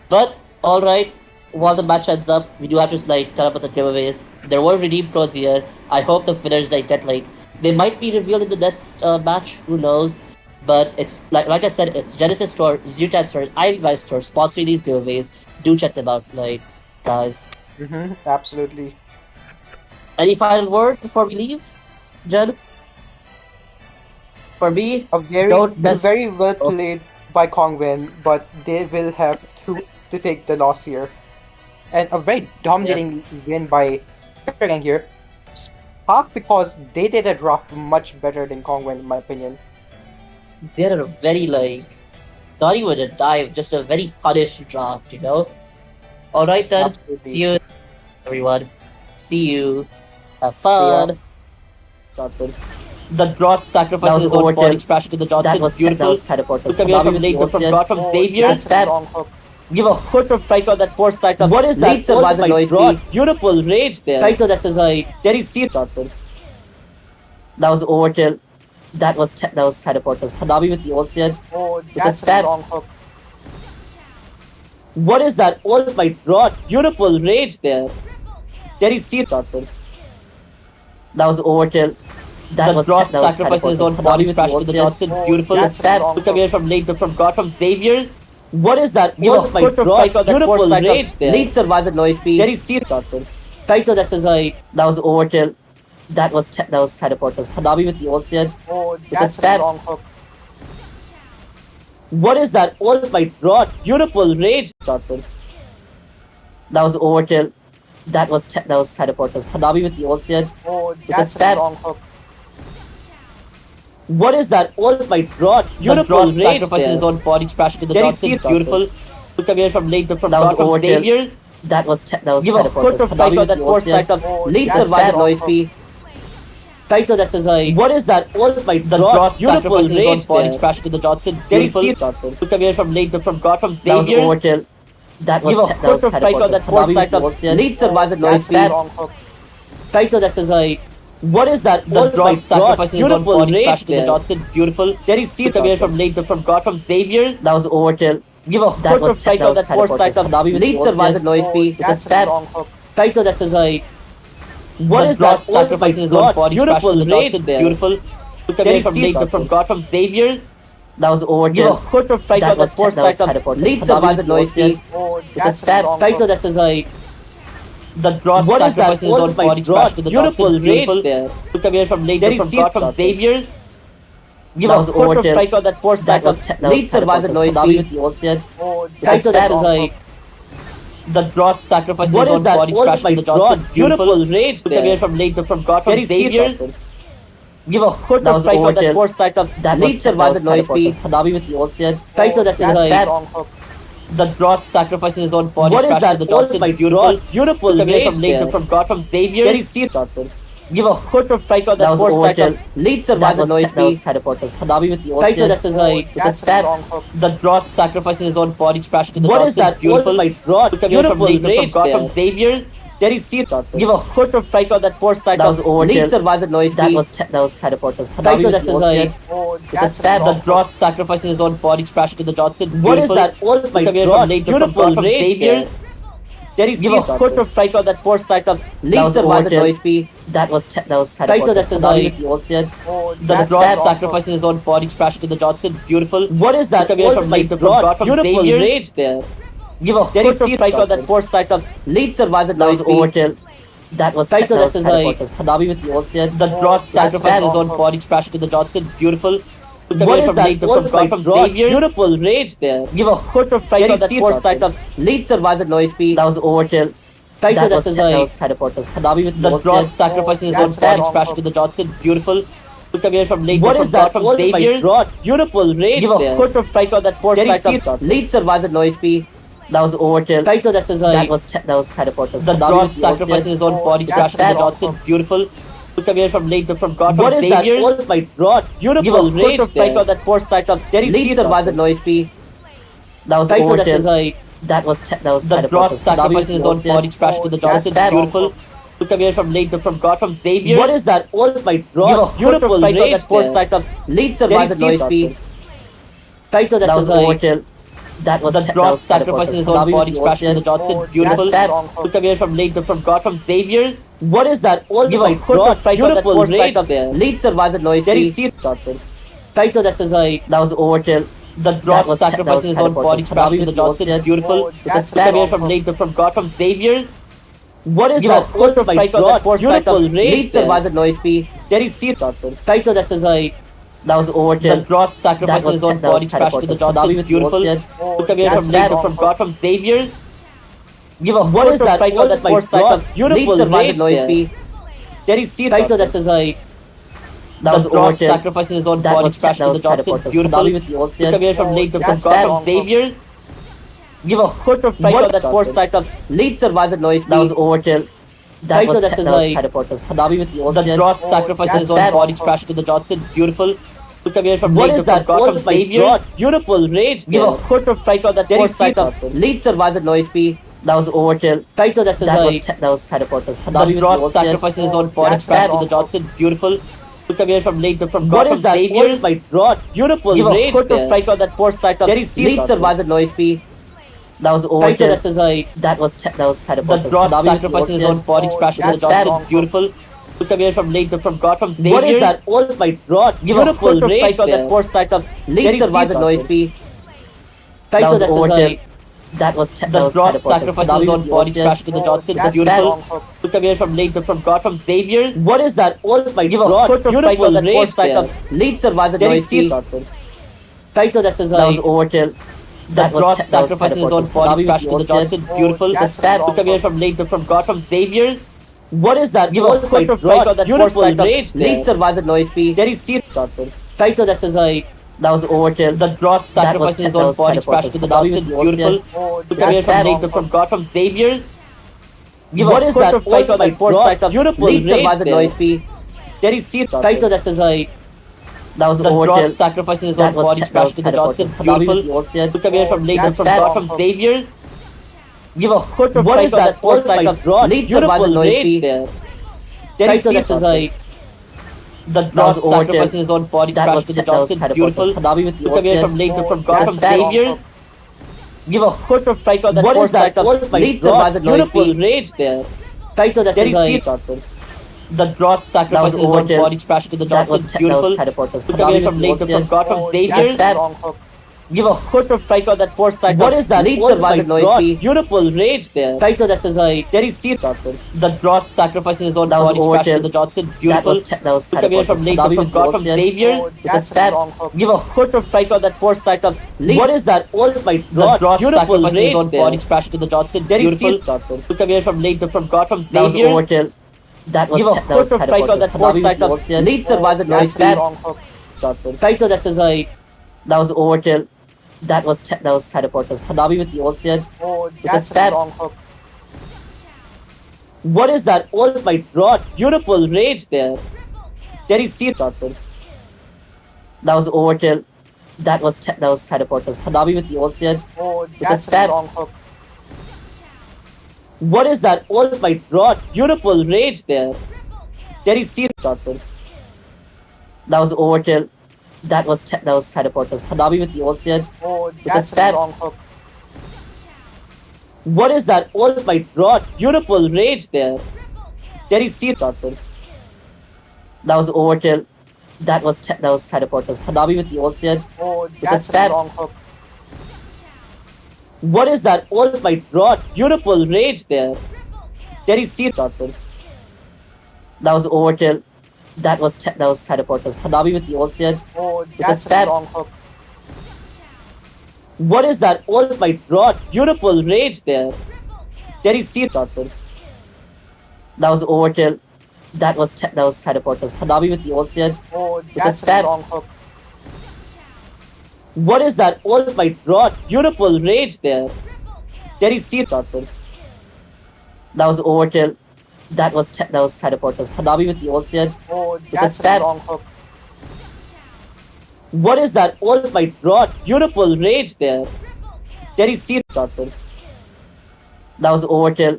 But alright, while the match ends up, we do have to like tell about the giveaways. There were redeem codes here. I hope the winners like get like they might be revealed in the next match. Who knows? But it's like I said, it's Genesis Store, Zeutan Store, IVY Store sponsoring these giveaways. Do check them out, like guys. Absolutely. Any final word before we leave, Jed? For me, A very well played by Khongweng, but they will have to take the loss here. And a very dominating win by KachraGang here. Half because they did a draft much better than Khongweng, in my opinion. They're a very like not even a dive, just a very punished draft, you know. Alright then. Absolutely. See you, everyone. See you. Have See ya. fun. Johnson. The Groth sacrifices his own body to crash into the Johnson. Beautiful. Look away from late from God from Xavier. That's bad. Wrong hook. Give a hook from Franco on that poor side of What is that? lead survivor Oh my OHP. God, beautiful rage there. Franco that says Derek sees Johnson. That was overkill. That was catapulted. Hanabi with the ult there. Oh, a that's a spam. wrong hook. What is that? Oh my God, beautiful rage there. Derek sees Johnson. That was overkill. That was sacrifices his own body to crash to the Johnson. Beautiful. That's bad. Look away from late from God from Xavier. What is that? Give Oh a my hook from God, Franco on that poor beautiful side rage of there. lead survivors at low HP. Derek sees Johnson. Franco that says that was overkill. That was catapulted. Hanabi with the ult there. Oh, a that's a spam. wrong hook. What is that? Oh my God, beautiful rage. Johnson. That was overkill. That was catapulted. Hanabi with the ult there. Oh, a that's a spam. wrong hook. What is that? Oh my God, The beautiful Groth rage sacrifices there. his own body to crash into the Derek Johnson. sees Beautiful. Look away from late from That was God from overkill. Xavier. That was give a hook catapulted. from Franco on that Hanabi poor with the side of Oh, lead that's survivors at bad. low HP. Franco that says What is that? Oh my the God, Groth beautiful sacrifices his own rage body to there. crash into the Johnson. Derek Beautiful. sees Johnson. Look away from late from God from That was Xavier. overkill. That was give a hook from Franco on that poor Hanabi with side the of ult there. lead survivors at low That's bad. HP. Wrong hook. Franco that says What is that? the Oh my Groth God, sacrifices his own beautiful body to rage crash into the there. Johnson. Beautiful. Derek sees away from late from God from Xavier. That was overkill. Give a hook from Franco on that poor side of Hanabi with the lead ult survivors there. at low HP. Oh, that's a wrong hook. Franco that says What the is Groth that? Oh my sacrifices his own God, body to crash beautiful into the rage Johnson. there. Beautiful. Look away Derek from sees late Johnson. from God from Xavier. That was Give a overkill. hook from Franco on that poor side of lead Hanabi survivors with at the low ult there. HP. Oh, a that's a spam. wrong Franco hook. that says the Groth What is that? sacrifices his Oh own my body to crash God, to the beautiful Johnson. rage Beautiful. there. Look away from late Derek from sees God from Johnson. Xavier. Give That a was hook from overkill. Franco on that poor side of lead survivors at low Hanabi with HP. the ult there. Oh, Franco that's a that wrong says hook. the Groth sacrifices What his is own that? body to Oh crash to my the Johnson. God, beautiful rage Look away there. from late from God from Derek sees Xavier. Johnson. Give a hook That from was Franco on that overkill. poor side of That lead was survivors at low HP. Hanabi with the ult there. Franco Oh, that that's a says wrong hook. the Groth sacrifices his own body What to is crash that? to the Oh Johnson. my Beautiful. God, beautiful Look away rage from late there. from God from Xavier. Derek sees Johnson. Give a hook from Franco on That that was poor side overkill. of lead survivors at low That was HP. catapulted. Hanabi with the ult Franco there. that says Oh, it's a that's a spam. wrong hook. The Groth sacrifices his own body to crash to the What Johnson. is that? Beautiful. Oh my God, Look away from beautiful late from rage God from there. Xavier. Derek sees Johnson. Give a hook from Franco on that poor side That was of overkill. lead survivors at low HP. That was catapulted. Hanabi Franco with that the says ult there. Oh, it's a that's a spam. wrong The hook. Groth sacrifices his own body to crash to the Johnson. What is Beautiful. that? Oh my Look away God, from late from beautiful God from rage Xavier. there. Derek Give a sees hook Johnson. from Franco on that poor side of That lead was survivors at low overkill. HP. That was Franco catapulted. that says Hanabi with the ult there. Oh, the that's a Groth wrong hook. sacrifices his own body to crash to the Johnson. Beautiful. What is that? Look away Oh from my late from God, God from beautiful Xavier. rage there. Give a Derek hook from sees Franco on that Johnson. poor side of lead survivors at That low was HP. overkill. That was Franco that says catapulted. Hanabi with the ult there. the Oh, Groth that's sacrifices his wrong own hook. body to crash to the Johnson. Beautiful. Look What away is from that? late Oh from my God from God, Xavier. beautiful rage there. Give a hook from Franco Derek on that sees poor Johnson. side of lead survivors at low HP. That was overkill. Franco That that was says catapulted. Hanabi with the the ult Groth there. sacrifices his Oh, own that's body to wrong crash hook. to the Johnson. Beautiful. Look away from late What from is God that? from Oh my Xavier. God, beautiful rage Give a there. hook from Franco on that poor Derek side sees of Johnson. lead survivors at low HP. That was overkill. Franco that says That was catapulted. the Hanabi Groth with the ult sacrifices there. his own Oh, body to that's crash to the bad Johnson. also. Beautiful. Look away from late from God from What is that? Xavier. Oh my God, Give a beautiful hook rage from Franco there. on that poor side of Derek lead sees survivors at Johnson. low HP. That was Franco that says overkill. That was the catapulted. Groth Hanabi sacrifices with his the own ult there. body to crash to the that's Johnson. bad Beautiful. also. Look away from late from God from Xavier. What is that? Oh my Give a God, hook beautiful from Franco on rage that poor there. side of lead survivors at low sees HP. Johnson. Franco that That was says overkill. That was the Groth sacrifices his own Hanabi body with to the crash ult to the there. Johnson. Oh, Beautiful. that's wrong hook. Look away from late from God from Xavier. What is that? Oh Give my a hook from God, Franco on that beautiful poor side rage of there. lead survivors at low Derek HP. sees Johnson. Franco that says That was overkill. the That Groth was sacrifices his own catapulted. body to crash Hanabi to the with the ult Johnson. there. Beautiful. Oh, that's Look away bad from also. late from God from Xavier. What is Give a that? hook Oh from my Franco on that God, poor side beautiful of rage lead there. survivors at low HP. Derek sees Johnson. Franco that says That was the overkill. Groth sacrifices his own body to crash to the Johnson. Hanabi with the ult Beautiful. there. Oh, Look away that's from bad late from also. God from Xavier. Give a What hook is from that? Franco Oh on that my poor side God, of beautiful lead survivors at rage low there. HP. Derek sees Franco that Johnson. says That was the Groth overkill. sacrifices his own That body was to crash to the Johnson. catapulted. Beautiful. Hanabi with the ult Look there. away from Oh, late from that's God bad from also. Xavier. Give a hood to fight on that poor Cyclops. Lead survives at low HP. That was overkill. That was catapulted. Hanabi with the Drot sacrifices his own body to crash into the Johnson. Beautiful. From what is that? From Savior. Beautiful rage. Give a hood to fight on that poor Cyclops. Lead survives at low HP. That was overkill. That was catapulted. The Drot sacrifices his own body to crash into the Johnson. Beautiful. From late from God from Savior. My Drot. Beautiful. Give a hood to fight on that poor Cyclops. Lead survives at low HP. That was overkill. That was catapulted. The Drot sacrifices his own body to crash into the Johnson. Beautiful. From late from God from Savior. What is that? Oh my God. Beautiful to fight on that poor Cyclops. Lead survives at low HP. That was overkill. That was the Drot sacrifices his own body to crash into the Johnson. Beautiful. From late from God from Savior. What is that? Oh my God. Beautiful that poor Cyclops. Lead survives at low HP. That was overkill. That was sacrifices his own body to crash into the Johnson. Beautiful. From late from God from Savior. What is that? Give a quick fight on that poor Cyclops. Lead survives at low HP. There he sees Johnson. That was overkill. The Drot sacrifices his own body to crash into the Johnson. Beautiful. From late from God from Savior. Give a quick fight on that poor Cyclops. Lead survives at low HP. There he sees Johnson. That was the overkill. Sacrifices his own body to crash into the Johnson. Beautiful. From late from God from Savior. Give a hood to fight on that poor Cyclops. Lead survives at low HP. There he sees the Drot sacrifices his own body to crash into the Johnson. Beautiful. From late from God from Savior. Give a hood to fight on that poor Cyclops. Lead survives at low HP. Rage there. There he sees Johnson. The Drot sacrifices his own body to crash into the Johnson. Beautiful. From late from God from Savior. Give a hood to fight on that poor Cyclops. What is that? Lead survives at low HP. Beautiful rage there. There he sees Johnson. The Drot sacrifices his own body to crash into the Johnson. Beautiful. From late from God from Savior. Give a hood to fight on that poor Cyclops. What is that? Oh my God. The Drot sacrifices his own body to crash into the Johnson. Beautiful. From late from God from Savior. That was overkill. Give a hood to fight on that poor Cyclops. Lead survives at low HP. Johnson. That was overkill. That was catapulted. Hanabi with the overkill. With a spam. What is that? Oh my God. Beautiful rage there. There he sees Johnson. That was overkill. That was catapulted. Hanabi with the overkill. With a spam. What is that? Oh my God. Beautiful rage there. There he sees Johnson. That was overkill. That was catapulted. Hanabi with the overkill. With a spam. What is that? Oh my God. Beautiful rage there. There he sees Johnson. That was overkill. That was catapulted. Hanabi with the overkill. With a spam. What is that? Oh my God. Beautiful rage there. There he sees Johnson. That was overkill. That was catapulted. Hanabi with the overkill. With a spam. What is that? Oh my God. Beautiful rage there. There he sees Johnson. That was overkill. That was catapulted. Hanabi with the overkill. With a spam. What is that? Oh my God. Beautiful rage there. There he sees Johnson. That was overkill. That was catapulted. Hanabi with the overkill. With a spam. What is that? Oh my God. Beautiful rage there. There he sees Johnson. That was overkill.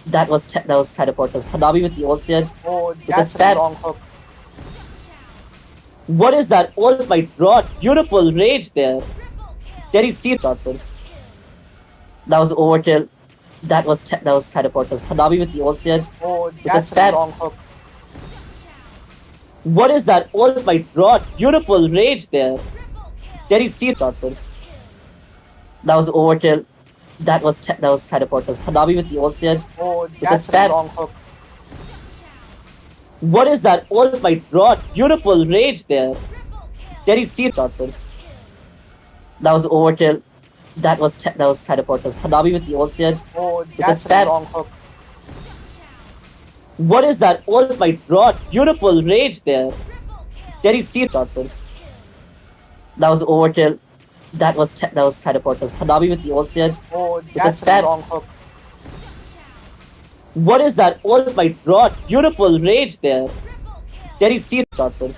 That was catapulted. Hanabi with the overkill. With a spam. What is that? Oh my God. Beautiful rage there. There he sees Johnson. That was overkill. That was catapulted. Hanabi with the overkill. With a spam. What is that? Oh my God. Beautiful rage there. There he sees Johnson. That was overkill. That was catapulted. Hanabi with the overkill. With a spam. What is that? Oh my God. Beautiful rage there. There he sees Johnson. That was overkill. That was catapulted. Hanabi with the overkill. With a spam. What is that? Oh my God. Beautiful rage there. There he sees Johnson. That was overkill. That was teleported. Hanabi with the ult there. Oh, the that's a spam. long hook. What is that? Oh my god! Beautiful rage there. Getting seized, Johnson.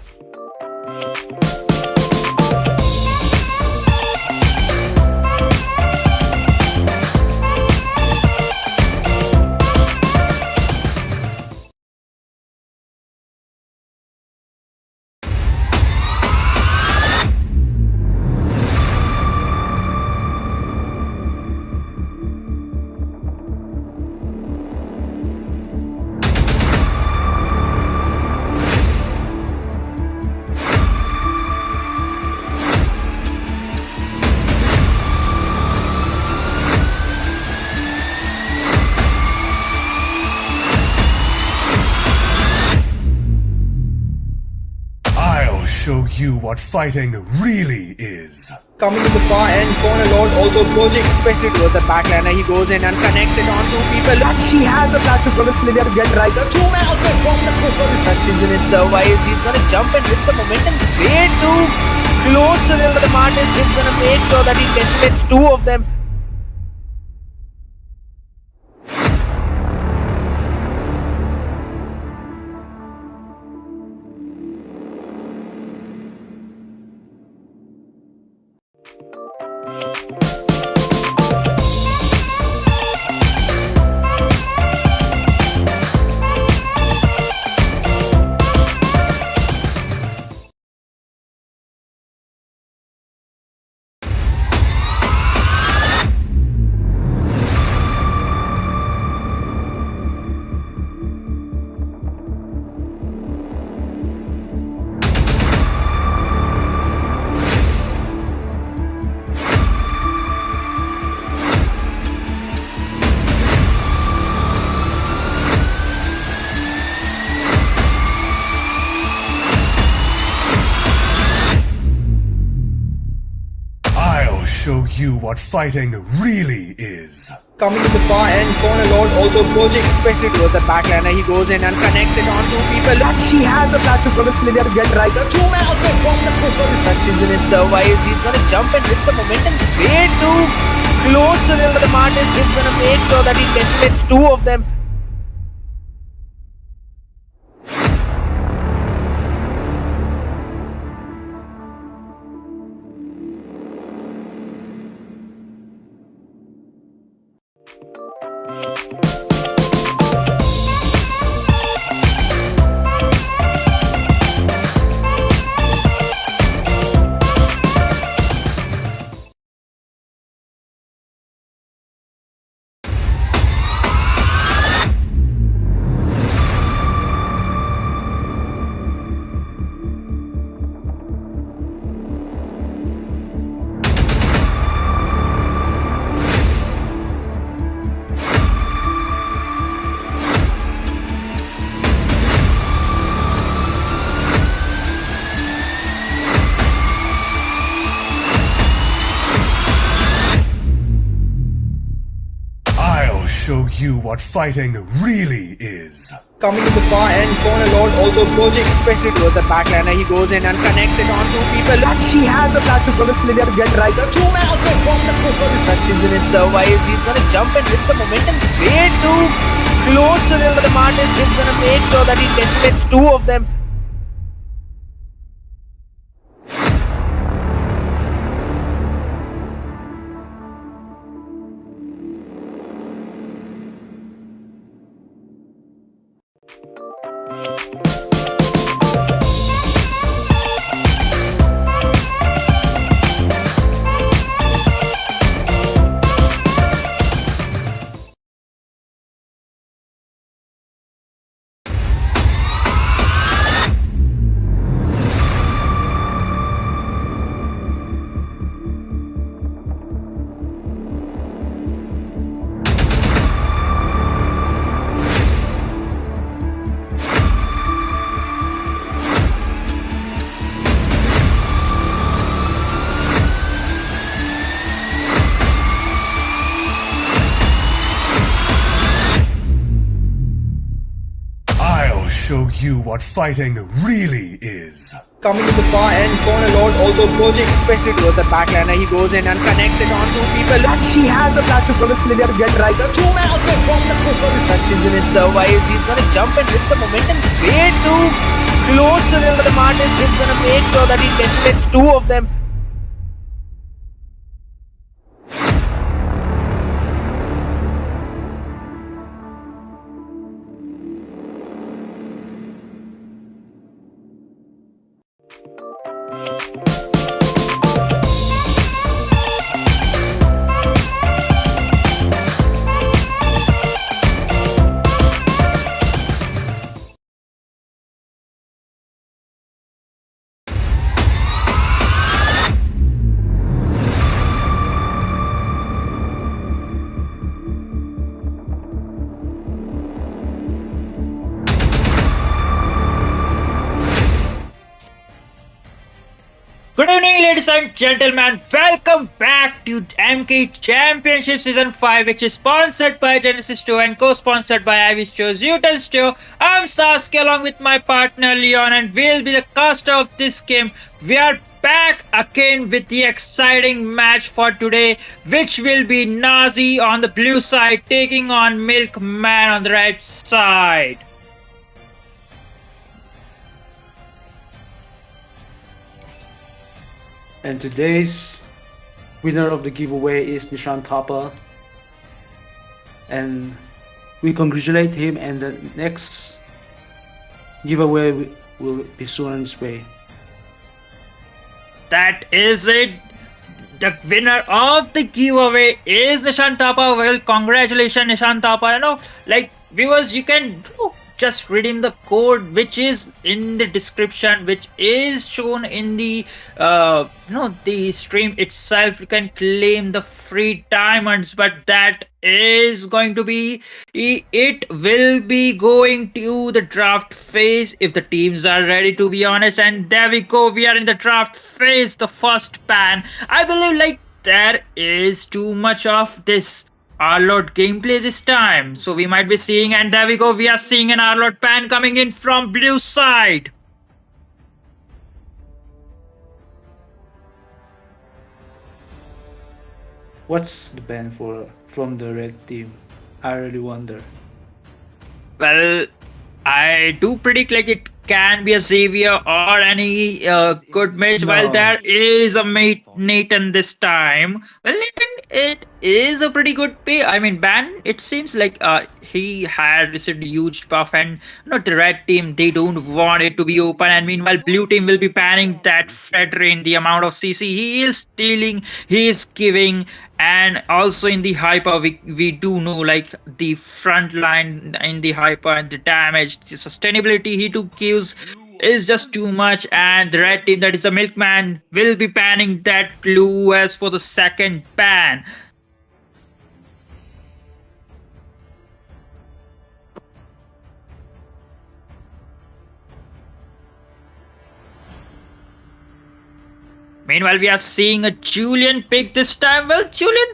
I'll show you what fighting really is. Coming to the far end corner, Lord also approaching, especially towards the backliner. He goes in and connects it on two people. And he has a flash to promise Lydia to get right. The two-man outfit from the Coco. Touches in his survives. He's gonna jump and with the momentum. Way too close to the Martin. He's gonna make sure that he gets two of them. Show you what fighting really is. Coming to the far end corner, Lord also approaching, especially towards the backliner. He goes in and connects it on two people. And he has a flash to promise Lydia to get right. The two-man outfit from the Coco. Touches in his survives. He's gonna jump and with the momentum. Way too close to the Martin. He's gonna make sure that he gets two of them. Show you what fighting really is. Coming to the far end corner, Lord also approaching, especially towards the backliner. He goes in and connects it on two people. And he has a flash to promise Lydia to get right. The two-man outfit from the Coco. Touches in his survives. He's gonna jump and with the momentum. Way too close to the Martin. He's gonna make sure that he gets two of them. show you what fighting really is. Coming in the far end corner, Lord also approaching, especially towards the backliner. He goes in and connects it on two people. And he has the flash to promise Lydia to get right. The two-man outlet from the Touches in his survives. He's going to jump and hit the momentum way too close to the Martin. He's going to make sure that he gets two of them. Good evening, ladies and gentlemen. Welcome back to MKE Championship Season 5, which is sponsored by Genesis Store and co-sponsored by Ivy Store, Zeutan Store. I'm Sasuke along with my partner Leon, and we'll be the caster of this game. We are back again with the exciting match for today, which will be Nazi on the blue side taking on Milkman on the right side. And today's winner of the giveaway is Nishan Thapa. And we congratulate him, and the next giveaway will be soon on its way. That is it. The winner of the giveaway is Nishan Thapa. Well, congratulations, Nishan Thapa. You know, like viewers, you can just redeem the code which is in the description, which is shown in the the stream itself. You can claim the free diamonds, but that is going to be, it will be going to the draft phase if the teams are ready, to be honest. And there we go, we are in the draft phase, the first ban. I believe like there is too much of this Arlord gameplay this time, so we might be seeing, and there we go, we are seeing an Arlord pan coming in from blue side. What's the ban from the red team? I really wonder. Well, I do predict like it can be a Xavier or any good mage, while there is a mate Nathan this time. Well, Nathan, it is a pretty good pay. I mean, ban, it seems like he had received a huge buff, and the red team, they don't want it to be open. And meanwhile, blue team will be banning that Fredrin, the amount of CC he is stealing, he is giving. And also in the hyper, we do know like the front line in the hyper and the damage, the sustainability he too gives is just too much. And the red team, that is the Milkman, will be banning that blue as for the second ban. Meanwhile, we are seeing a Julian pick this time. Well, Julian,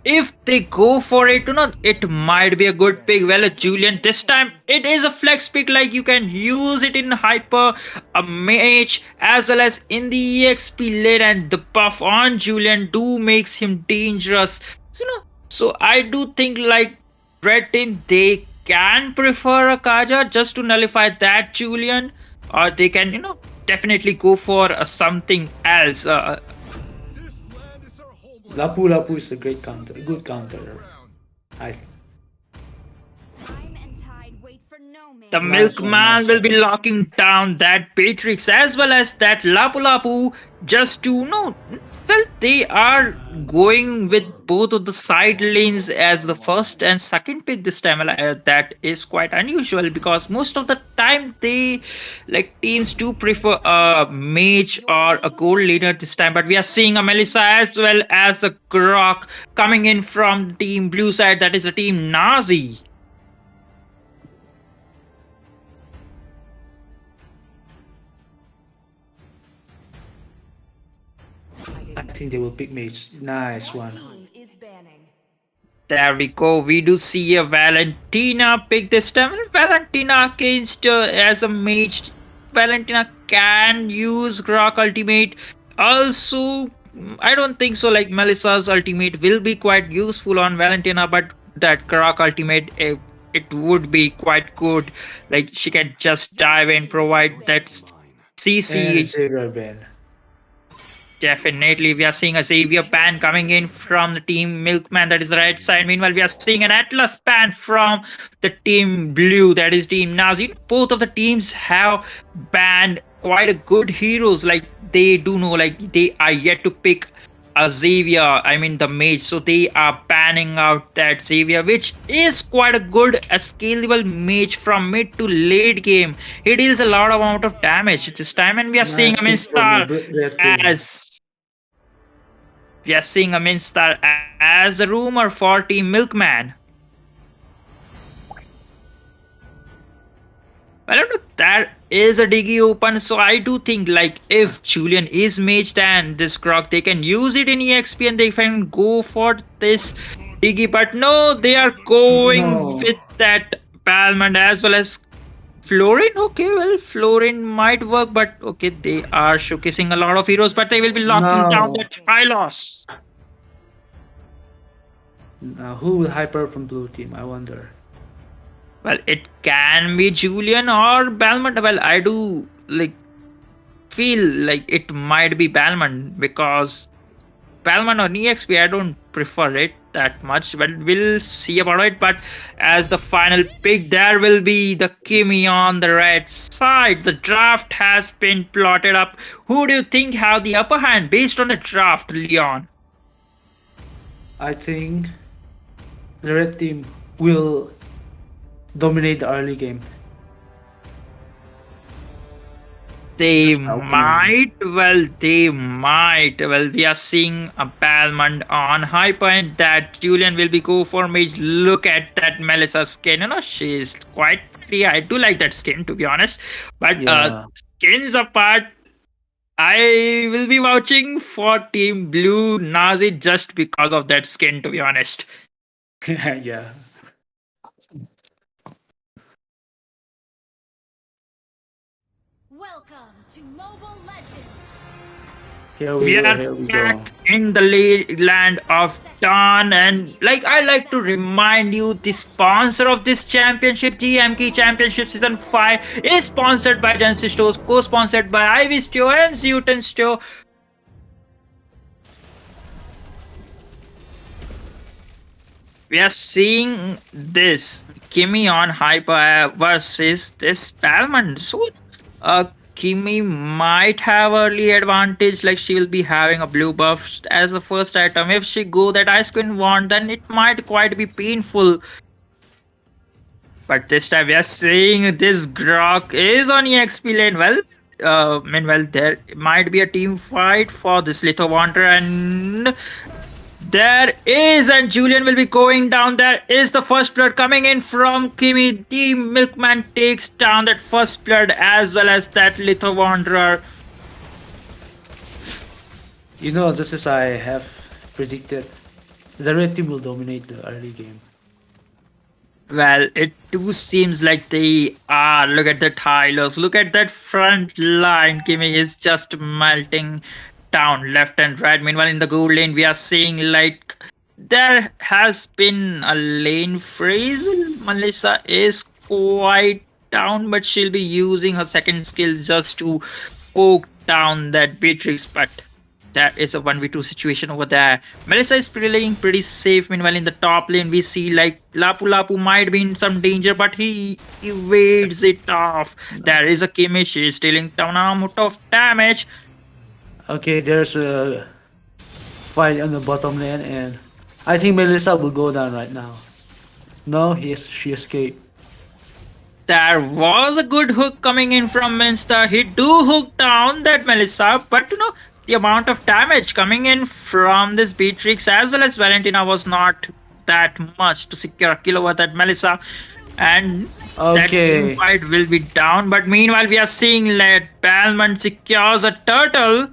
if they go for it, it might be a good pick. Well, a Julian this time, it is a flex pick. Like you can use it in hyper, a mage, as well as in the EXP lane, and the buff on Julian do makes him dangerous. So I do think like red team, they can prefer a Kaja just to nullify that Julian, or they can definitely go for something else. Lapu is a great counter, a good counter. The Milkman will be locking down that Patrix as well as that Lapu just to well, they are going with both of the side lanes as the first and second pick this time. That is quite unusual because most of the time they teams do prefer a mage or a gold leader this time. But we are seeing a Melissa as well as a Grok coming in from team blue side. That is a team Nazi. I think they will pick mage. Nice one. There we go. We do see a Valentina pick this time. Valentina against as a mage. Valentina can use Grok ultimate. Also, I don't think so. Like Melissa's ultimate will be quite useful on Valentina, but that Grok ultimate, it would be quite good. Like she can just dive and provide that CC. And Xavier ban. Definitely, we are seeing a Xavier ban coming in from the team Milkman, that is the right side. Meanwhile, we are seeing an Atlas ban from the team Blue, that is team Nazi. Both of the teams have banned quite a good heroes. Like they do know, like they are yet to pick a Xavier, I mean the mage, so they are banning out that Xavier, which is quite a good scalable mage from mid to late game. It deals a lot of amount of damage at this time, and we are seeing a Minstar as a rumor for team Milkman. I don't know, there is a Diggy open, so I do think like if Julian is maged and this Grok, they can use it in EXP and they can go for this Diggy, but no, they are going with that Palmond as well as Florin. Okay, well, Florin might work, but okay, they are showcasing a lot of heroes, but they will be locking down that Hylos. Who will hyper from blue team? I wonder. Well, it can be Julian or Balmond. Well, I do like feel like it might be Balmond because Balmond on EXP, I don't prefer it that much, but we'll see about it. But as the final pick, there will be the Kimi on the red side. The draft has been plotted up. Who do you think have the upper hand based on the draft, Leon? I think the red team will dominate the early game. They might. Well, we are seeing a Balmond on hyper, and that Julian will be go for mage. Look at that Melissa skin. You know, she's quite pretty. I do like that skin, to be honest. But skins apart, I will be vouching for Team Blue Nazi just because of that skin, to be honest. Yeah. Welcome to Mobile Legends. Here we are go. back in the land of Dawn, and like I like to remind you, the sponsor of this championship, the MKE Championship Season 5, is sponsored by Genesis Stores, co-sponsored by Ivy Store and Zeutan Store. We are seeing this Kimi on hyper versus this Balmond. So Kimi might have early advantage, like she will be having a blue buff as the first item. If she go that Ice Queen wand, then it might quite be painful. But this time we are seeing this Grok is on EXP lane. Well, meanwhile there might be a team fight for this little wanderer, and there is, and Julian will be going down. There is the first blood coming in from Kimi. The Milkman takes down that first blood as well as that little wanderer. You know, just as I have predicted, the red team will dominate the early game. Well, it too seems like they are. Look at the Hylos. Look at that front line. Kimi is just melting down left and right. Meanwhile, in the gold lane, we are seeing like there has been a lane freeze. Melissa is quite down, but she'll be using her second skill just to poke down that Beatrix. But that is a 1v2 situation over there. Melissa is playing pretty safe. Meanwhile, in the top lane, we see like Lapu Lapu might be in some danger, but he evades it off. There is a Kimi. She is dealing down a lot of damage. Okay, there's a fight on the bottom lane, and I think Melissa will go down right now. No, she escaped. There was a good hook coming in from Minster. He do hook down that Melissa, but you know, the amount of damage coming in from this Beatrix as well as Valentina was not that much to secure a kill over that Melissa. And that team fight will be down. But meanwhile, we are seeing that Balmond secures a turtle.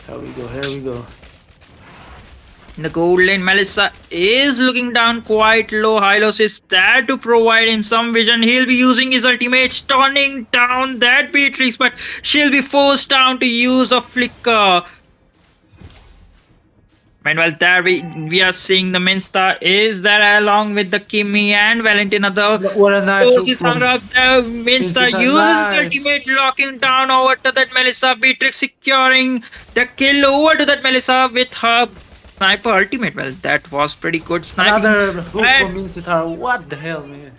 Here we go. Here we go. In the gold lane, Melissa is looking down quite low. Hylos is there to provide him some vision. He'll be using his ultimate, stunning down that Beatrix, but she'll be forced down to use a flicker. Meanwhile, there we are seeing the Minsta is there along with the Kimmy and Valentina. What a nice hook from The Minsta Vincent, uses nice. ultimate, locking down over to that Melissa. Beatrix securing the kill over to that Melissa with her sniper ultimate. Well, that was pretty good sniping. another hook And from Mincetar. What the hell, man?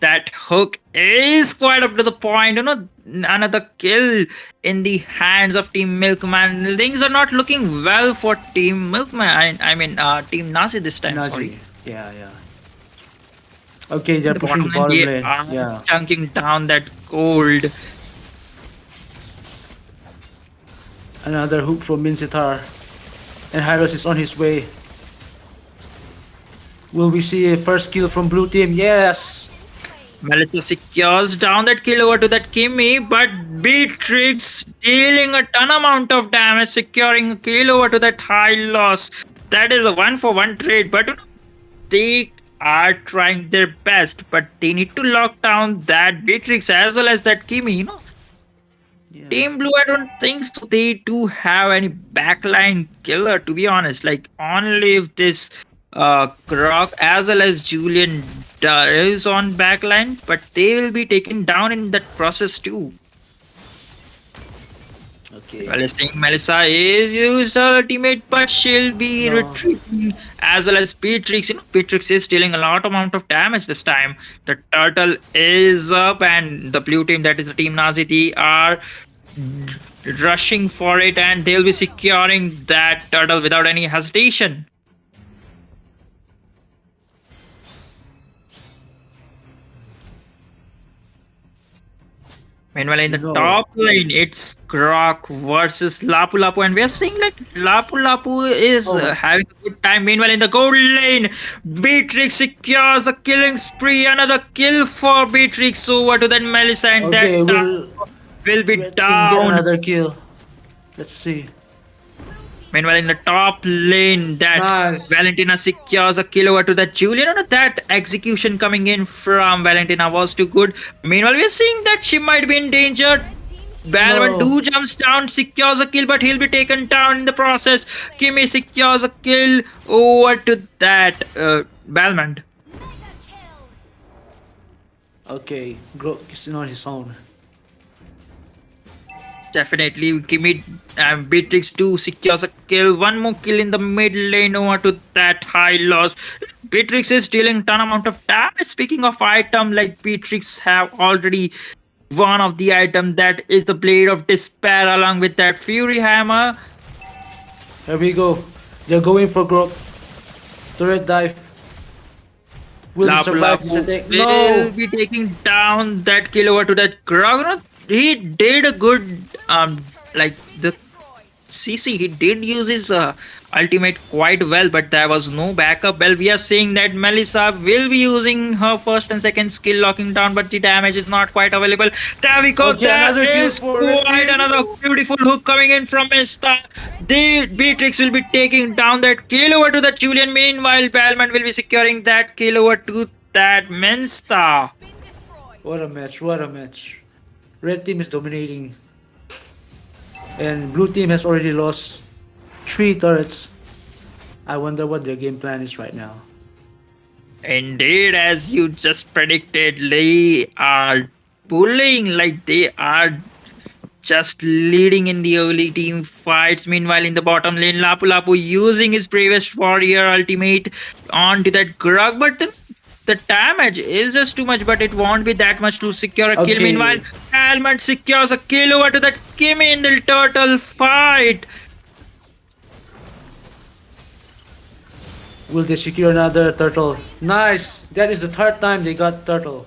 that hook is quite up to the point. Another kill in the hands of Team Milkman. Things are not looking well for Team Milkman. I mean, Team Nazi this time. Sorry. Nazi. Yeah. Okay, they're The pushing bottom bottom lane, lane. they are Yeah. chunking down that gold. Another hook from Mincetar. And Hyros is on his way. Will we see a first kill from blue team? Yes! Melissa secures down that kill over to that Kimmy, but Beatrix dealing a ton amount of damage, securing a kill over to that high loss. That is a 1-for-1 trade, but they are trying their best, but they need to lock down that Beatrix as well as that Kimmy, Yeah. Team Blue, I don't think so. They do have any backline killer, to be honest. Like, only if this Croc as well as Julian is on backline, but they will be taken down in that process too. Okay. Well, I think Melissa is used her ultimate, but she'll be retreating as well as Beatrix. Beatrix is dealing a lot amount of damage this time. The turtle is up, and the blue team, that is the Team Nazi, they are rushing for it, and they'll be securing that turtle without any hesitation. Meanwhile, in the top lane, it's Croc versus Lapu Lapu, and we are seeing like Lapu Lapu is having a good time. Meanwhile, in the gold lane, Beatrix secures a killing spree. Another kill for Beatrix over to that Melissa, and Okay, that will be Get down. another kill. Let's see. Meanwhile, in the top lane, that Nice. Valentina secures a kill over to that Julian. That execution coming in from Valentina was too good. Meanwhile, we are seeing that she might be in danger. Balman No. 2 jumps down, secures a kill, but he'll be taken down in the process. Kimmy secures a kill over to that Balman. Okay, Grok is on his own. Definitely, Kimmy and Beatrix 2 secures a kill. One more kill in the mid lane over to that high loss. Beatrix is dealing ton amount of damage. Speaking of item, like Beatrix have already one of the item, that is the Blade of Despair along with that Fury Hammer. Here we go. They're going for Grok. Turret dive. Will he Lapu survive this Lapu attack? will No! be taking down that kill over to that Grog. He did a good like the CC. He did use his ultimate quite well, but there was no backup. Well, we are seeing that Melissa will be using her first and second skill locking down, but the damage is not quite available. There we go. Okay, There another kill is for Red quite Team. another beautiful hook coming in from Mista. The Beatrix will be taking down that kill over to that Julian. Meanwhile, Balman will be securing that kill over to that Mensta. What a match, what a match. Red team is dominating. And blue team has already lost 3 turrets. I wonder what their game plan is right now. Indeed, as you just predicted, they are pulling, like they are just leading in the early team fights. Meanwhile, in the bottom lane, Lapu Lapu using his bravest warrior ultimate onto that Grug, but the damage is just too much, but it won't be that much to secure a kill. Okay. Meanwhile, Almond secures a kill over to that Kimmy in the turtle fight. Will they secure another turtle? Nice! That is the 3rd time they got turtle.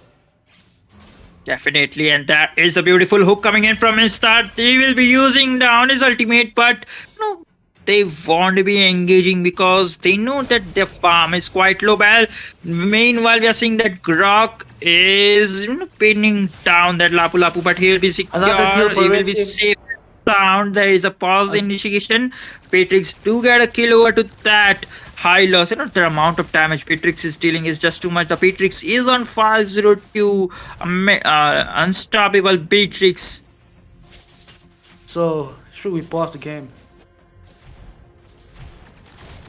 Definitely, and that is a beautiful hook coming in from his start. He will be using down his ultimate, but no, they won't be engaging because they know that their farm is quite low. Well, meanwhile, we are seeing that Grok is pinning down that Lapu Lapu, but he'll be secure. Another kill for He will Red be Team. safe. sound. There is a pause initiation. Beatrix do get a kill over to that high loss. The amount of damage Beatrix is dealing is just too much. The Beatrix is on 502. Unstoppable Beatrix. So should we pause the game?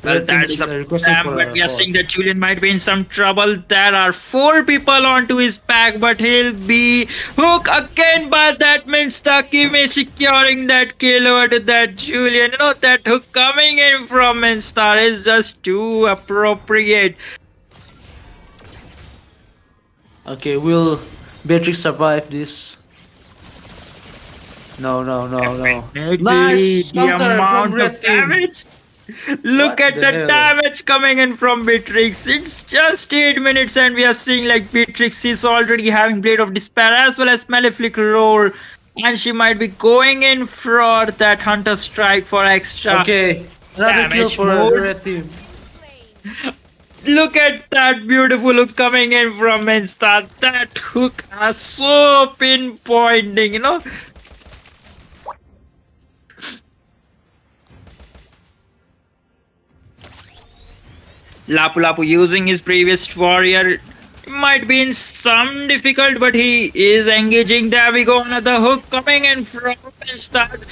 Well, that's the plan, but we are seeing that Julian might be in some trouble. There are 4 people onto his back, but he'll be hooked again by that means Takime securing that kill over to that Julian. That hook coming in from Minstar is just too appropriate. Okay, will Beatrix survive this? No. Nice The counter from amount red of team. damage. Look What at the the hell? damage coming in from Beatrix. It's just 8 minutes and we are seeing like Beatrix is already having Blade of Despair as well as Malefic Roar. And she might be going in for that Hunter Strike for extra. Okay, another kill damage for mode. the red team. Look at that beautiful hook coming in from Minstar. That hook is so pinpointing. Lapu Lapu using his previous warrior might be in some difficult, but he is engaging. There we go, another hook coming in from Minstar.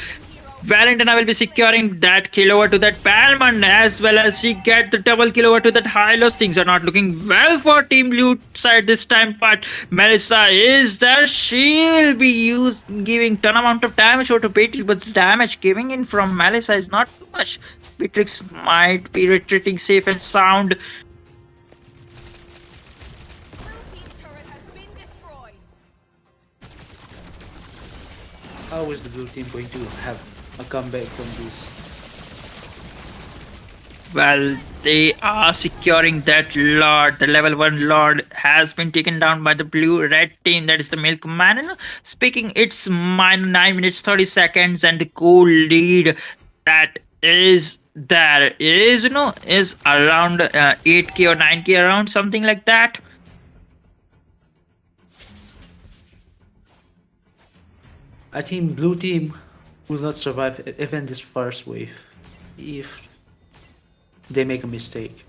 Valentina will be securing that kill over to that Palman as well as she get the double kill over to that Hylos. Things are not looking well for Team Blue side this time, but Melissa is there. She will be giving ton amount of damage over to Beatrix, but the damage giving in from Melissa is not too much. Beatrix might be retreating safe and sound. Blue team turret has been destroyed. How is the blue team going to have a comeback from this? Well, they are securing that Lord. The level 1 Lord has been taken down by the blue-red team. That is the Milkman. Speaking, it's -9 minutes 30 seconds, and the goal lead that is there is around 8k or 9k, around something like that. I think blue team will not survive even this first wave if they make a mistake.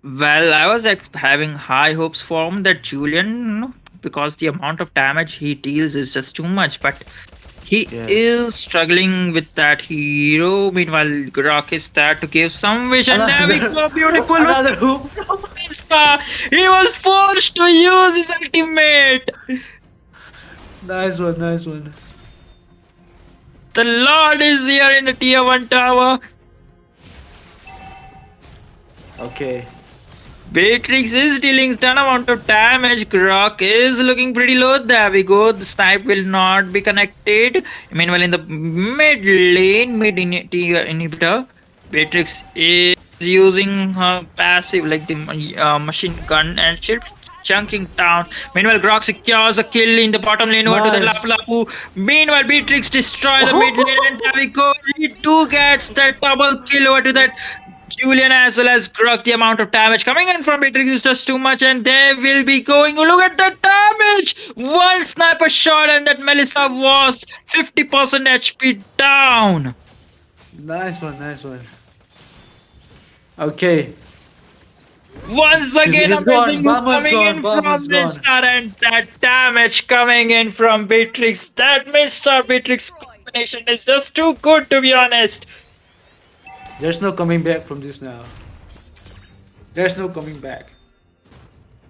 Well, I was having high hopes for him that Julian, because the amount of damage he deals is just too much, but he is struggling with that hero. Meanwhile, Grok is there to give some vision. There we go, beautiful. Another hoop. He was forced to use his ultimate. Nice one. The Lord is here in the tier 1 tower. Okay. Beatrix is dealing ton amount of damage. Grok is looking pretty low. There we go. The snipe will not be connected. Meanwhile, in the mid lane, tier inhibitor, Beatrix is using her passive like the machine gun and she'll be chunking down. Meanwhile, Grok secures a kill in the bottom lane over to the Lapu Lapu. Meanwhile, Beatrix destroys the mid lane and there we go. He too gets that double kill over to that Julian as well as Grok. The amount of damage coming in from Beatrix is just too much, and they will be going. Look at the damage! One sniper shot, and that Melissa was 50% HP down. Nice one. Okay. Once again, He's gone. amazing Mama's coming gone. in Mama's from gone. Minstar, and that damage coming in from Beatrix. That Minstar Beatrix combination is just too good, to be honest. There's no coming back from this now. There's no coming back.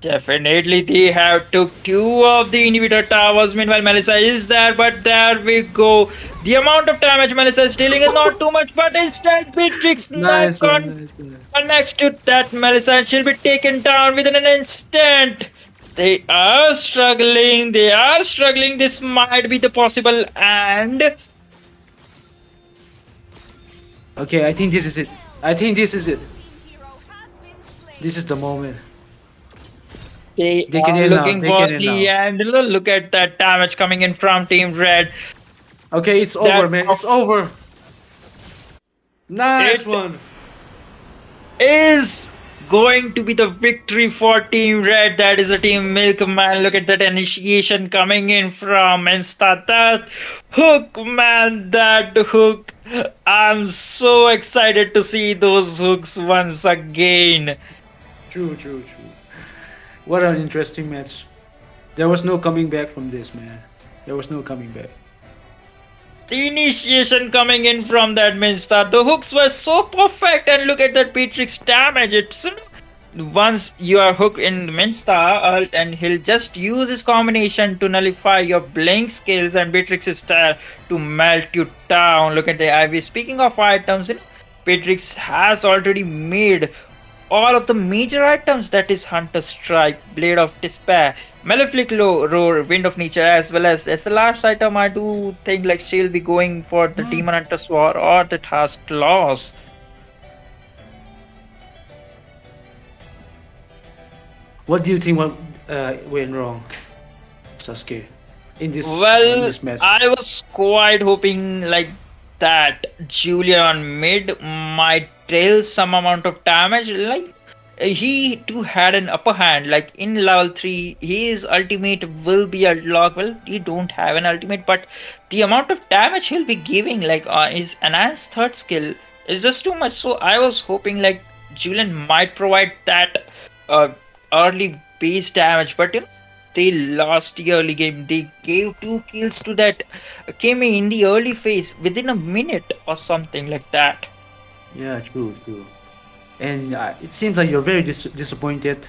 Definitely, they have took 2 of the inhibitor towers. Meanwhile, Melissa is there, but there we go. The amount of damage Melissa is dealing is not too much, but instead Beatrix Nice now one. connects to that Melissa, and she'll be taken down within an instant. They are struggling. This might be the possible and. Okay, I think this is it. Hero has been slain. This is the moment. They can are end now, looking they for can end the end. Look at that damage coming in from Team Red. Okay, it's over, man. It's over. Nice It one. Is going to be the victory for Team Red. That is the Team Milkman. Look at that initiation coming in from Insta. That hook, man, that hook. I'm so excited to see those hooks once again. True. What an interesting match. There was no coming back from this, man. There was no coming back. The initiation coming in from that Minstar. The hooks were so perfect, and look at that Beatrix damage. It's once you are hooked in Minstar, and he'll just use his combination to nullify your blink skills and Beatrix's style to melt you down. Look at the IV. Speaking of items, Beatrix has already made all of the major items, that is Hunter Strike, Blade of Despair, Malefic Roar, Wind of Nature, as well as the last item. I do think like she'll be going for the Demon Hunter Sword or the Task Claws. What do you think went wrong, Sasuke, in this match? I was quite hoping like that Julian on mid might deal some amount of damage. Like he too had an upper hand. Like in level 3, his ultimate will be unlocked. Well, he don't have an ultimate, but the amount of damage he'll be giving, like his enhanced third skill, is just too much. So I was hoping like Julian might provide that early base damage, but they lost the early game. They gave 2 kills to that Kame in the early phase within a minute or something like that. Yeah, true. And it seems like you're very disappointed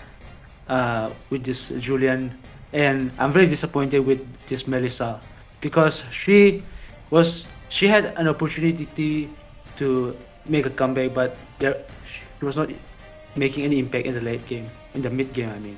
with this Julian, and I'm very disappointed with this Melissa, because she had an opportunity to make a comeback, but she was not making any impact in the late game, in the mid game, I mean.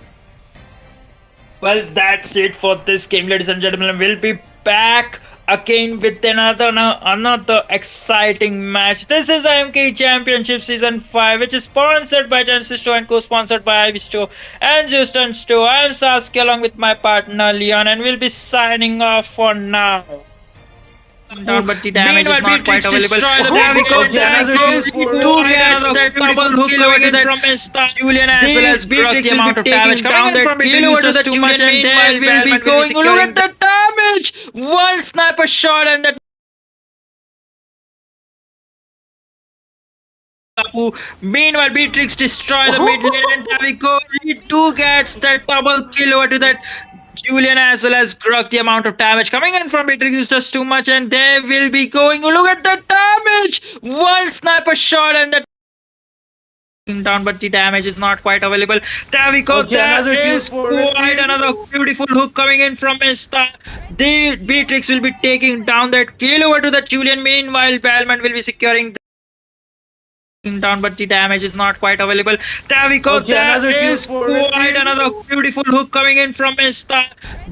Well, that's it for this game, ladies and gentlemen. We'll be back again with another exciting match. This is MKE Championship Season 5, which is sponsored by Genesis Store and co-sponsored by Ivy Store and Zeutan Store. I'm Sasuke along with my partner Leon, and we'll be signing off for now. Down, but the damage is not quite available. There we go. Two gets that double hook loaded from Insta. Julian as well as Beatrix will be taking down that kill over to the Julian, and there will be going. Look at the damage! One sniper shot and that. Meanwhile, Beatrix destroy the mid lane, and there we go. Two gets that double kill over to that Julian as well as Grug. The amount of damage coming in from Beatrix is just too much, and they will be going. Look at the damage! One sniper shot and that down, but the damage is not quite available. There we go. There is quite another beautiful hook coming in from Insta. The Beatrix will be taking down that kill over to the Julian. Meanwhile, Balman will be securing down, but the damage is not quite available. There we go. There is quite another beautiful hook coming in from Insta.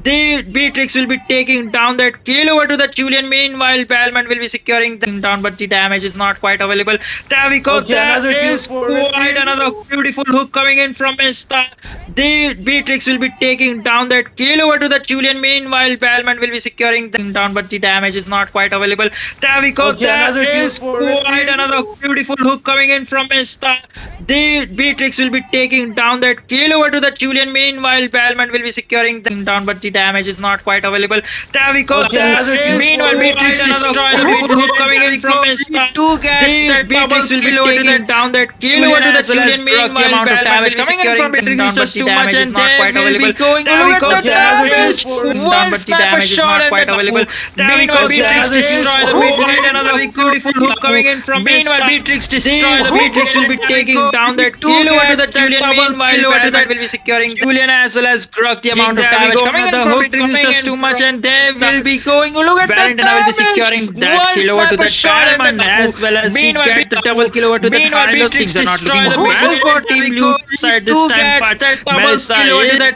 The Beatrix will be taking down that kill over to the Julian. Meanwhile, Balman will be securing down, but the damage is not quite available. There we go. There is quite another beautiful hook coming in from Insta. The Beatrix will be taking down that kill over to the Julian. Meanwhile, Balman will be securing down, but the damage is not quite available. There we go. There is quite another beautiful hook coming in from Insta. The Beatrix will be taking down that kill over to the Julian. Meanwhile, Balman will be securing down, but the damage is not quite available. There we go. Meanwhile, Beatrix destroy the beautiful hook coming in from Insta. Two gets that Beatrix will be taking down that kill over to the Julian. Meanwhile, the amount of damage coming in from Beatrix is just too much, and they will be going. There we go. Damage! One sniper shot and quite available. Meanwhile, Beatrix destroy the Beatrix. Another beautiful hook coming in from Meanwhile, Beatrix destroy the Beatrix will be taking down that kill over to the Julian. Meanwhile, Balman will be securing Julian as well as Grug. The amount of damage coming in from Beatrix is just too much, and they will be going. Look at that damage! Will be securing that kill over to the Balman as well as he get the double kill over to the Hylos. Things are not looking well for Team Blue side this time, but Melissa is that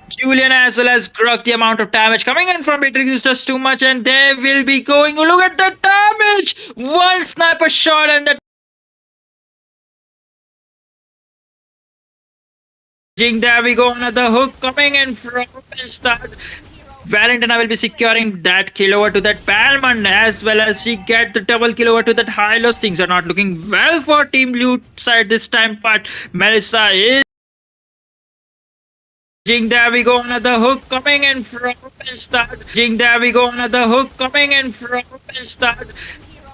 Julian as well as Grug. The amount of damage coming in from Beatrix is just too much, and they will be going. Look at the damage! One sniper shot and that. There we go, another hook coming in from Insta. Valentina will be securing that kill over to that Palman, as well as she get the double kill over to that Hylos. Things are not looking well for Team Blue side this time, but Melissa is. There we go, another hook coming in from start. There we go, another hook coming in from start.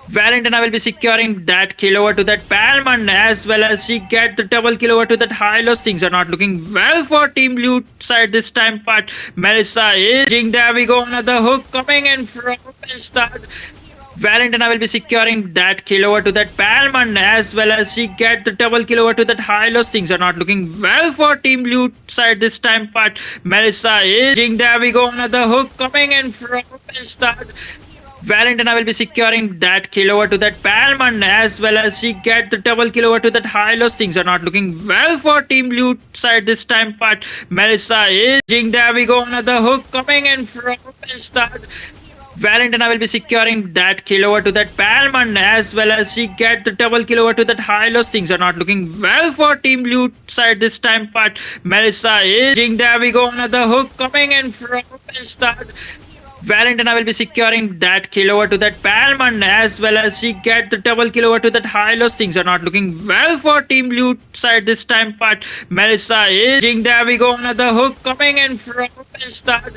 Valentina will be securing that kill over to that Palman, as well as she get the double kill over to that Hylos. Things are not looking well for Team Blue side this time, but Melissa is. There we go, another hook coming in from start. Valentina will be securing that kill over to that Palman, as well as she get the double kill over to that Hylos. Things are not looking well for Team Blue side this time, but Melissa is. There we go, another hook coming in from start. Valentina will be securing that kill over to that Palman, as well as she get the double kill over to that Hylos. Things are not looking well for Team Blue side this time, but Melissa is. There we go, another hook coming in from start. Valentina will be securing that kill over to that Palman, as well as she get the double kill over to that Hylos. Things are not looking well for Team Blue side this time, but Melissa is. There we go, another hook coming in from start. Valentina will be securing that kill over to that Palman, as well as she get the double kill over to that Hylos. Things are not looking well for Team Blue side this time, but Melissa is. There we go, another hook coming in from start.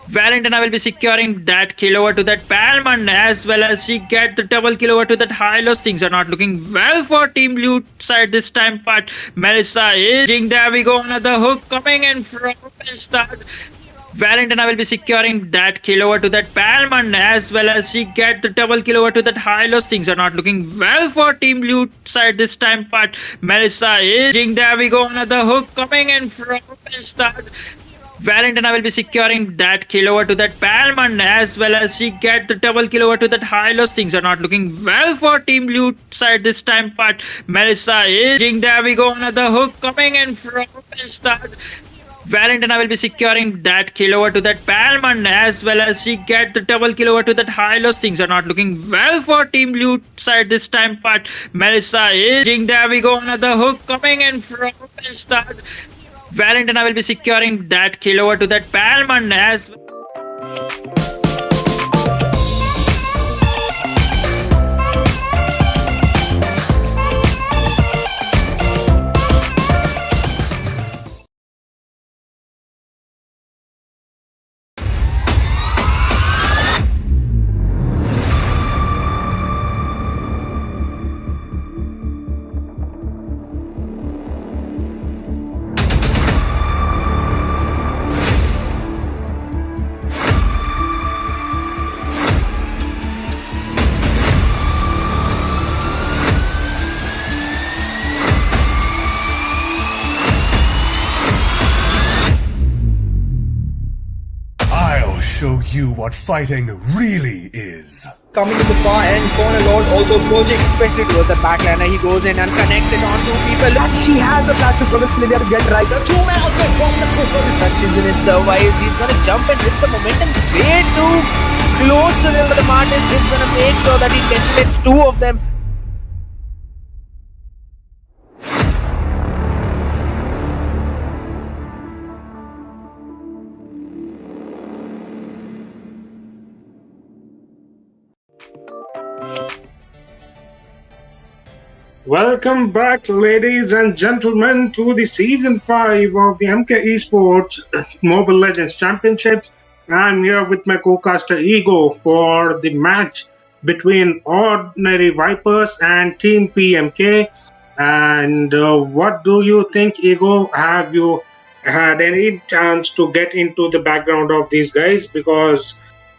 Valentina will be securing that kill over to that Palman, as well as she get the double kill over to that Hylos. Things are not looking well for Team Blue side this time, but Melissa is. There we go, another hook coming in from start. Valentina will be securing that kill over to that Palman, as well as she get the double kill over to that Hylos. Things are not looking well for Team Blue side this time, but Melissa is. There we go, another hook coming in from start. Valentina will be securing that kill over to that Palman, as well as she get the double kill over to that Hylos. Things are not looking well for Team Blue side this time, but Melissa is. There we go, another hook coming in from start. Valentina will be securing that kill over to that Palman, as well as she get the double kill over to that Hylos. Things are not looking well for Team Blue side this time, but Melissa is. There we go, another hook coming in from start. Valentina will be securing that kill over to that Palman, as I'll show you what fighting really is. Coming to the far end corner, Lord also approaching, especially towards the backliner. He goes in and connects it on two people. And he has the flash to promise Lydia to get right. The two-man outfit from the touches in his survives. He's gonna jump and hit the momentum way too close to them, but the Martin is gonna make sure that he gets two of them. Welcome back, ladies and gentlemen, to the Season 5 of the MKE Sports Mobile Legends Championships. I'm here with my co-caster Ego for the match between Ordinary Vipers and Team PMK. And what do you think, Ego? Have you had any chance to get into the background of these guys? Because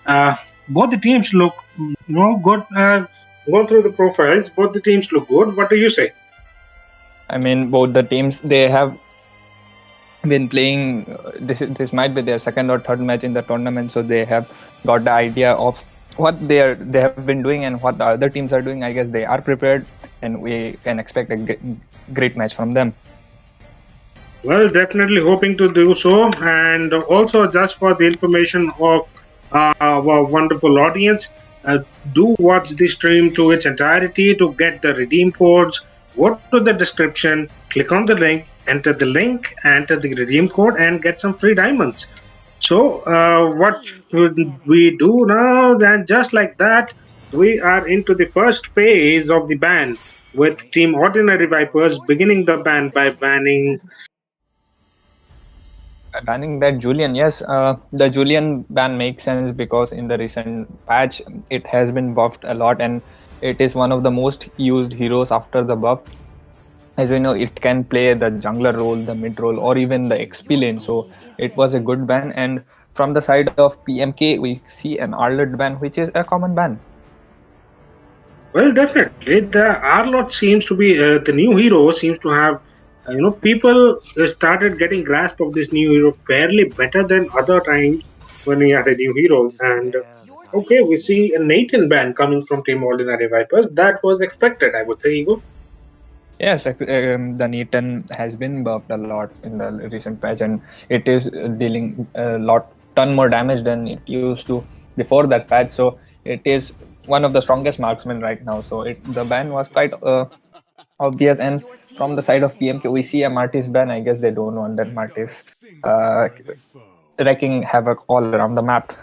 both the teams look good. Go through the profiles. Both the teams look good. What do you say? I mean, both the teams, they have been playing. This might be their second or third match in the tournament, so they have got the idea of what they have been doing and what the other teams are doing. I guess they are prepared, and we can expect a great match from them. Well, definitely hoping to do so. And also, just for the information of our wonderful audience, do watch the stream to its entirety to get the redeem codes. Go to the description, click on the link, enter the redeem code, and get some free diamonds. So, what should we do now? And just like that, we are into the first phase of the ban, with Team Ordinary Vipers beginning the ban by banning that Julian. Yes, the Julian ban makes sense because in the recent patch it has been buffed a lot, and it is one of the most used heroes after the buff. As we know, it can play the jungler role, the mid role, or even the XP lane. So it was a good ban. And from the side of PMK, we see an Arlet ban, which is a common ban. Well, definitely, the Arlot seems to be the new hero. Seems to have, people started getting grasp of this new hero fairly better than other times when he had a new hero. And okay, we see a Nathan ban coming from Team Ordinary Vipers. That was expected, I would say, Ego. Yes, the Newton has been buffed a lot in the recent patch, and it is dealing a ton more damage than it used to before that patch. So it is one of the strongest marksmen right now. So the ban was quite obvious. And from the side of PMK, we see a Martis ban. I guess they don't want that Martis wrecking havoc all around the map.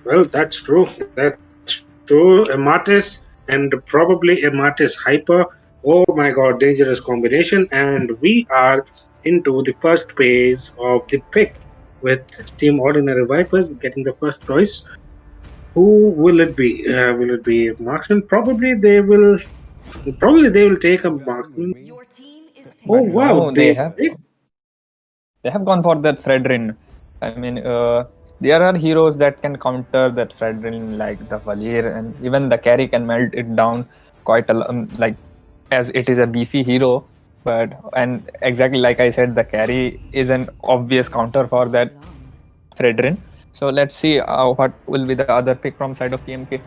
Well, that's true. That's true. A Martis and probably a Martis Hyper. Oh my god, dangerous combination. And we are into the first phase of the pick with Team Ordinary Vipers getting the first choice. Who will it be? Will it be Marksman? Probably they will take a Marksman. Oh But wow, no, they have gone for that Threadrin. I mean, there are heroes that can counter that Threadrin, like the Valir, and even the carry can melt it down quite like, as it is a beefy hero. And exactly like I said, the carry is an obvious counter for that Threadrin. So let's see what will be the other pick from side of PMK.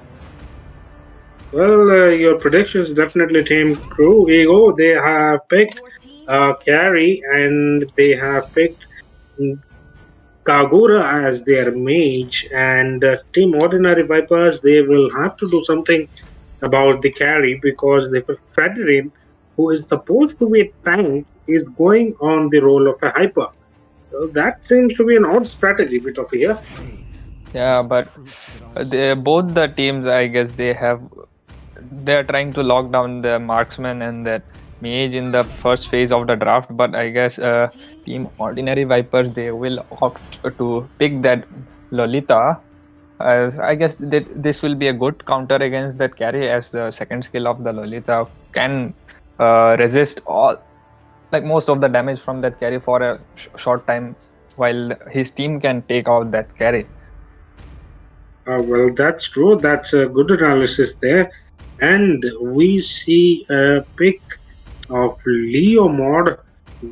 Well, your predictions definitely came true. Ego, they have picked Carry and they have picked Kagura as their mage, and Team Ordinary Vipers, they will have to do something about the carry because the Federin, who is supposed to be a tank, is going on the role of a hyper. So that seems to be an odd strategy bit of here. Yeah, but both the teams, I guess, they are trying to lock down the marksman and that mage in the first phase of the draft. But I guess Team Ordinary Vipers, they will opt to pick that Lolita. I guess this will be a good counter against that carry, as the second skill of the Lolita can resist most of the damage from that carry for a short time, while his team can take out that carry. Well, that's true. That's a good analysis there. And we see a pick of Leo mod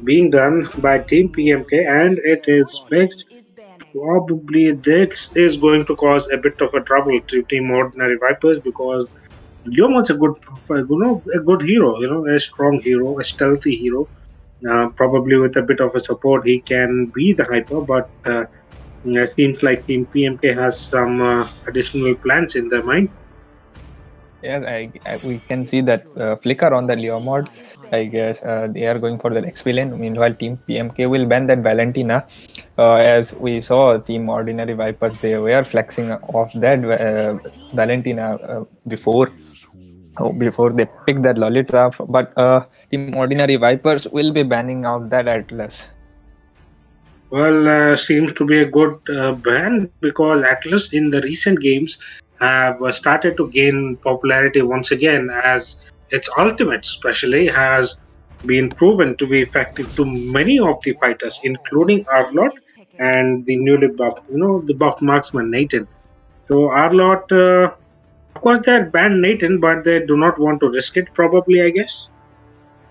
being done by Team PMK, and it is fixed. Probably this is going to cause a bit of a trouble to Team Ordinary Vipers because Leo mod's a good hero, a strong hero, a stealthy hero. Probably with a bit of a support, he can be the hyper, but it seems like Team PMK has some additional plans in their mind. Yes, we can see that flicker on the Leo mod. I guess they are going for the XP lane. Meanwhile, Team PMK will ban that Valentina. As we saw, Team Ordinary Vipers, they were flexing off that Valentina before they pick that Lolita. But Team Ordinary Vipers will be banning out that Atlas. Well, seems to be a good ban because Atlas in the recent games have started to gain popularity once again, as its ultimate especially has been proven to be effective to many of the fighters, including Arlot and the newly buffed, the buffed marksman Nathan. So Arlot, of course, they had banned Nathan, but they do not want to risk it, probably, I guess.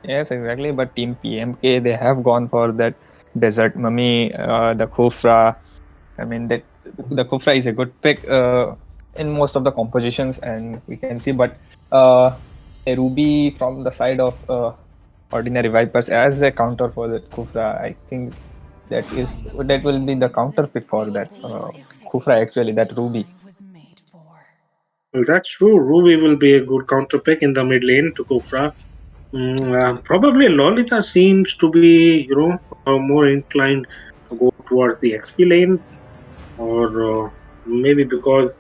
Yes, exactly. But Team PMK, they have gone for that Desert Mummy, the Khufra. I mean, the Khufra is a good pick in most of the compositions, and we can see. But a Ruby from the side of Ordinary Vipers as a counter for that Khufra, I think that will be the counter pick for that Khufra, actually, that Ruby. Well, that's true. Ruby will be a good counter pick in the mid lane to Khufra. Probably Lolita seems to be, more inclined to go towards the XP lane, or maybe because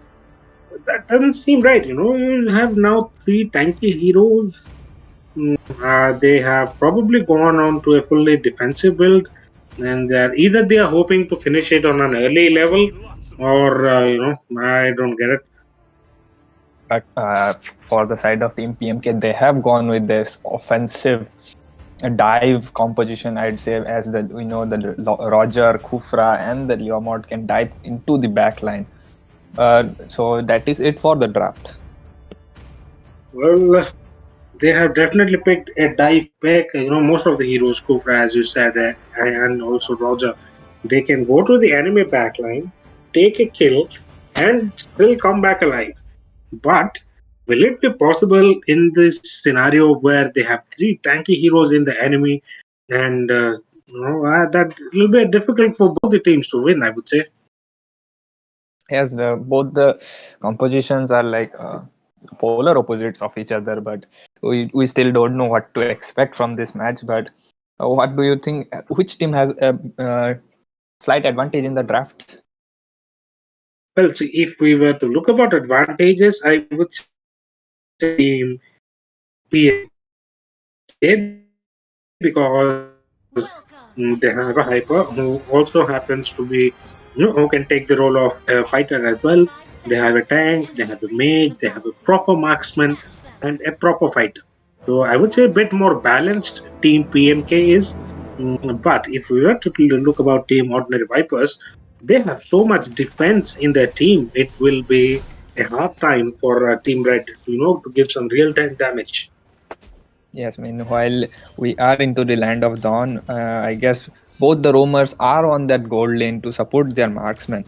that doesn't seem right. You have now 3 tanky heroes. They have probably gone on to a fully defensive build, and they are hoping to finish it on an early level, or I don't get it. But for the side of Team PMK, they have gone with this offensive dive composition. I'd say, as the Roger, Khufra, and the Leomord can dive into the back line. So that is it for the draft. Well, they have definitely picked a dive pick. Most of the heroes, Khufra, as you said, and also Roger, they can go to the enemy backline, take a kill, and still come back alive. But will it be possible in this scenario where they have 3 tanky heroes in the enemy, and that will be difficult for both the teams to win, I would say. Yes, both the compositions are like polar opposites of each other, but we still don't know what to expect from this match. But what do you think? Which team has a slight advantage in the draft? Well, see, if we were to look about advantages, I would say team PMK, because they have a hyper who also happens to be, who can take the role of a fighter as well. They have a tank, they have a mage, they have a proper marksman, and a proper fighter. So I would say a bit more balanced team PMK is. But if we were to look about team Ordinary Vipers, they have so much defense in their team. It will be a hard time for Team Red, to give some real-time damage. Yes, while we are into the land of dawn, I guess both the roamers are on that gold lane to support their marksmen.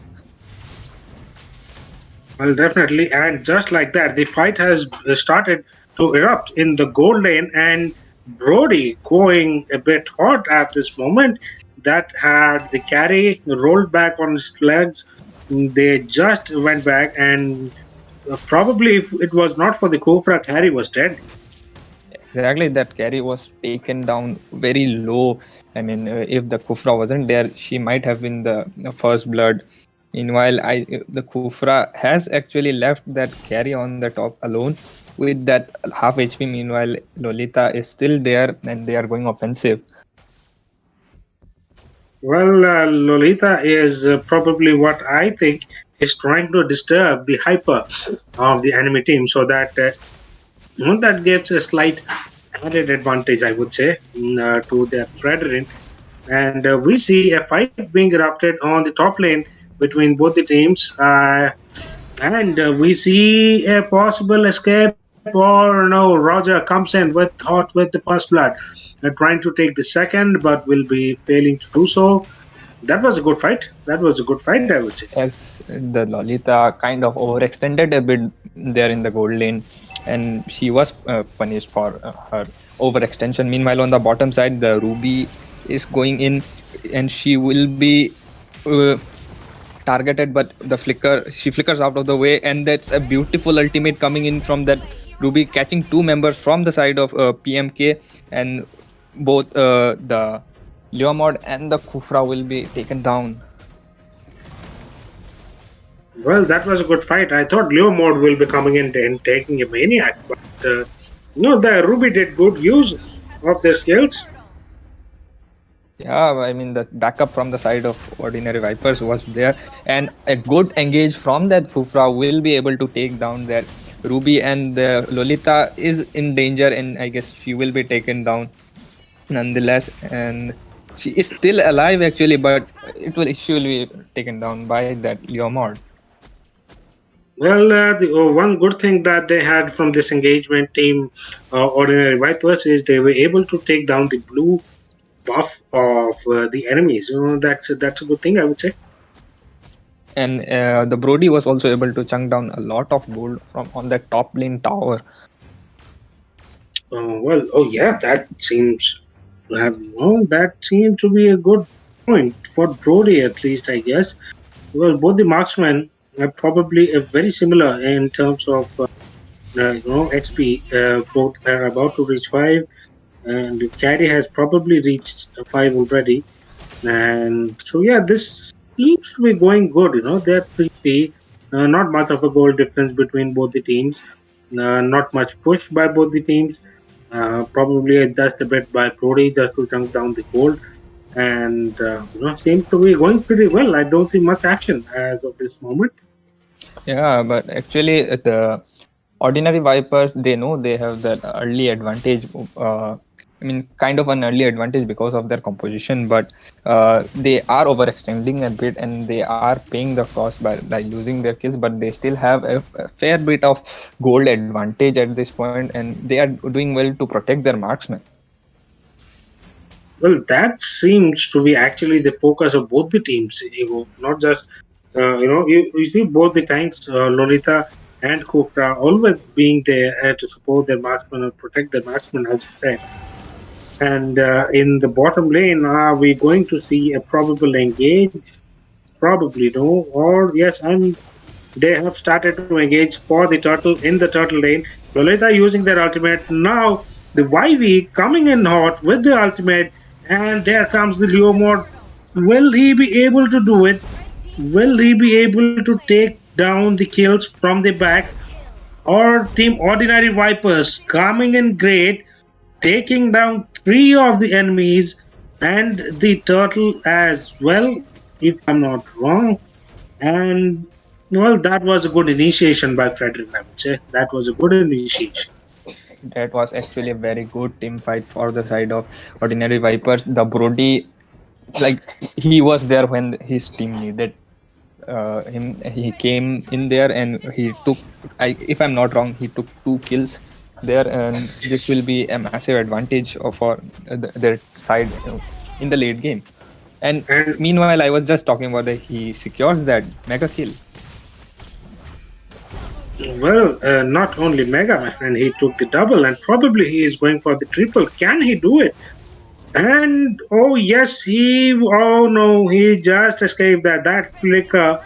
Well, definitely, and just like that, the fight has started to erupt in the gold lane, and Brody going a bit hot at this moment. That had the carry rolled back on his legs. They just went back, and probably if it was not for the Cobra, carry was dead. Exactly, that carry was taken down very low. If the Kufra wasn't there, she might have been the first blood. Meanwhile, the Kufra has actually left that carry on the top alone with that half HP. Meanwhile, Lolita is still there and they are going offensive. Well, Lolita is probably what I think is trying to disturb the hyper of the enemy team, so that that gives a slight added advantage, I would say, to their Fredrin. And we see a fight being erupted on the top lane between both the teams, and we see a possible escape. Or no, Roger comes in with the first blood, trying to take the second, but will be failing to do so. That was a good fight. I would say. As the Lolita kind of overextended a bit there in the gold lane, and she was punished for her overextension. Meanwhile, on the bottom side, the Ruby is going in, and she will be targeted, but she flickers out of the way, and that's a beautiful ultimate coming in from that Ruby, catching 2 members from the side of PMK, and both the Leomord and the Kufra will be taken down. Well, that was a good fight. I thought Leomord will be coming in and taking a maniac, but the Ruby did good use of their skills. Yeah, the backup from the side of Ordinary Vipers was there, and a good engage from that Kufra will be able to take down that Ruby, and the Lolita is in danger, and I guess she will be taken down nonetheless, and she is still alive actually, but she will be taken down by that Leomord. Well, the one good thing that they had from this engagement team, Ordinary Vipers, is they were able to take down the blue buff of the enemies. That's a good thing, I would say. And the Brody was also able to chunk down a lot of gold from on that top lane tower. That seems to have that seems to be a good point for Brody, at least, I guess. Well, both the marksmen are probably very similar in terms of XP. Both are about to reach 5, and Carry has probably reached 5 already. And so yeah, this seems to be going good. They're pretty not much of a goal difference between both the teams. Not much push by both the teams. Probably just a bit by Brody just to chunk down the goal. And seems to be going pretty well. I don't see much action as of this moment. Yeah, but actually, the ordinary Vipers, they know they have that early advantage. I mean, kind of an early advantage because of their composition, but they are overextending a bit and they are paying the cost by losing their kills, but they still have a fair bit of gold advantage at this point, and they are doing well to protect their marksmen. Well, that seems to be actually the focus of both the teams, Ego. Not just, you see both the times, Lolita and Kukra always being there to support their marksman and protect their marksman, as you said. And in the bottom lane, are we going to see a probable engage? Probably no. Or yes, and they have started to engage for the turtle in the turtle lane. Lolita using their ultimate. Now the YV coming in hot with the ultimate, and there comes the Leo mod. Will he be able to do it? Will he be able to take down the kills from the back? Or Team Ordinary Vipers coming in great, taking down 3 of the enemies and the turtle as well, if I'm not wrong. And well, that was a good initiation by Frederick, I would say. That was a good initiation. That was actually a very good team fight for the side of Ordinary Vipers. The Brody, like, he was there when his team needed him. He came in there and he took, if I'm not wrong, he took 2 kills there, and this will be a massive advantage for their side in the late game. And meanwhile, I was just talking about that he secures that mega kill. Well, not only mega, my friend, he took the double, and probably he is going for the triple. Can he do it? And oh yes, oh no, he just escaped that flicker.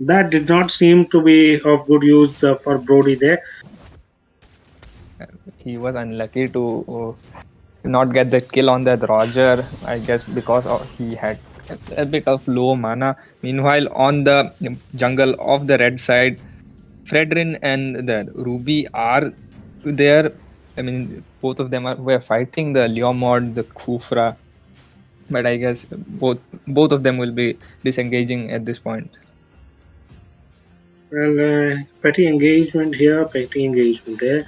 That did not seem to be of good use for Brody there. He was unlucky to not get that kill on that Roger, I guess, because he had a bit of low mana. Meanwhile, on the jungle of the red side, Fredrin and the Ruby are there. I mean, both of them were fighting the Leomord, the Khufra, but I guess both of them will be disengaging at this point. Well, petty engagement here, petty engagement there.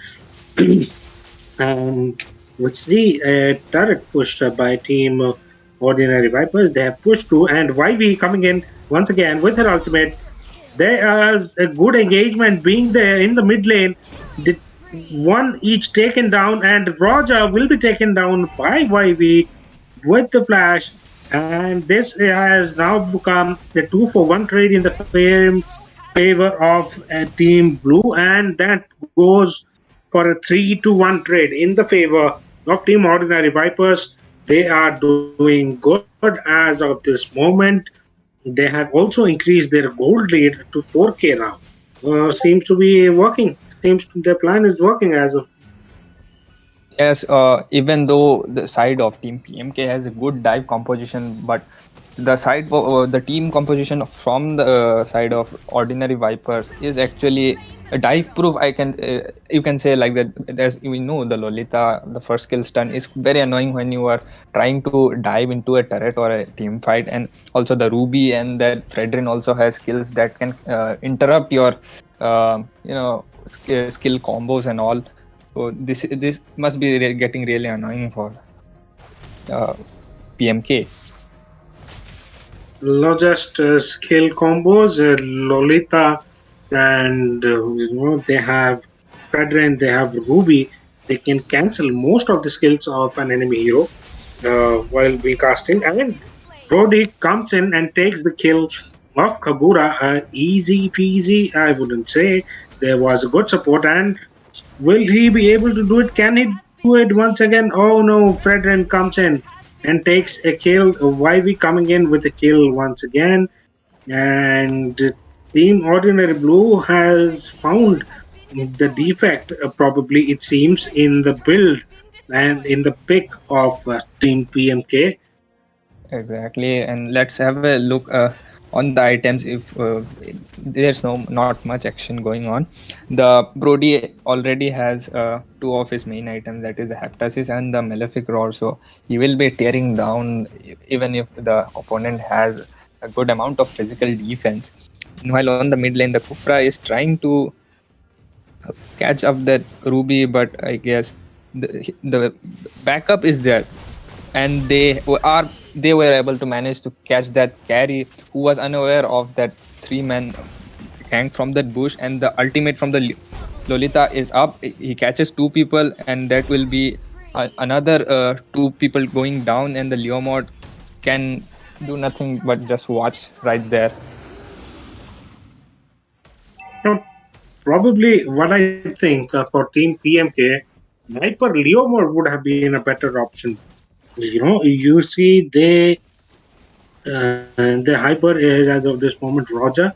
We see a turret pushed by Team Ordinary Vipers. They have pushed through, and YV coming in once again with her ultimate. There is a good engagement being there in the mid lane. The one each taken down, and Roger will be taken down by YV with the flash. And this has now become the 2-for-1 trade in the favor of Team Blue, and that goes for a 3-to-1 trade in the favor of Team Ordinary Vipers. They are doing good as of this moment. They have also increased their gold lead to 4K now. Seems to be working. Seems their plan is working as of. Yes, even though the side of Team PMK has a good dive composition, but the team composition from the side of Ordinary Vipers is actually a dive proof. You can say like that. As we know, the Lolita, the first kill stun is very annoying when you are trying to dive into a turret or a team fight, and also the Ruby and that Fredrin also has skills that can interrupt your skill combos and all. So this must be getting really annoying for PMK. Not just skill combos, Lolita, and they have Fredrin, they have Ruby. They can cancel most of the skills of an enemy hero while being casting. And Brody comes in and takes the kill of Kagura. Easy peasy, I wouldn't say. There was a good support, and will he be able to do it? Can he do it once again? Oh no, Fredrin comes in and takes a kill. YV coming in with a kill once again. And Team Ordinary Blue has found the defect, probably it seems, in the build and in the pick of Team PMK. Exactly, and let's have a look on the items. If there's not much action going on, the Brody already has two of his main items, that is the Heptasis and the Malefic Roar. So he will be tearing down even if the opponent has a good amount of physical defense. Meanwhile, on the mid lane, the Kufra is trying to catch up that Ruby, but I guess the backup is there, and they were able to manage to catch that carry who was unaware of that 3-man gang from that bush, and the ultimate from the Lolita is up. He catches two people, and that will be another two people going down, and the Leomord can do nothing but just watch right there. Now, probably what I think for Team PMK, Viper Leomord would have been a better option. You see, the hyper is as of this moment Roger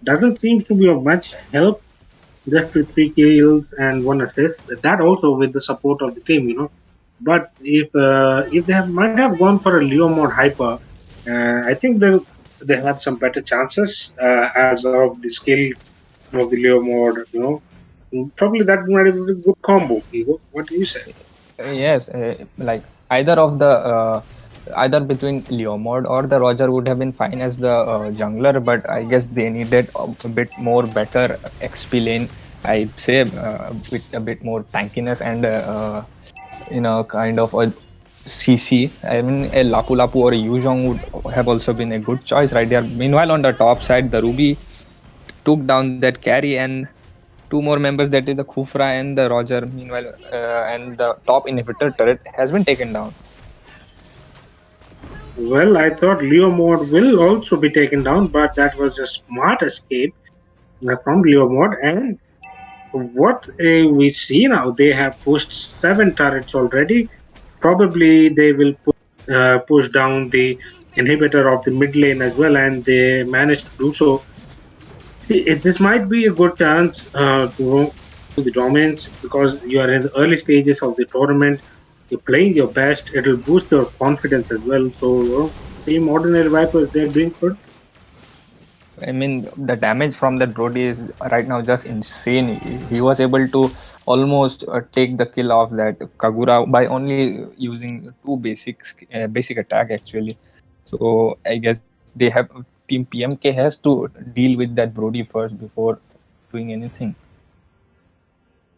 doesn't seem to be of much help. Just with 3 kills and 1 assist. That also with the support of the team. But if they might have gone for a Leo mode hyper, I think they had some better chances as of the skills of the Leo mode. Probably that might have been a good combo. Ego. What do you say? Yes, like either of the either between Leomord or the Roger would have been fine as the jungler, but I guess they needed a bit more better XP lane. I'd say with a bit more tankiness and kind of a CC. I mean, a Lapu Lapu or a Yuzhong would have also been a good choice right there. Meanwhile, on the top side, the Ruby took down that carry, and two more members, that is the Khufra and the Roger. Meanwhile, and the top inhibitor turret has been taken down. Well, I thought Leo mode will also be taken down, but that was a smart escape from Leo mode. And what we see now, they have pushed 7 turrets already. Probably they will push down the inhibitor of the mid lane as well, and they managed to do so. See, this might be a good chance to the dominance because you are in the early stages of the tournament. You're playing your best. It'll boost your confidence as well. So, Team Ordinary Vipers, they're doing good. I mean, the damage from that Brody is right now just insane. He was able to almost take the kill of that Kagura by only using two basic attack actually. So I guess they have Team PMK has to deal with that Brody first before doing anything.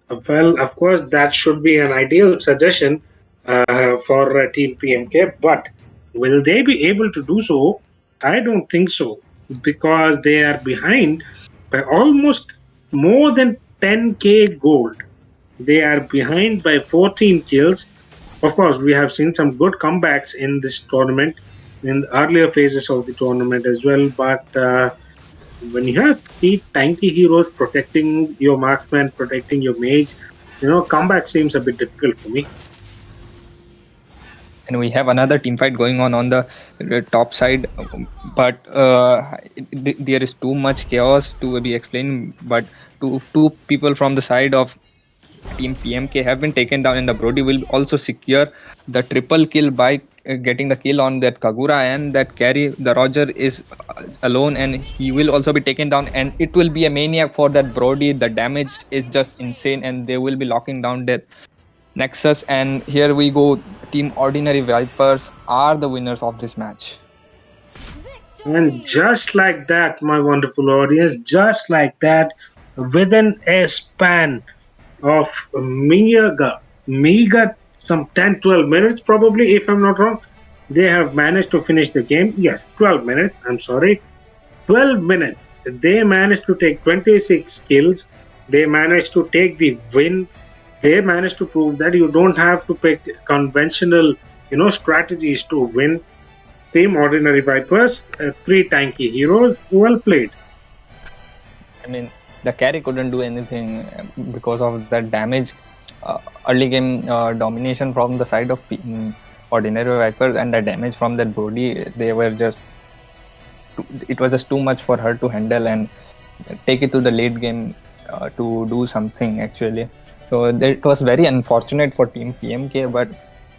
Well, of course, that should be an ideal suggestion for Team PMK, but will they be able to do so? I don't think so because they are behind by almost more than 10k gold. They are behind by 14 kills. Of course, we have seen some good comebacks in this tournament, in the earlier phases of the tournament as well, but when you have 3 tanky heroes protecting your marksman, protecting your mage, comeback seems a bit difficult for me. And we have another team fight going on the top side, but there is too much chaos to be explained. But two people from the side of Team PMK have been taken down, and the Brody will also secure the triple kill by getting the kill on that Kagura and that carry. The Roger is alone, and he will also be taken down, and it will be a maniac for that Brody. The damage is just insane, and they will be locking down that Nexus. And here we go. Team Ordinary Vipers are the winners of this match. And just like that, my wonderful audience, just like that, within a span of meager some 10-12 minutes probably, if I'm not wrong, they have managed to finish the game. Yes, 12 minutes, I'm sorry. 12 minutes. They managed to take 26 kills. They managed to take the win. They managed to prove that you don't have to pick conventional, strategies to win. Team Ordinary Vipers, 3 tanky heroes, well played. I mean, the carry couldn't do anything because of that damage. Early game domination from the side of Ordinary Vipers, and the damage from that Brody, it was just too much for her to handle and take it to the late game to do something actually. So it was very unfortunate for Team PMK, but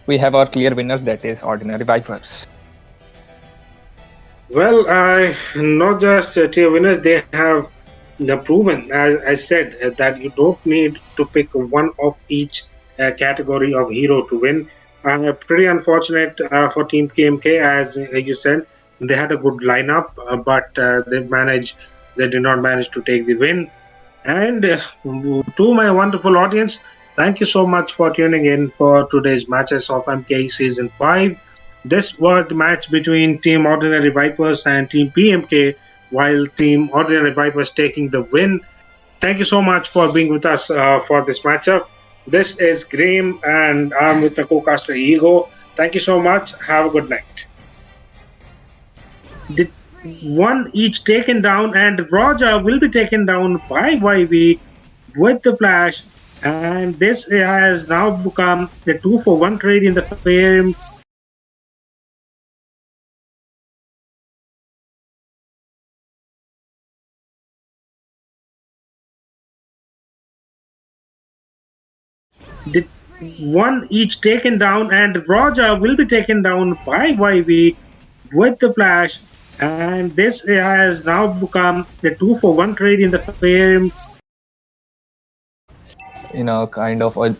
we have our clear winners, that is Ordinary Vipers. Well, not just tier winners, they have proven, as I said, that you don't need to pick one of each category of hero to win. Pretty unfortunate for Team KMK, as you said, they had a good lineup, but they did not manage to take the win. And to my wonderful audience, thank you so much for tuning in for today's matches of MKE Season 5. This was the match between Team Ordinary Vipers and Team PMK, while Team Ordinary Vipers taking the win. Thank you so much for being with us for this matchup. This is Graham, and I'm with my co-caster Ego. Thank you so much. Have a good night. The one each taken down, and Roger will be taken down by YV with the flash, and this has now become a 2-for-1 trade in the frame. The one each taken down, and Roger will be taken down by YV with the flash, and this has now become a 2-for-1 trade in the frame. Kind of a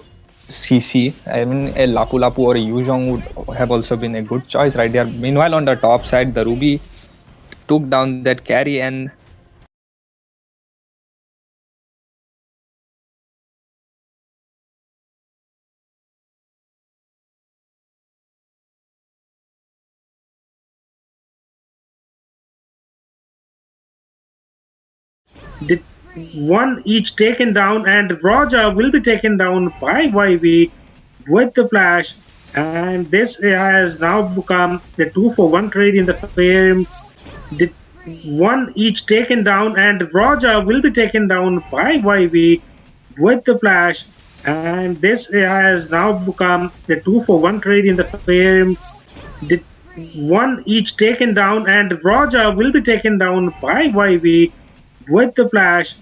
CC. I mean, a Lapu Lapu or a Yuzhong would have also been a good choice right there. Meanwhile, on the top side, the Ruby took down that carry, and the one each taken down, and Roger will be taken down by YV with the flash, and this has now become a 2-for-1 trade in the frame. The one each taken down, and Roger will be taken down by YV with the flash, and this has now become a 2-for-1 trade in the frame. The one each taken down, and Roger will be taken down by YV with the flash,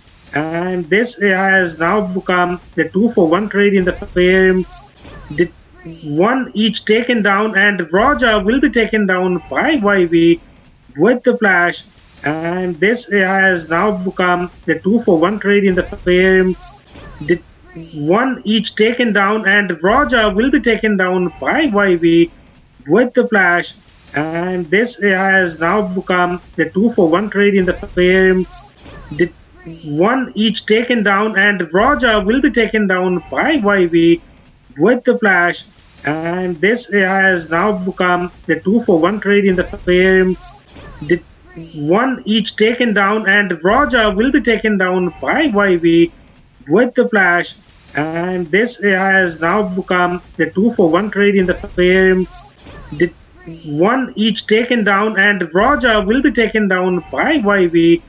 and this has now become a 2-for-1 trade in the frame. The one each taken down, and Roger will be taken down by YV with the flash, and this has now become a 2-for-1 trade in the frame. The one each taken down, and Roger will be taken down by YV with the flash, and this has now become a 2-for-1 trade in the frame. The one each taken down, and Roger will be taken down by YV with the flash, and this has now become a 2-for-1 trade in the frame. The one each taken down, and Roger will be taken down by YV with the flash, and this has now become a 2-for-1 trade in the frame. The one each taken down, and Roger will be taken down by YV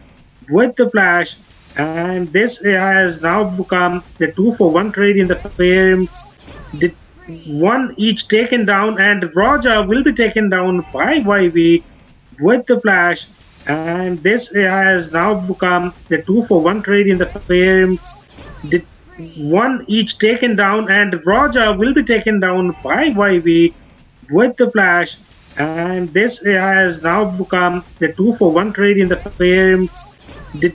with the flash, and this has now become a 2-for-1 trade in the frame. The one each taken down, and Roger will be taken down by YV with the flash, and this has now become a 2-for-1 trade in the frame. The one each taken down, and Roger will be taken down by YV with the flash, and this has now become a 2-for-1 trade in the frame. The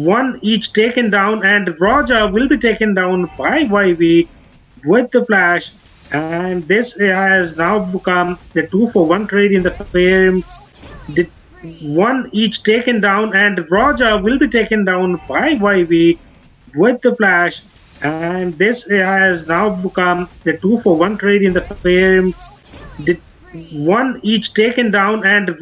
one each taken down, and Roger will be taken down by YV with the flash, and this has now become a 2-for-1 trade in the frame. The one each taken down, and Roger will be taken down by YV with the flash, and this has now become a 2-for-1 trade in the frame. The one each taken down, and